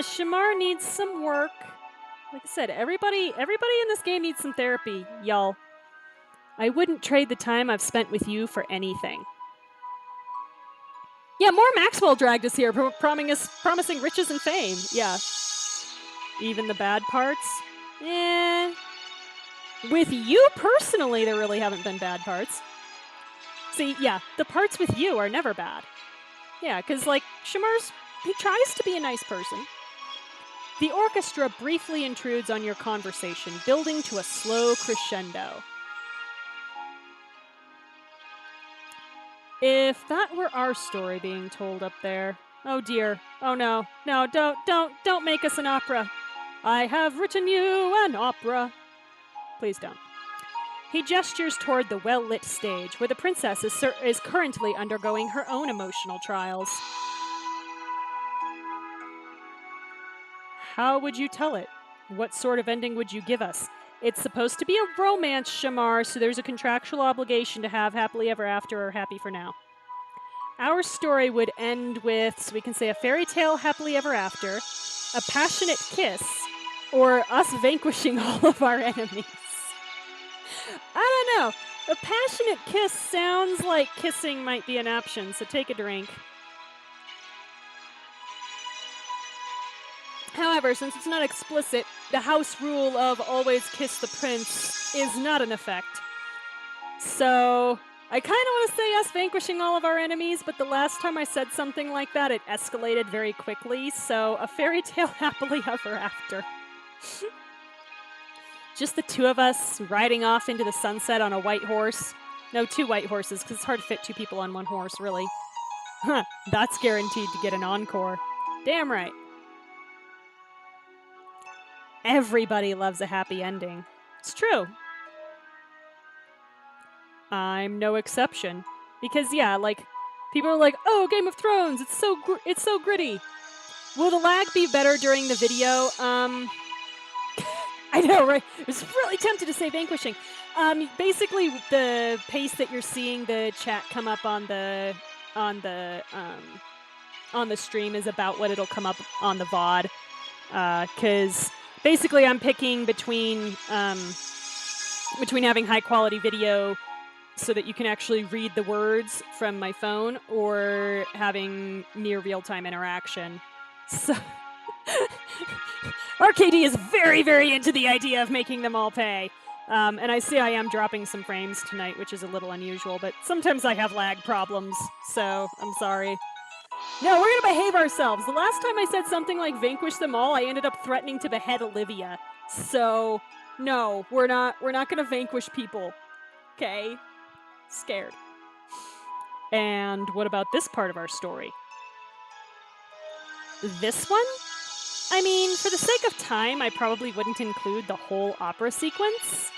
Shamar needs some work. Like I said, everybody in this game needs some therapy, y'all. I wouldn't trade the time I've spent with you for anything. Yeah, more Maxwell dragged us here, promising riches and fame. Yeah. Even the bad parts? With you personally, there really haven't been bad parts. See, yeah, the parts with you are never bad. Yeah, because, like, he tries to be a nice person. The orchestra briefly intrudes on your conversation, building to a slow crescendo. If that were our story being told up there. Oh dear. Oh no. No, don't make us an opera. I have written you an opera. Please don't. He gestures toward the well-lit stage, where the princess is currently undergoing her own emotional trials. How would you tell it? What sort of ending would you give us? It's supposed to be a romance, Shamar, so there's a contractual obligation to have happily ever after or happy for now. Our story would end with, so we can say, a fairy tale happily ever after, a passionate kiss, or us vanquishing all of our enemies. I don't know. A passionate kiss sounds like kissing might be an option, so take a drink. However, since it's not explicit, the house rule of always kiss the prince is not in effect. So, I kind of want to say us vanquishing all of our enemies, but the last time I said something like that, it escalated very quickly, so a fairy tale happily ever after. Just the two of us riding off into the sunset on a white horse. No, 2 white horses, because it's hard to fit 2 people on 1 horse, really. Huh, that's guaranteed to get an encore. Damn right. Everybody loves a happy ending. It's true. I'm no exception. Because, yeah, like, people are like, oh, Game of Thrones, it's so gritty. Will the lag be better during the video? I know, right? I was really tempted to say vanquishing. Basically, the pace that you're seeing the chat come up on the stream is about what it'll come up on the VOD. Because basically, I'm picking between having high quality video so that you can actually read the words from my phone, or having near real time interaction. So. RKD is very, very into the idea of making them all pay. And I see I am dropping some frames tonight, which is a little unusual, but sometimes I have lag problems, so I'm sorry. No, we're gonna behave ourselves. The last time I said something like vanquish them all, I ended up threatening to behead Olivia. So, no, we're not gonna vanquish people. Okay? Scared. And what about this part of our story? This one? I mean, for the sake of time, I probably wouldn't include the whole opera sequence.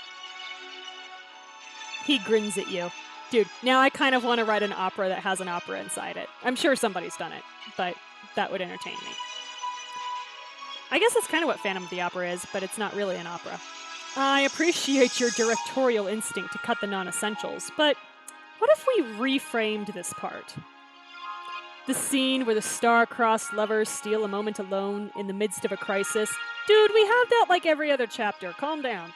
He grins at you. Dude, now I kind of want to write an opera that has an opera inside it. I'm sure somebody's done it, but that would entertain me. I guess that's kind of what Phantom of the Opera is, but it's not really an opera. I appreciate your directorial instinct to cut the non-essentials, but what if we reframed this part? The scene where the star-crossed lovers steal a moment alone in the midst of a crisis. Dude, we have that like every other chapter. Calm down.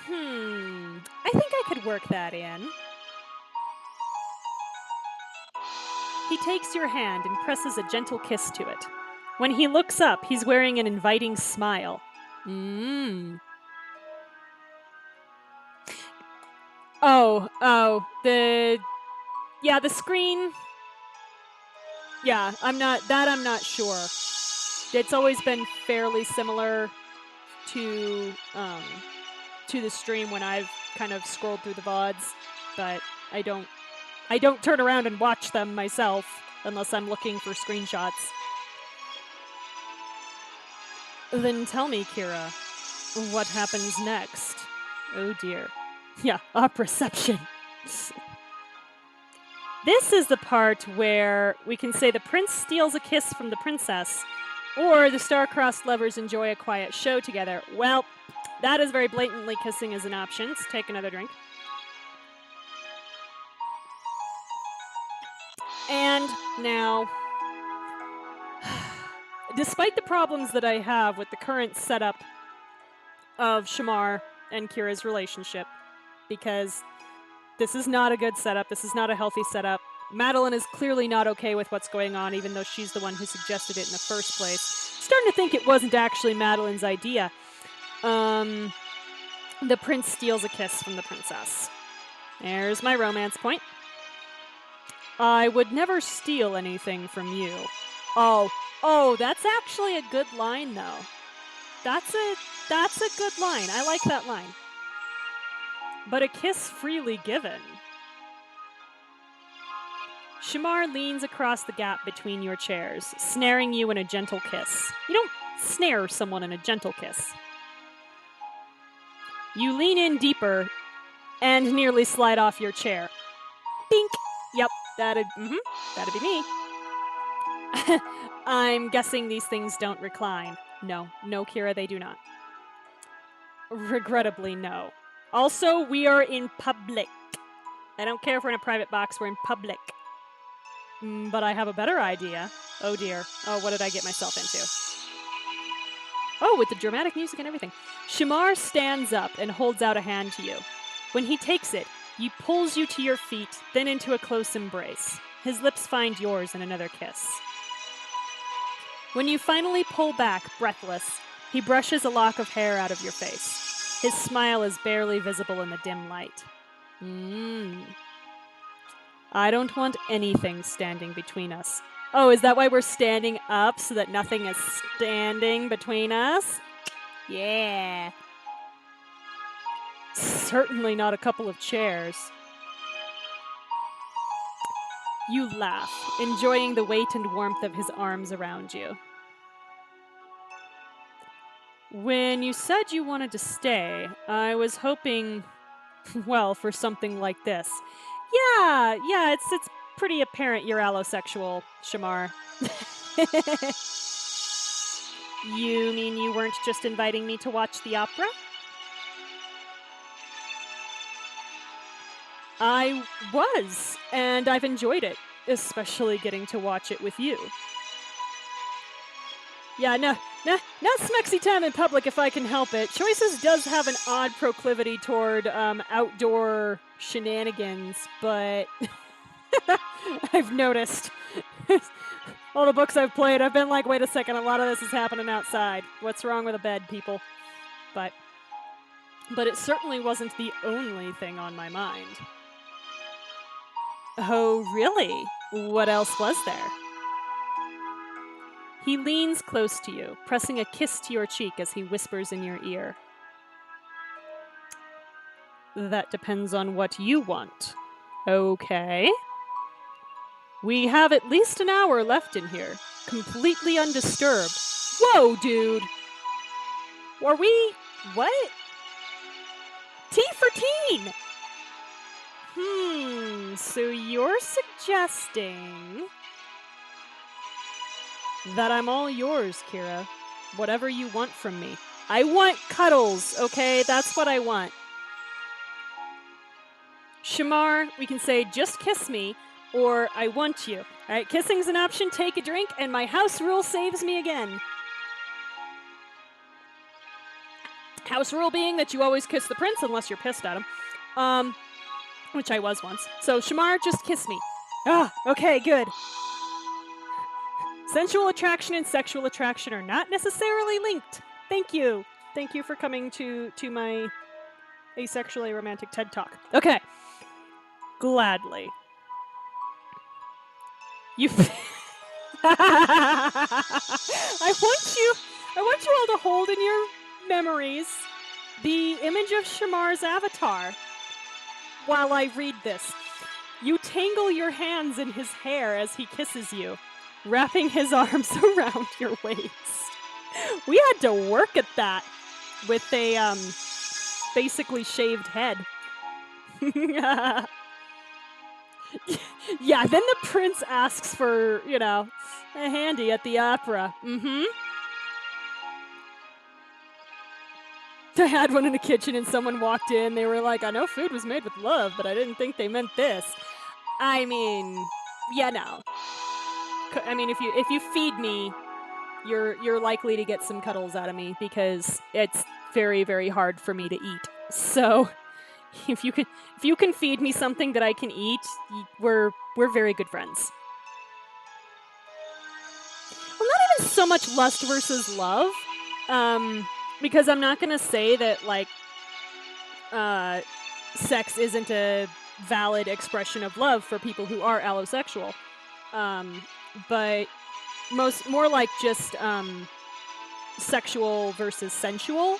I think I could work that in. He takes your hand and presses a gentle kiss to it. When he looks up, he's wearing an inviting smile. The screen. Yeah, I'm not sure. It's always been fairly similar to the stream when I've kind of scrolled through the VODs, but I don't turn around and watch them myself unless I'm looking for screenshots. Then tell me, Kira, what happens next? Oh dear. Yeah, operaception. This is the part where we can say the prince steals a kiss from the princess, or the star-crossed lovers enjoy a quiet show together. Well, that is very blatantly kissing as an option. Let's take another drink. And now, despite the problems that I have with the current setup of Shamar and Kira's relationship, because this is not a good setup, this is not a healthy setup, Madeline is clearly not okay with what's going on, even though she's the one who suggested it in the first place. Starting to think it wasn't actually Madeline's idea. The prince steals a kiss from the princess. There's my romance point. I would never steal anything from you. Oh, oh, that's actually a good line, though. That's a that's a good line. I like that line. But a kiss freely given. Shamar leans across the gap between your chairs, snaring you in a gentle kiss. You don't snare someone in a gentle kiss. You lean in deeper and nearly slide off your chair. Bink! Yep, that'd be me. I'm guessing these things don't recline. No, Kira, they do not. Regrettably, no. Also, we are in public. I don't care if we're in a private box, we're in public. But I have a better idea. Oh dear. Oh, what did I get myself into? Oh, with the dramatic music and everything. Shamar stands up and holds out a hand to you. When he takes it, he pulls you to your feet, then into a close embrace. His lips find yours in another kiss. When you finally pull back, breathless, he brushes a lock of hair out of your face. His smile is barely visible in the dim light. I don't want anything standing between us. Oh, is that why we're standing up, so that nothing is standing between us? Yeah. Certainly not a couple of chairs. You laugh, enjoying the weight and warmth of his arms around you. When you said you wanted to stay, I was hoping, well, for something like this. Yeah, it's pretty apparent you're allosexual, Shamar. You mean you weren't just inviting me to watch the opera? I was, and I've enjoyed it, especially getting to watch it with you. Yeah, no smexy time in public if I can help it. Choices does have an odd proclivity toward outdoor shenanigans, but I've noticed. All the books I've played, I've been like, wait a second, a lot of this is happening outside. What's wrong with a bed, people? But it certainly wasn't the only thing on my mind. Oh, really? What else was there? He leans close to you, pressing a kiss to your cheek as he whispers in your ear. That depends on what you want. Okay. We have at least an hour left in here, completely undisturbed. Whoa, dude! Are we... what? Tea for teen! So you're suggesting that I'm all yours, Kira. Whatever you want from me. I want cuddles, okay? That's what I want. Shamar, we can say, just kiss me, or I want you. Alright, kissing's an option, take a drink, and my house rule saves me again. House rule being that you always kiss the prince unless you're pissed at him. Which I was once. So, Shamar, just kiss me. Ah, okay, good. Sensual attraction and sexual attraction are not necessarily linked. Thank you. Thank you for coming to my asexually romantic TED Talk. Okay. Gladly. You... I want you all to hold in your memories the image of Shamar's avatar while I read this. You tangle your hands in his hair as he kisses you, wrapping his arms around your waist. We had to work at that with a basically shaved head. Yeah, then the prince asks for, a handy at the opera. I had one in the kitchen and someone walked in. They were like, I know food was made with love, but I didn't think they meant this. I mean, yeah, no. I mean, if you feed me, you're likely to get some cuddles out of me because it's very, very hard for me to eat. So if you can feed me something that I can eat, we're very good friends. Well, not even so much lust versus love. Because I'm not going to say that, sex isn't a valid expression of love for people who are allosexual. But more like just sexual versus sensual,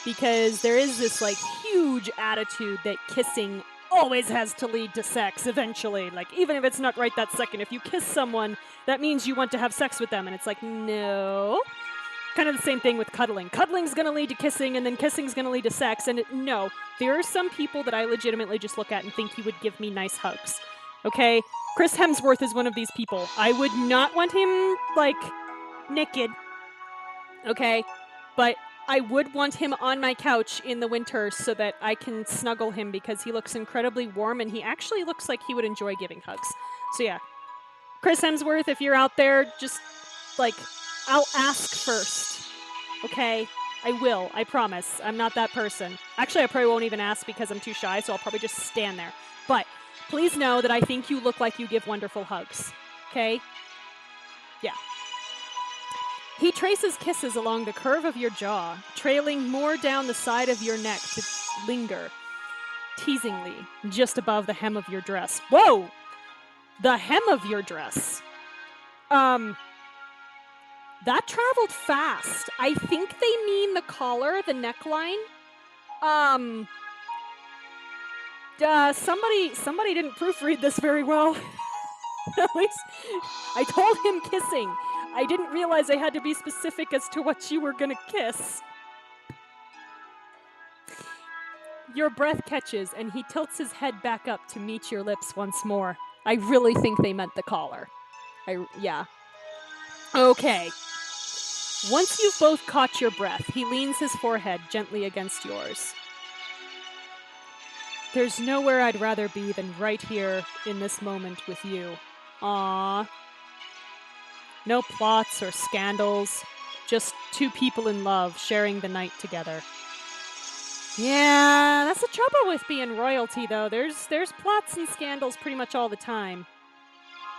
because there is this like huge attitude that kissing always has to lead to sex eventually. Like, even if it's not right that second, if you kiss someone, that means you want to have sex with them, and it's like, no. Kind of the same thing with cuddling. Cuddling's gonna lead to kissing, and then kissing's gonna lead to sex, and no. There are some people that I legitimately just look at and think he would give me nice hugs. Okay? Chris Hemsworth is one of these people. I would not want him, like, naked. Okay? But I would want him on my couch in the winter so that I can snuggle him, because he looks incredibly warm, and he actually looks like he would enjoy giving hugs. So yeah. Chris Hemsworth, if you're out there, just, like, I'll ask first. Okay? I will. I promise. I'm not that person. Actually, I probably won't even ask because I'm too shy, so I'll probably just stand there. But please know that I think you look like you give wonderful hugs. Okay? Yeah. He traces kisses along the curve of your jaw, trailing more down the side of your neck to linger, teasingly, just above the hem of your dress. Whoa! The hem of your dress. That traveled fast. I think they mean the collar, the neckline. Somebody didn't proofread this very well. At least I told him kissing. I didn't realize I had to be specific as to what you were gonna kiss. Your breath catches, and he tilts his head back up to meet your lips once more. I really think they meant the collar. Yeah. Okay. Once you've both caught your breath, he leans his forehead gently against yours. There's nowhere I'd rather be than right here in this moment with you. Aww. No plots or scandals, just two people in love sharing the night together. Yeah, that's the trouble with being royalty, though. There's plots and scandals pretty much all the time.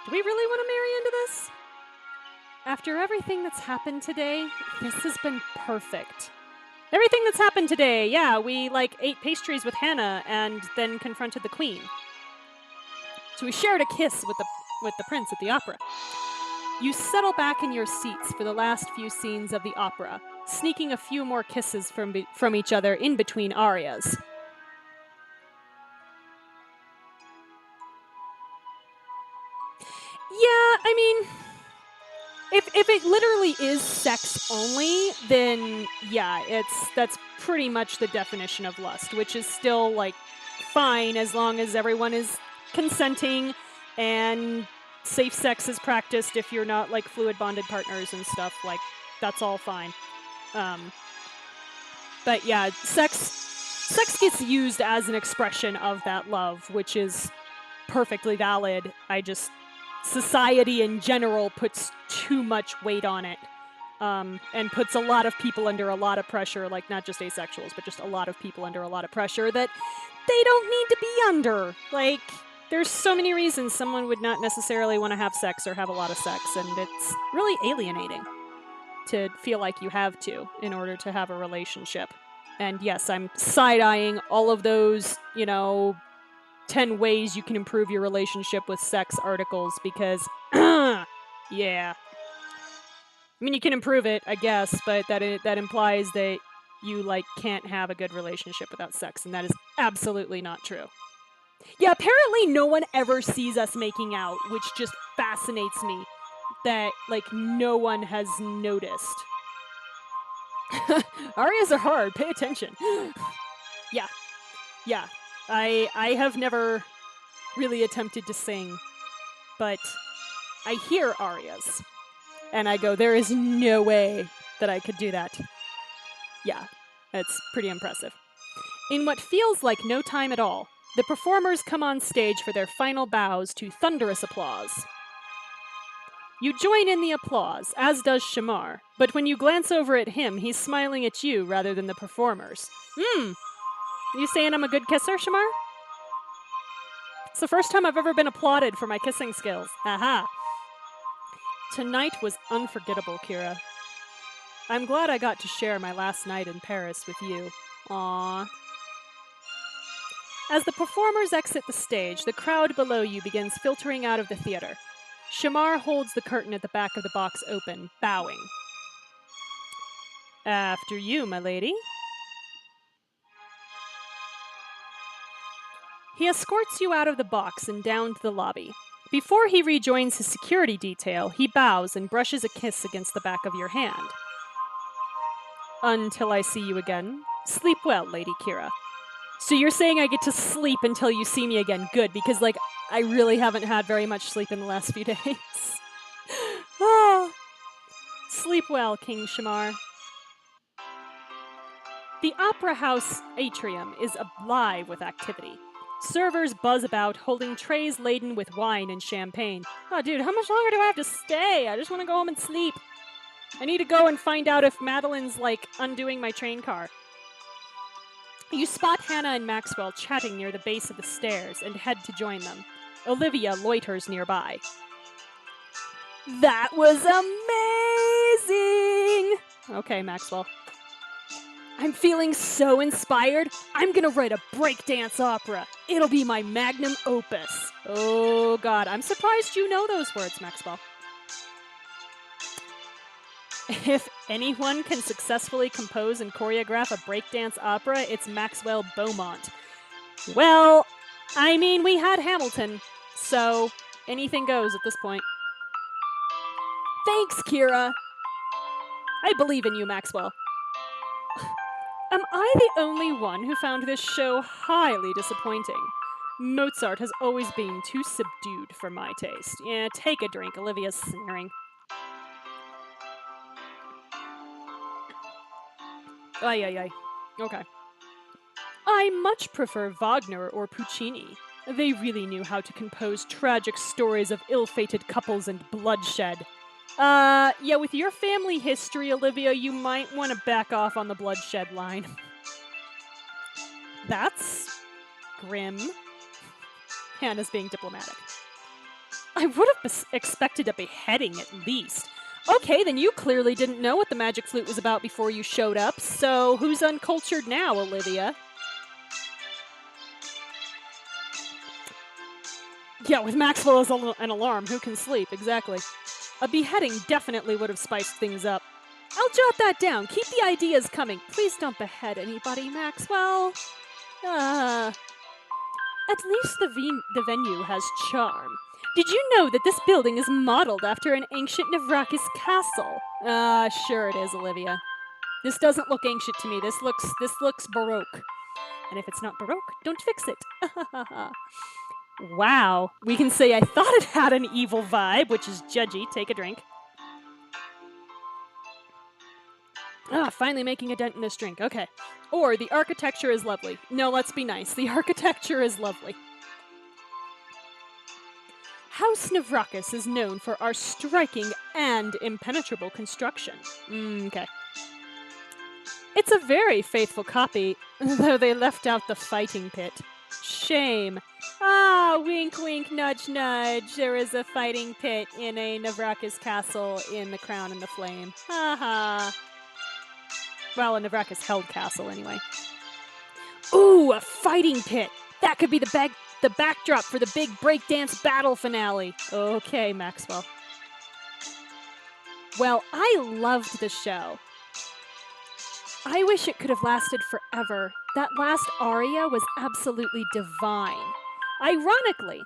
Do we really want to marry into this? After everything that's happened today, this has been perfect. Everything that's happened today, yeah, we ate pastries with Hannah and then confronted the queen. So we shared a kiss with the prince at the opera. You settle back in your seats for the last few scenes of the opera, sneaking a few more kisses from each other in between arias. Yeah, I mean, if it literally is sex only, then yeah, that's pretty much the definition of lust, which is still fine as long as everyone is consenting and safe sex is practiced. If you're not fluid bonded partners and stuff, that's all fine. But yeah, sex gets used as an expression of that love, which is perfectly valid. Society in general puts too much weight on it, and puts a lot of people under a lot of pressure, not just asexuals, but just a lot of people under a lot of pressure that they don't need to be under. There's so many reasons someone would not necessarily want to have sex or have a lot of sex, and it's really alienating to feel like you have to in order to have a relationship. And yes, I'm side-eyeing all of those, 10 ways you can improve your relationship with sex articles, because yeah. I mean, you can improve it, I guess, but that implies that you can't have a good relationship without sex, and that is absolutely not true. Yeah, apparently no one ever sees us making out, which just fascinates me that no one has noticed. Arias are hard, pay attention. Yeah. I have never really attempted to sing, but I hear arias, and I go, there is no way that I could do that. Yeah, it's pretty impressive. In what feels like no time at all, the performers come on stage for their final bows to thunderous applause. You join in the applause, as does Shamar, but when you glance over at him, he's smiling at you rather than the performers. You saying I'm a good kisser, Shamar? It's the first time I've ever been applauded for my kissing skills. Aha! Tonight was unforgettable, Kira. I'm glad I got to share my last night in Paris with you. Aww. As the performers exit the stage, the crowd below you begins filtering out of the theater. Shamar holds the curtain at the back of the box open, bowing. After you, my lady. He escorts you out of the box and down to the lobby. Before he rejoins his security detail, he bows and brushes a kiss against the back of your hand. Until I see you again, sleep well, Lady Kira. So you're saying I get to sleep until you see me again? Good, because, like, I really haven't had very much sleep in the last few days. Sleep well, King Shamar. The Opera House atrium is alive with activity. Servers buzz about, holding trays laden with wine and champagne. Oh, dude, how much longer do I have to stay? I just want to go home and sleep. I need to go and find out if Madeline's, like, undoing my train car. You spot Hannah and Maxwell chatting near the base of the stairs and head to join them. Olivia loiters nearby. That was amazing! Okay, Maxwell. I'm feeling so inspired, I'm gonna write a breakdance opera. It'll be my magnum opus. Oh god, I'm surprised you know those words, Maxwell. If anyone can successfully compose and choreograph a breakdance opera, it's Maxwell Beaumont. Well, I mean, we had Hamilton, so anything goes at this point. Thanks, Kira. I believe in you, Maxwell. Am I the only one who found this show highly disappointing? Mozart has always been too subdued for my taste. Yeah, take a drink, Olivia's sneering. Ay. Okay. I much prefer Wagner or Puccini. They really knew how to compose tragic stories of ill-fated couples and bloodshed. Yeah, with your family history, Olivia, you might want to back off on the bloodshed line. That's grim. Hannah's being diplomatic. I would have expected a beheading at least. Okay, then you clearly didn't know what the magic flute was about before you showed up, so who's uncultured now, Olivia? Yeah, with Maxwell as an alarm, who can sleep? Exactly. A beheading definitely would have spiced things up. I'll jot that down. Keep the ideas coming. Please don't behead anybody, Maxwell. At least the venue has charm. Did you know that this building is modeled after an ancient Navrakis castle? Sure it is, Olivia. This doesn't look ancient to me. This looks Baroque. And if it's not Baroque, don't fix it. Wow. We can say I thought it had an evil vibe, which is judgy. Take a drink. Finally making a dent in this drink. Okay. Or the architecture is lovely. No, let's be nice. The architecture is lovely. House Navrakis is known for our striking and impenetrable construction. Okay. It's a very faithful copy, though they left out the fighting pit. Shame. Wink, wink, nudge, nudge. There is a fighting pit in a Navrakis castle in The Crown and the Flame. Ha. Well, a Navrakis held castle, anyway. Ooh, a fighting pit. That could be the backdrop for the big breakdance battle finale. Okay, Maxwell. Well, I loved the show. I wish it could have lasted forever. That last aria was absolutely divine. Ironically,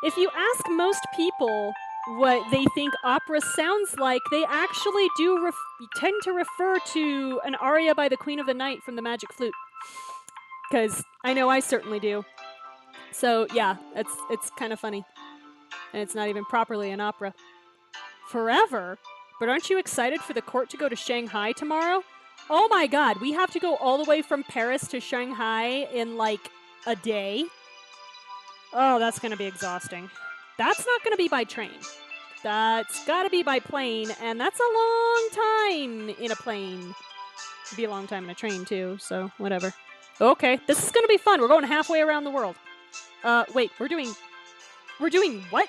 if you ask most people what they think opera sounds like, they actually do tend to refer to an aria by the Queen of the Night from the Magic Flute. Because I know I certainly do. So yeah, it's kind of funny. And it's not even properly an opera. Forever? But aren't you excited for the court to go to Shanghai tomorrow? Oh my god, we have to go all the way from Paris to Shanghai in like a day? Oh, that's going to be exhausting. That's not going to be by train. That's got to be by plane, and that's a long time in a plane. It'd be a long time in a train too, so whatever. Okay, this is going to be fun. We're going halfway around the world. Wait, we're doing what?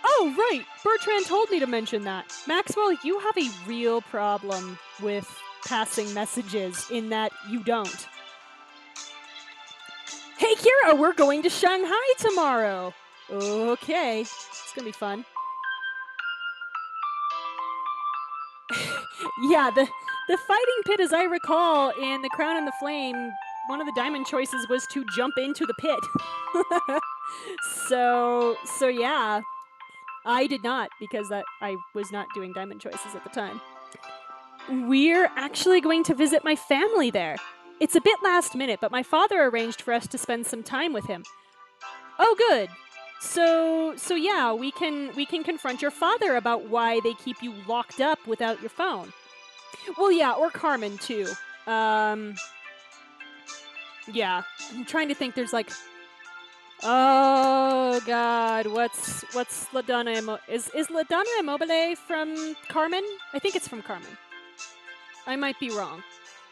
Oh, right! Bertrand told me to mention that. Maxwell, you have a real problem with passing messages in that you don't. Hey, Kira, we're going to Shanghai tomorrow. Okay, it's gonna be fun. Yeah, the fighting pit, as I recall, in The Crown and the Flame, one of the diamond choices was to jump into the pit. So yeah, I did not, because I was not doing diamond choices at the time. We're actually going to visit my family there. It's a bit last minute, but my father arranged for us to spend some time with him. Oh, good. So yeah, we can confront your father about why they keep you locked up without your phone. Well, yeah, or Carmen too. Yeah, I'm trying to think. There's like, oh God, what's La Donna is La Donna Immobile from Carmen? I think it's from Carmen. I might be wrong.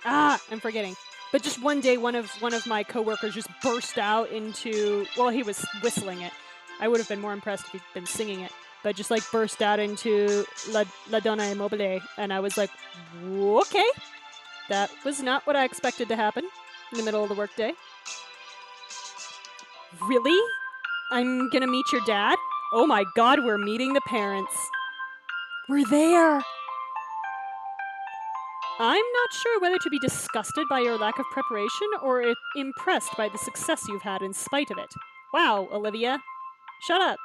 I'm forgetting. But just one day, one of my coworkers just burst out into. Well, he was whistling it. I would have been more impressed if he'd been singing it. But just like burst out into La Donna Immobile, and I was like, okay, that was not what I expected to happen in the middle of the workday. Really? I'm gonna meet your dad? Oh my God, we're meeting the parents. We're there. I'm not sure whether to be disgusted by your lack of preparation or impressed by the success you've had in spite of it. Wow, Olivia. Shut up.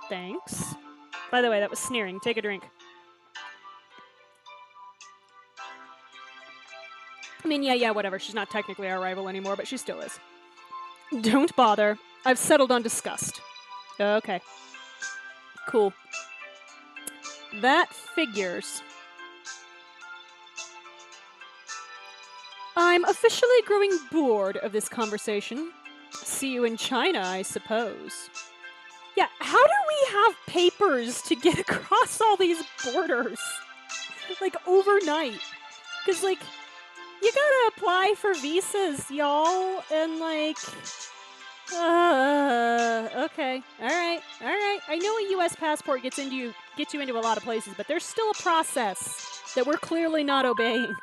Thanks. By the way, that was sneering. Take a drink. I mean, yeah, whatever. She's not technically our rival anymore, but she still is. Don't bother. I've settled on disgust. Okay. Cool. That figures. I'm officially growing bored of this conversation. See you in China, I suppose. Yeah, how do we have papers to get across all these borders? Like, overnight. Because, like, you gotta apply for visas, y'all, and, like... okay. Alright. I know a U.S. passport gets you into a lot of places, but there's still a process that we're clearly not obeying.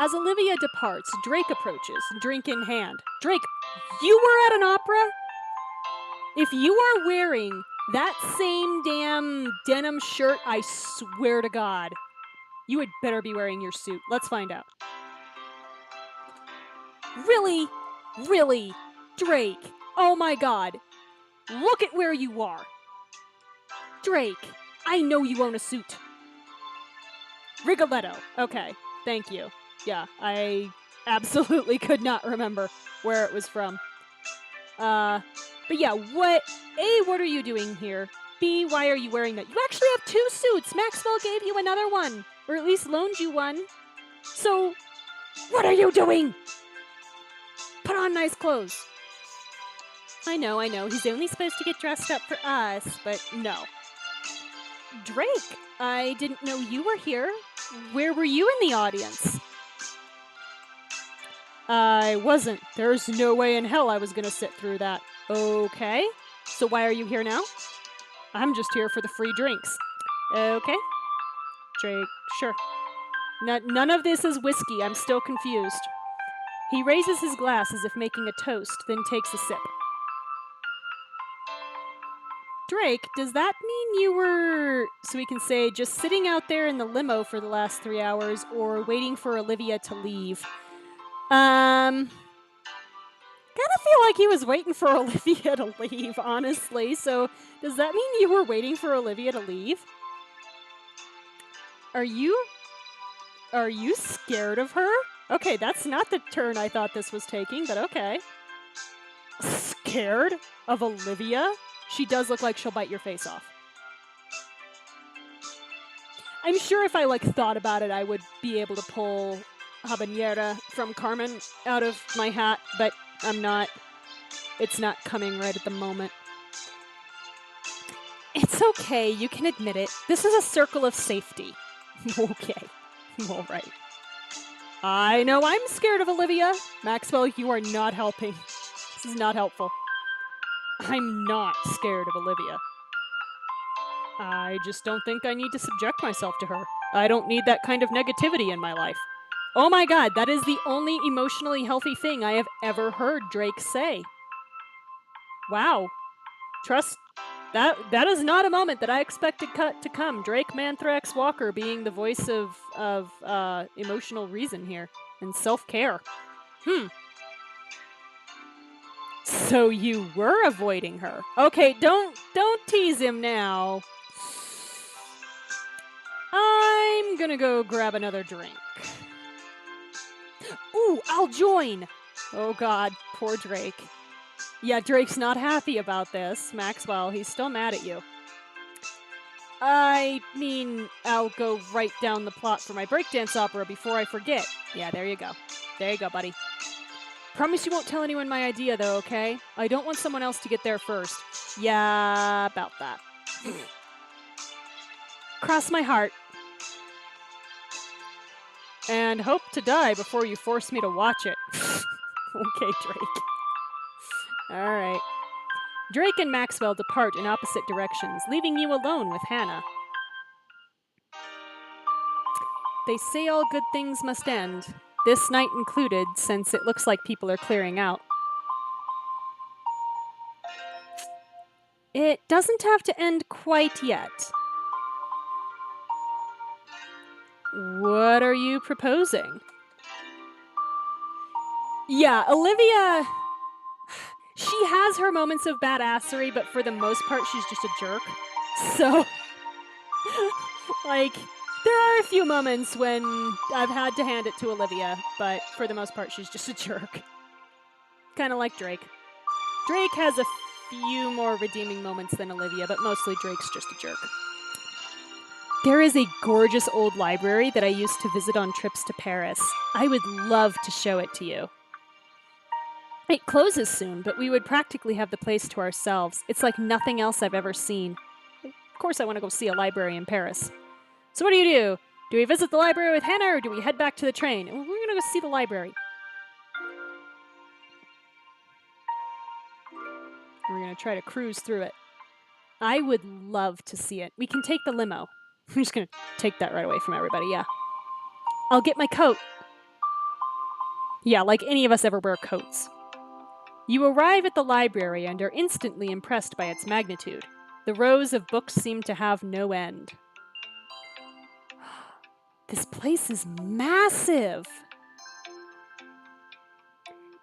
As Olivia departs, Drake approaches, drink in hand. Drake, you were at an opera? If you are wearing that same damn denim shirt, I swear to God, you had better be wearing your suit. Let's find out. Really? Really? Drake, oh my God. Look at where you are. Drake, I know you own a suit. Rigoletto. Okay, thank you. Yeah, I absolutely could not remember where it was from. But yeah, what are you doing here? B, why are you wearing that? You actually have 2 suits. Maxwell gave you another one, or at least loaned you one. So, what are you doing? Put on nice clothes. I know. He's only supposed to get dressed up for us, but no. Drake, I didn't know you were here. Where were you in the audience? I wasn't. There's no way in hell I was gonna sit through that. Okay. So why are you here now? I'm just here for the free drinks. Okay. Drake, sure. None of this is whiskey. I'm still confused. He raises his glass as if making a toast, then takes a sip. Drake, does that mean you were, so we can say, just sitting out there in the limo for the last 3 hours, or waiting for Olivia to leave? Kind of feel like he was waiting for Olivia to leave, honestly. So, does that mean you were waiting for Olivia to leave? Are you scared of her? Okay, that's not the turn I thought this was taking, but okay. Scared of Olivia? She does look like she'll bite your face off. I'm sure if I, thought about it, I would be able to pull habanera from Carmen out of my hat, but I'm not. It's not coming right at the moment. It's okay, you can admit it. This is a circle of safety. Okay, all right. I know I'm scared of Olivia. Maxwell, you are not helping. This is not helpful. I'm not scared of Olivia. I just don't think I need to subject myself to her. I don't need that kind of negativity in my life. Oh my god, that is the only emotionally healthy thing I have ever heard Drake say. Wow. Trust that is not a moment that I expected to come. Drake Manthrax Walker being the voice of emotional reason here and self-care. So you were avoiding her. Okay, don't tease him now. I'm gonna go grab another drink. Ooh, I'll join. Oh god, poor Drake. Yeah, Drake's not happy about this. Maxwell, he's still mad at you. I mean, I'll go write down the plot for my breakdance opera before I forget. Yeah, there you go. There you go, buddy. Promise you won't tell anyone my idea, though, okay? I don't want someone else to get there first. Yeah, about that. Cross my heart. And hope to die before you force me to watch it. Okay, Drake. Alright. Drake and Maxwell depart in opposite directions, leaving you alone with Hannah. They say all good things must end. This night included, since it looks like people are clearing out. It doesn't have to end quite yet. What are you proposing? Yeah, Olivia, she has her moments of badassery, but for the most part, she's just a jerk. So, like, there are a few moments when I've had to hand it to Olivia, but for the most part, she's just a jerk. Kind of like Drake. Drake has a few more redeeming moments than Olivia, but mostly Drake's just a jerk. There is a gorgeous old library that I used to visit on trips to Paris. I would love to show it to you. It closes soon, but we would practically have the place to ourselves. It's like nothing else I've ever seen. Of course I want to go see a library in Paris. So what do? Do we visit the library with Hannah, or do we head back to the train? We're going to go see the library. We're going to try to cruise through it. I would love to see it. We can take the limo. I'm just going to take that right away from everybody, yeah. I'll get my coat. Yeah, like any of us ever wear coats. You arrive at the library and are instantly impressed by its magnitude. The rows of books seem to have no end. This place is massive!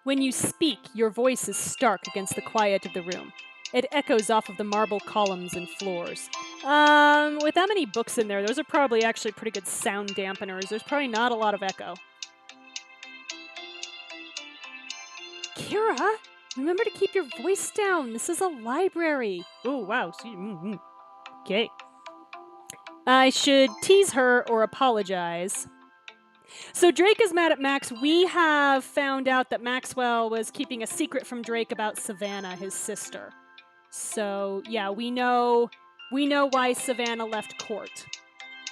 When you speak, your voice is stark against the quiet of the room. It echoes off of the marble columns and floors. With that many books in there, those are probably actually pretty good sound dampeners. There's probably not a lot of echo. Kira, remember to keep your voice down. This is a library. Oh, wow. Okay. I should tease her or apologize. So Drake is mad at Max. We have found out that Maxwell was keeping a secret from Drake about Savannah, his sister. So, yeah, we know why Savannah left court.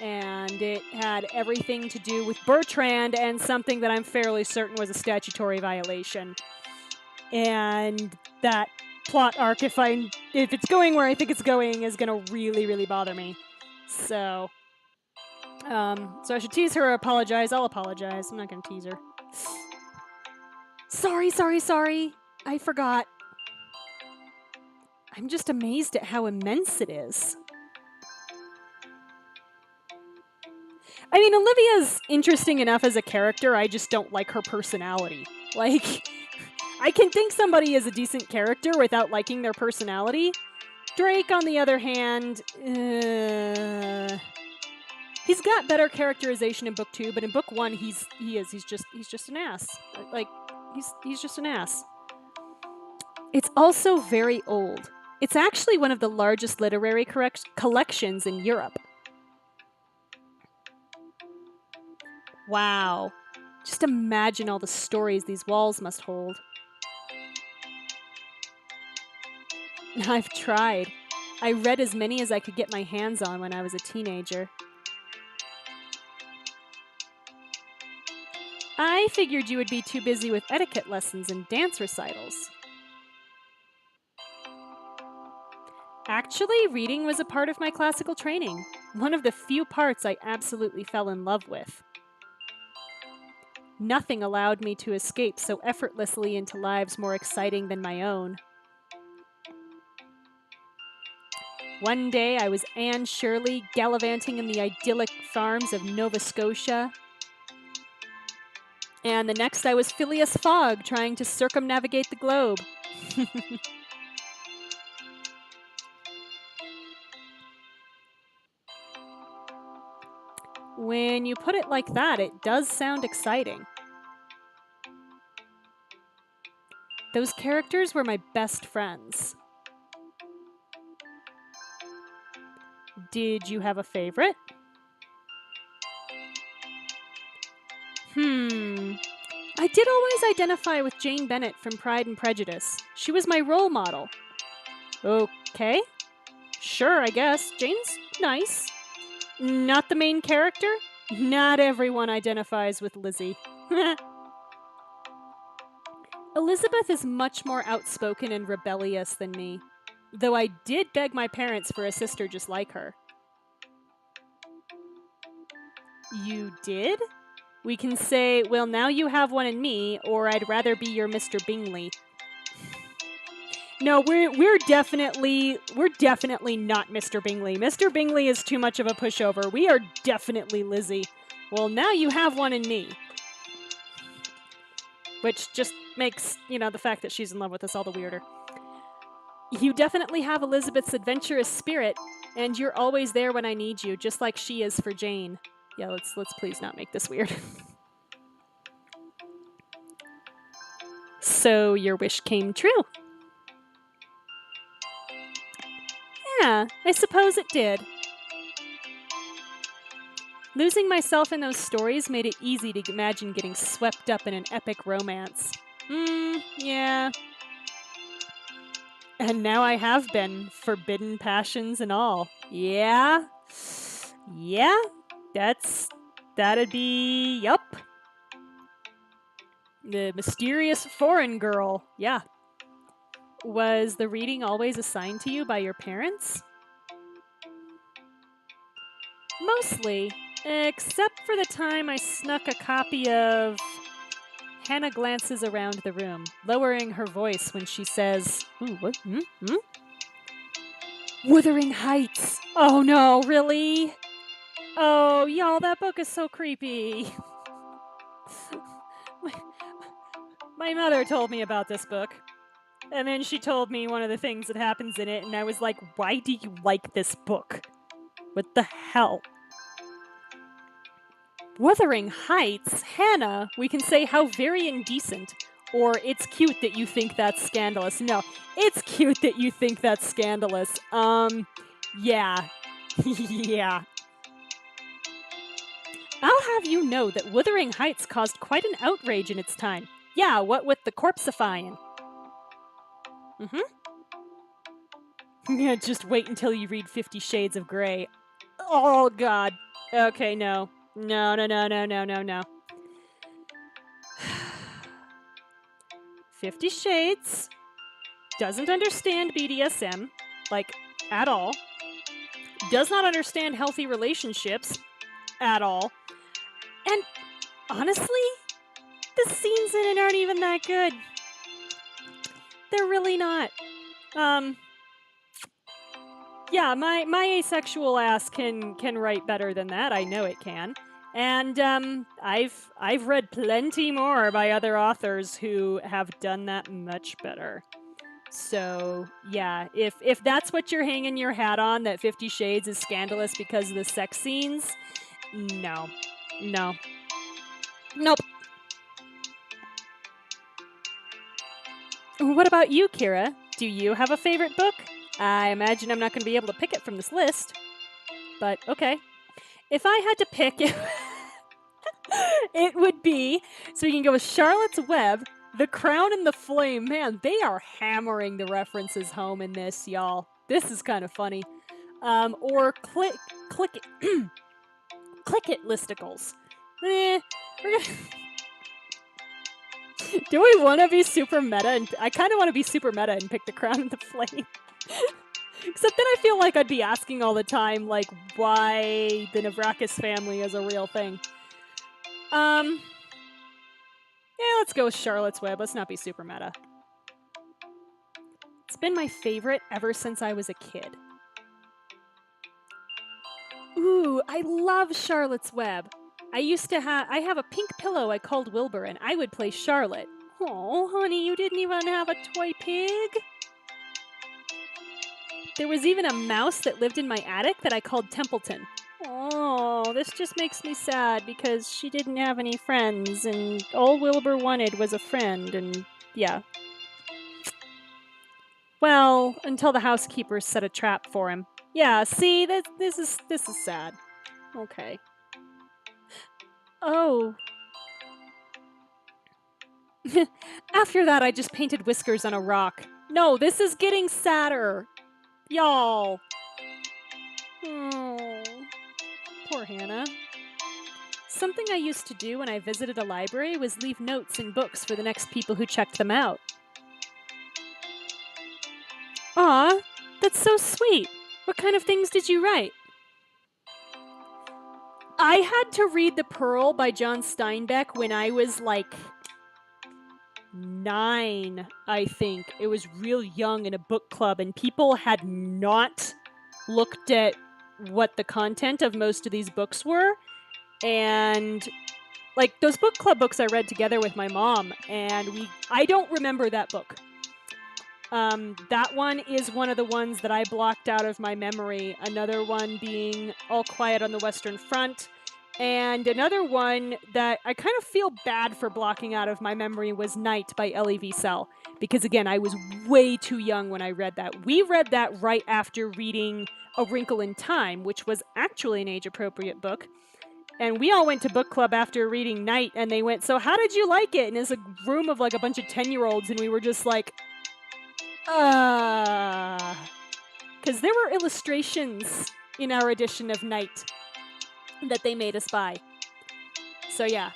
And it had everything to do with Bertrand and something that I'm fairly certain was a statutory violation. And that plot arc, if it's going where I think it's going, is going to really, really bother me. So I should tease her or apologize. I'll apologize. I'm not going to tease her. Sorry. I forgot. I'm just amazed at how immense it is. I mean, Olivia's interesting enough as a character, I just don't like her personality. Like, I can think somebody is a decent character without liking their personality. Drake, on the other hand, he's got better characterization in book 2, but in book 1, he's just an ass. Like, he's just an ass. It's also very old. It's actually one of the largest literary collections in Europe. Wow. Just imagine all the stories these walls must hold. I've tried. I read as many as I could get my hands on when I was a teenager. I figured you would be too busy with etiquette lessons and dance recitals. Actually, reading was a part of my classical training. One of the few parts I absolutely fell in love with. Nothing allowed me to escape so effortlessly into lives more exciting than my own. One day I was Anne Shirley gallivanting in the idyllic farms of Nova Scotia. And the next I was Phileas Fogg trying to circumnavigate the globe. When you put it like that, it does sound exciting. Those characters were my best friends. Did you have a favorite? I did always identify with Jane Bennet from Pride and Prejudice. She was my role model. Okay. Sure, I guess. Jane's nice. Not the main character? Not everyone identifies with Lizzie. Elizabeth is much more outspoken and rebellious than me, though I did beg my parents for a sister just like her. You did? We can say, well, now you have one in me, or I'd rather be your Mr. Bingley. No, we're definitely not Mr. Bingley. Mr. Bingley is too much of a pushover. We are definitely Lizzie. Well, now you have one in me. Which just makes, the fact that she's in love with us all the weirder. You definitely have Elizabeth's adventurous spirit, and you're always there when I need you, just like she is for Jane. Yeah, let's please not make this weird. So your wish came true. Yeah, I suppose it did. Losing myself in those stories made it easy to imagine getting swept up in an epic romance. Yeah. And now I have been, forbidden passions and all. Yeah? Yeah? That'd be, yup. The mysterious foreign girl. Yeah. Was the reading always assigned to you by your parents? Mostly, except for the time I snuck a copy of... Hannah glances around the room, lowering her voice when she says, "Ooh, what? Wuthering Heights! Oh no, really? Oh, y'all, that book is so creepy." My mother told me about this book. And then she told me one of the things that happens in it, and I was like, why do you like this book? What the hell? Wuthering Heights? Hannah, we can say how very indecent. Or it's cute that you think that's scandalous. No, it's cute that you think that's scandalous. Yeah. Yeah. I'll have you know that Wuthering Heights caused quite an outrage in its time. Yeah, what with the corpsifying. Yeah, just wait until you read 50 Shades of Grey. Oh, God. Okay, no. No. 50 Shades doesn't understand BDSM, like, at all. Does not understand healthy relationships, at all. And, honestly, the scenes in it aren't even that good. They're really not. Yeah, my asexual ass can write better than that. I know it can. And I've read plenty more by other authors who have done that much better. So, yeah, if that's what you're hanging your hat on, that 50 Shades is scandalous because of the sex scenes, no. Nope. What about you, Kira? Do you have a favorite book? I imagine I'm not going to be able to pick it from this list. But, okay. If I had to pick, it would be... So we can go with Charlotte's Web, The Crown and the Flame. Man, they are hammering the references home in this, y'all. This is kind of funny. Or Click It... Click It listicles. We're gonna... Do we want to be super meta? I kind of want to be super meta and pick The Crown and the Flame. Except then I feel like I'd be asking all the time, like, why the Navrakis family is a real thing. Yeah, let's go with Charlotte's Web. Let's not be super meta. It's been my favorite ever since I was a kid. Ooh, I love Charlotte's Web. I have a pink pillow I called Wilbur, and I would play Charlotte. Oh, honey, you didn't even have a toy pig? There was even a mouse that lived in my attic that I called Templeton. Oh, this just makes me sad because she didn't have any friends, and all Wilbur wanted was a friend, and yeah. Well, until the housekeepers set a trap for him. Yeah, see, this is sad. Okay. Oh. After that, I just painted whiskers on a rock. No, this is getting sadder. Y'all. Oh, poor Hannah. Something I used to do when I visited a library was leave notes in books for the next people who checked them out. Aw, that's so sweet. What kind of things did you write? I had to read The Pearl by John Steinbeck when I was like 9, I think. It was real young in a book club, and people had not looked at what the content of most of these books were. And like those book club books I read together with my mom, and I don't remember that book. That one is one of the ones that I blocked out of my memory. Another one being All Quiet on the Western Front. And another one that I kind of feel bad for blocking out of my memory was Night by Elie Wiesel. Because again, I was way too young when I read that. We read that right after reading A Wrinkle in Time, which was actually an age-appropriate book. And we all went to book club after reading Night, and they went, so how did you like it? And it's a room of like a bunch of 10-year-olds, and we were just like, because there were illustrations in our edition of Night that they made us buy. So yeah,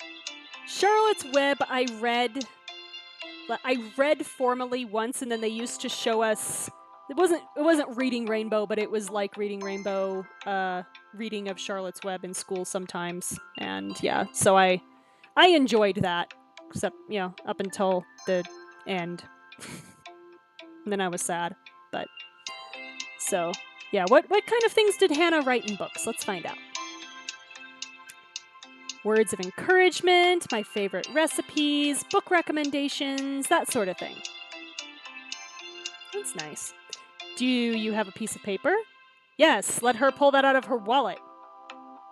Charlotte's Web I read formally once, and then they used to show us. It wasn't Reading Rainbow, but it was like Reading Rainbow, reading of Charlotte's Web in school sometimes, and yeah, so I enjoyed that, except up until the end. And then I was sad, but so yeah. What kind of things did Hannah write in books? Let's find out. Words of encouragement, my favorite recipes, book recommendations, that sort of thing. That's nice. Do you have a piece of paper? Yes, let her pull that out of her wallet.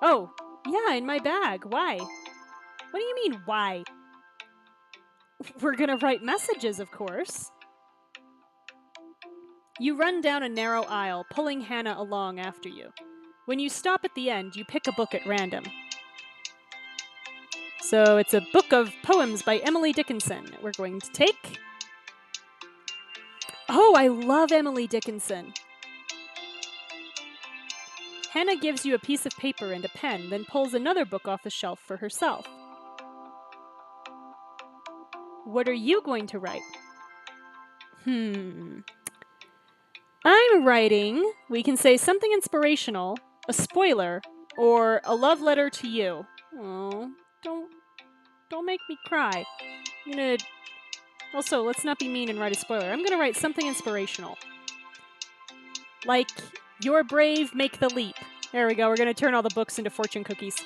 Oh, yeah, in my bag. Why? What do you mean, why? We're gonna write messages, of course. You run down a narrow aisle, pulling Hannah along after you. When you stop at the end, you pick a book at random. So it's a book of poems by Emily Dickinson that we're going to take. Oh, I love Emily Dickinson. Hannah gives you a piece of paper and a pen, then pulls another book off the shelf for herself. What are you going to write? I'm writing, we can say something inspirational, a spoiler, or a love letter to you. Oh, don't make me cry. Also, let's not be mean and write a spoiler. I'm gonna write something inspirational. Like, you're brave, make the leap. There we go, we're gonna turn all the books into fortune cookies.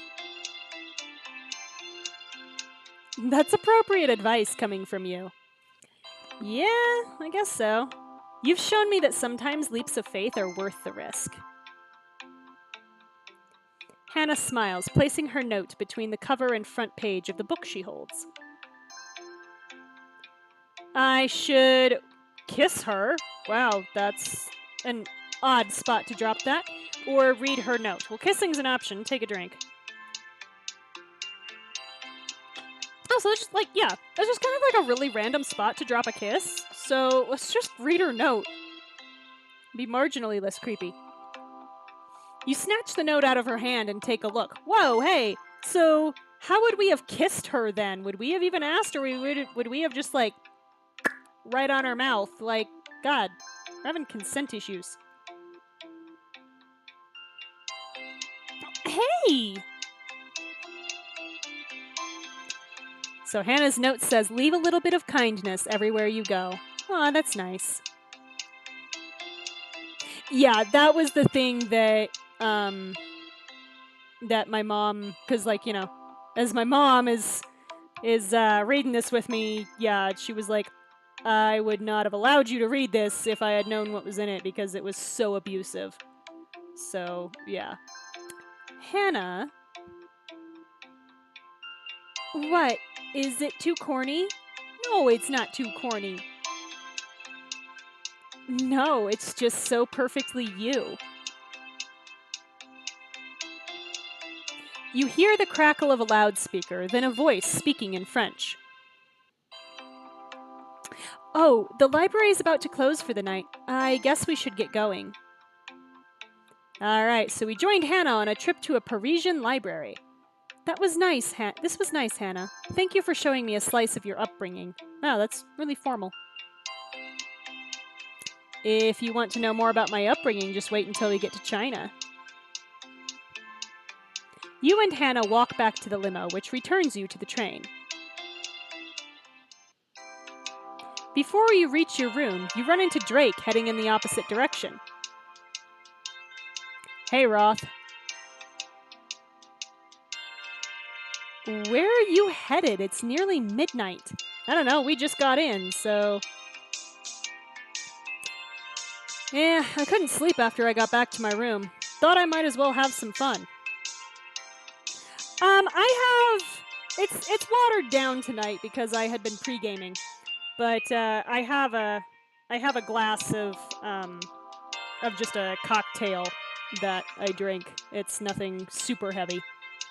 That's appropriate advice coming from you. Yeah, I guess so. You've shown me that sometimes leaps of faith are worth the risk. Hannah smiles, placing her note between the cover and front page of the book she holds. I should kiss her. Wow, that's an odd spot to drop that. Or read her note. Well, kissing's an option. Take a drink. Oh, so it's just like, yeah, it's just kind of like a really random spot to drop a kiss. So let's just read her note. Be marginally less creepy. You snatch the note out of her hand and take a look. Whoa, hey, so how would we have kissed her then? Would we have even asked, or would we have just, right on her mouth? Like, God, we're having consent issues. hey! So Hannah's note says, leave a little bit of kindness everywhere you go. Aw, that's nice. Yeah, that was the thing that, that my mom, because, like, you know, as my mom is reading this with me, yeah, she was like, I would not have allowed you to read this if I had known what was in it because it was so abusive. So, yeah. Hannah? What? Is it too corny? No, it's not too corny. No, it's just so perfectly you. You hear the crackle of a loudspeaker, then a voice speaking in French. Oh, the library is about to close for the night. I guess we should get going. Alright, so we joined Hannah on a trip to a Parisian library. That was nice, This was nice, Hannah. Thank you for showing me a slice of your upbringing. Wow, that's really formal. If you want to know more about my upbringing, just wait until we get to China. You and Hannah walk back to the limo, which returns you to the train. Before you reach your room, you run into Drake heading in the opposite direction. Hey, Roth. Where are you headed? It's nearly midnight. I don't know, we just got in, so... Yeah, I couldn't sleep after I got back to my room. Thought I might as well have some fun. I have... It's watered down tonight because I had been pre-gaming. But, I have a glass of just a cocktail that I drink. It's nothing super heavy.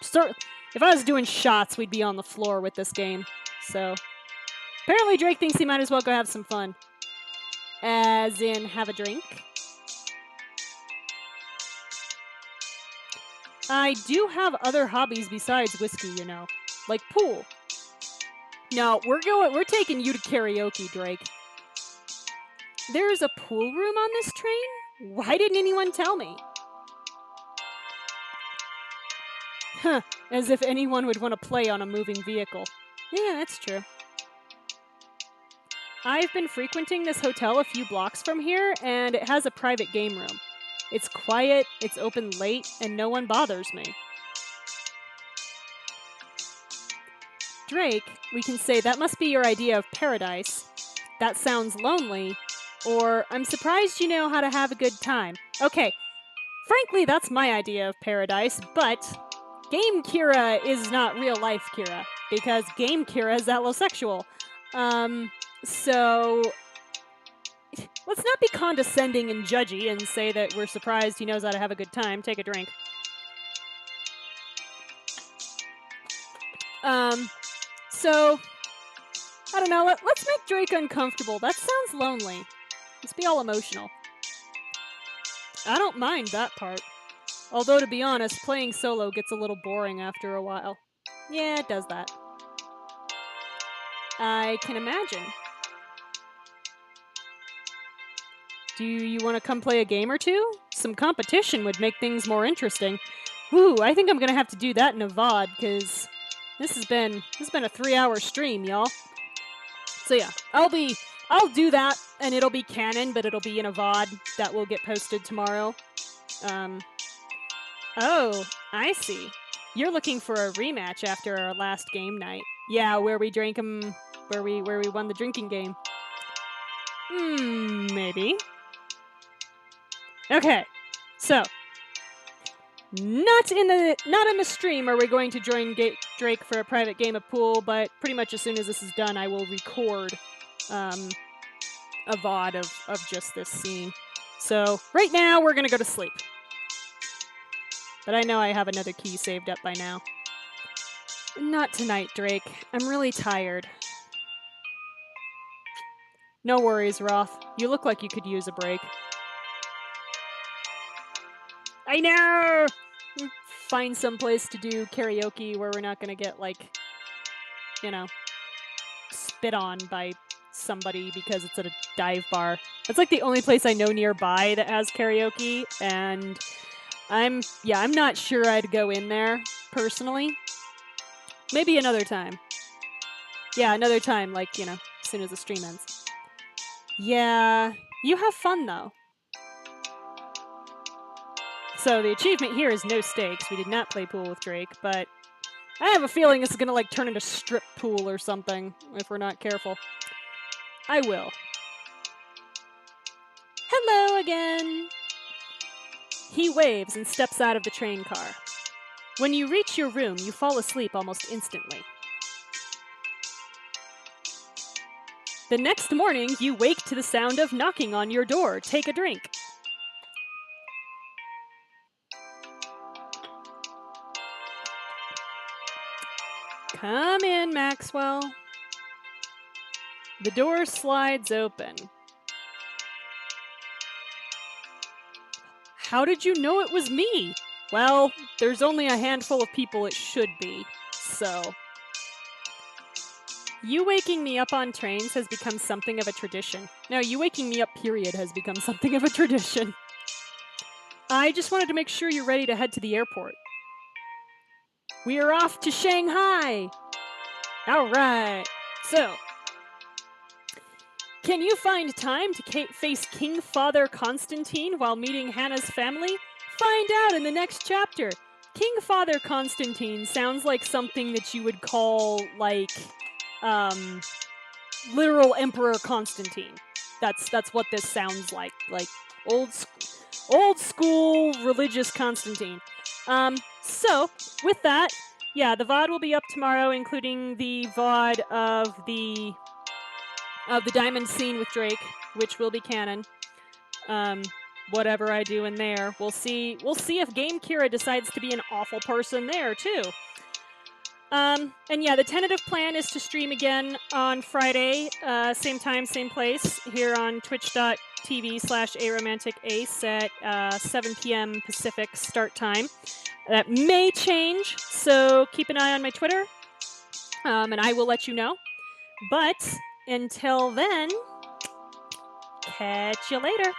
If I was doing shots, we'd be on the floor with this game. So, apparently Drake thinks he might as well go have some fun. As in, have a drink. I do have other hobbies besides whiskey, you know. Like pool. No, we're taking you to karaoke, Drake. There's a pool room on this train? Why didn't anyone tell me? Huh, as if anyone would want to play on a moving vehicle. Yeah, that's true. I've been frequenting this hotel a few blocks from here, and it has a private game room. It's quiet, it's open late, and no one bothers me. Drake, we can say that must be your idea of paradise. That sounds lonely. Or, I'm surprised you know how to have a good time. Okay, frankly, that's my idea of paradise, but Game Kira is not real life Kira, because Game Kira is allosexual. So... Let's not be condescending and judgy and say that we're surprised he knows how to have a good time. Take a drink. So... I don't know, let's make Drake uncomfortable. That sounds lonely. Let's be all emotional. I don't mind that part. Although, to be honest, playing solo gets a little boring after a while. Yeah, it does that. I can imagine. Do you want to come play a game or two? Some competition would make things more interesting. Ooh, I think I'm gonna have to do that in a VOD, because this has been a 3-hour stream, y'all. So yeah, I'll do that, and it'll be canon, but it'll be in a VOD that will get posted tomorrow. Oh, I see. You're looking for a rematch after our last game night. Yeah, where we drank 'em, where we won the drinking game. Maybe. Okay, so not in the stream are we going to join Drake for a private game of pool, but pretty much as soon as this is done, I will record a VOD of just this scene. So right now we're gonna go to sleep, but I know I have another key saved up by now. Not tonight, Drake. I'm really tired. No worries, Roth. You look like you could use a break. I know! Find some place to do karaoke where we're not gonna get, like, you know, spit on by somebody because it's at a dive bar. That's like the only place I know nearby that has karaoke, and I'm not sure I'd go in there, personally. Maybe another time. Yeah, another time, like, as soon as the stream ends. Yeah, you have fun, though. So the achievement here is no stakes. We did not play pool with Drake, but I have a feeling this is gonna, like, turn into strip pool or something, if we're not careful. I will. Hello again! He waves and steps out of the train car. When you reach your room, you fall asleep almost instantly. The next morning, you wake to the sound of knocking on your door. Take a drink. Come in, Maxwell. The door slides open. How did you know it was me? Well, there's only a handful of people it should be, so. You waking me up on trains has become something of a tradition. No, you waking me up, period, has become something of a tradition. I just wanted to make sure you're ready to head to the airport. We are off to Shanghai! Alright, so. Can you find time to face King Father Constantine while meeting Hannah's family? Find out in the next chapter. King Father Constantine sounds like something that you would call, like, literal Emperor Constantine. That's what this sounds like old school religious Constantine. So with that, yeah, the VOD will be up tomorrow, including the VOD of the diamond scene with Drake, which will be canon. Whatever I do in there, we'll see if Game Kira decides to be an awful person there too. And yeah, the tentative plan is to stream again on Friday, same time, same place, here on twitch.tv/aromanticace at 7 p.m. Pacific start time. That may change, so keep an eye on my Twitter, and I will let you know. But until then, catch you later.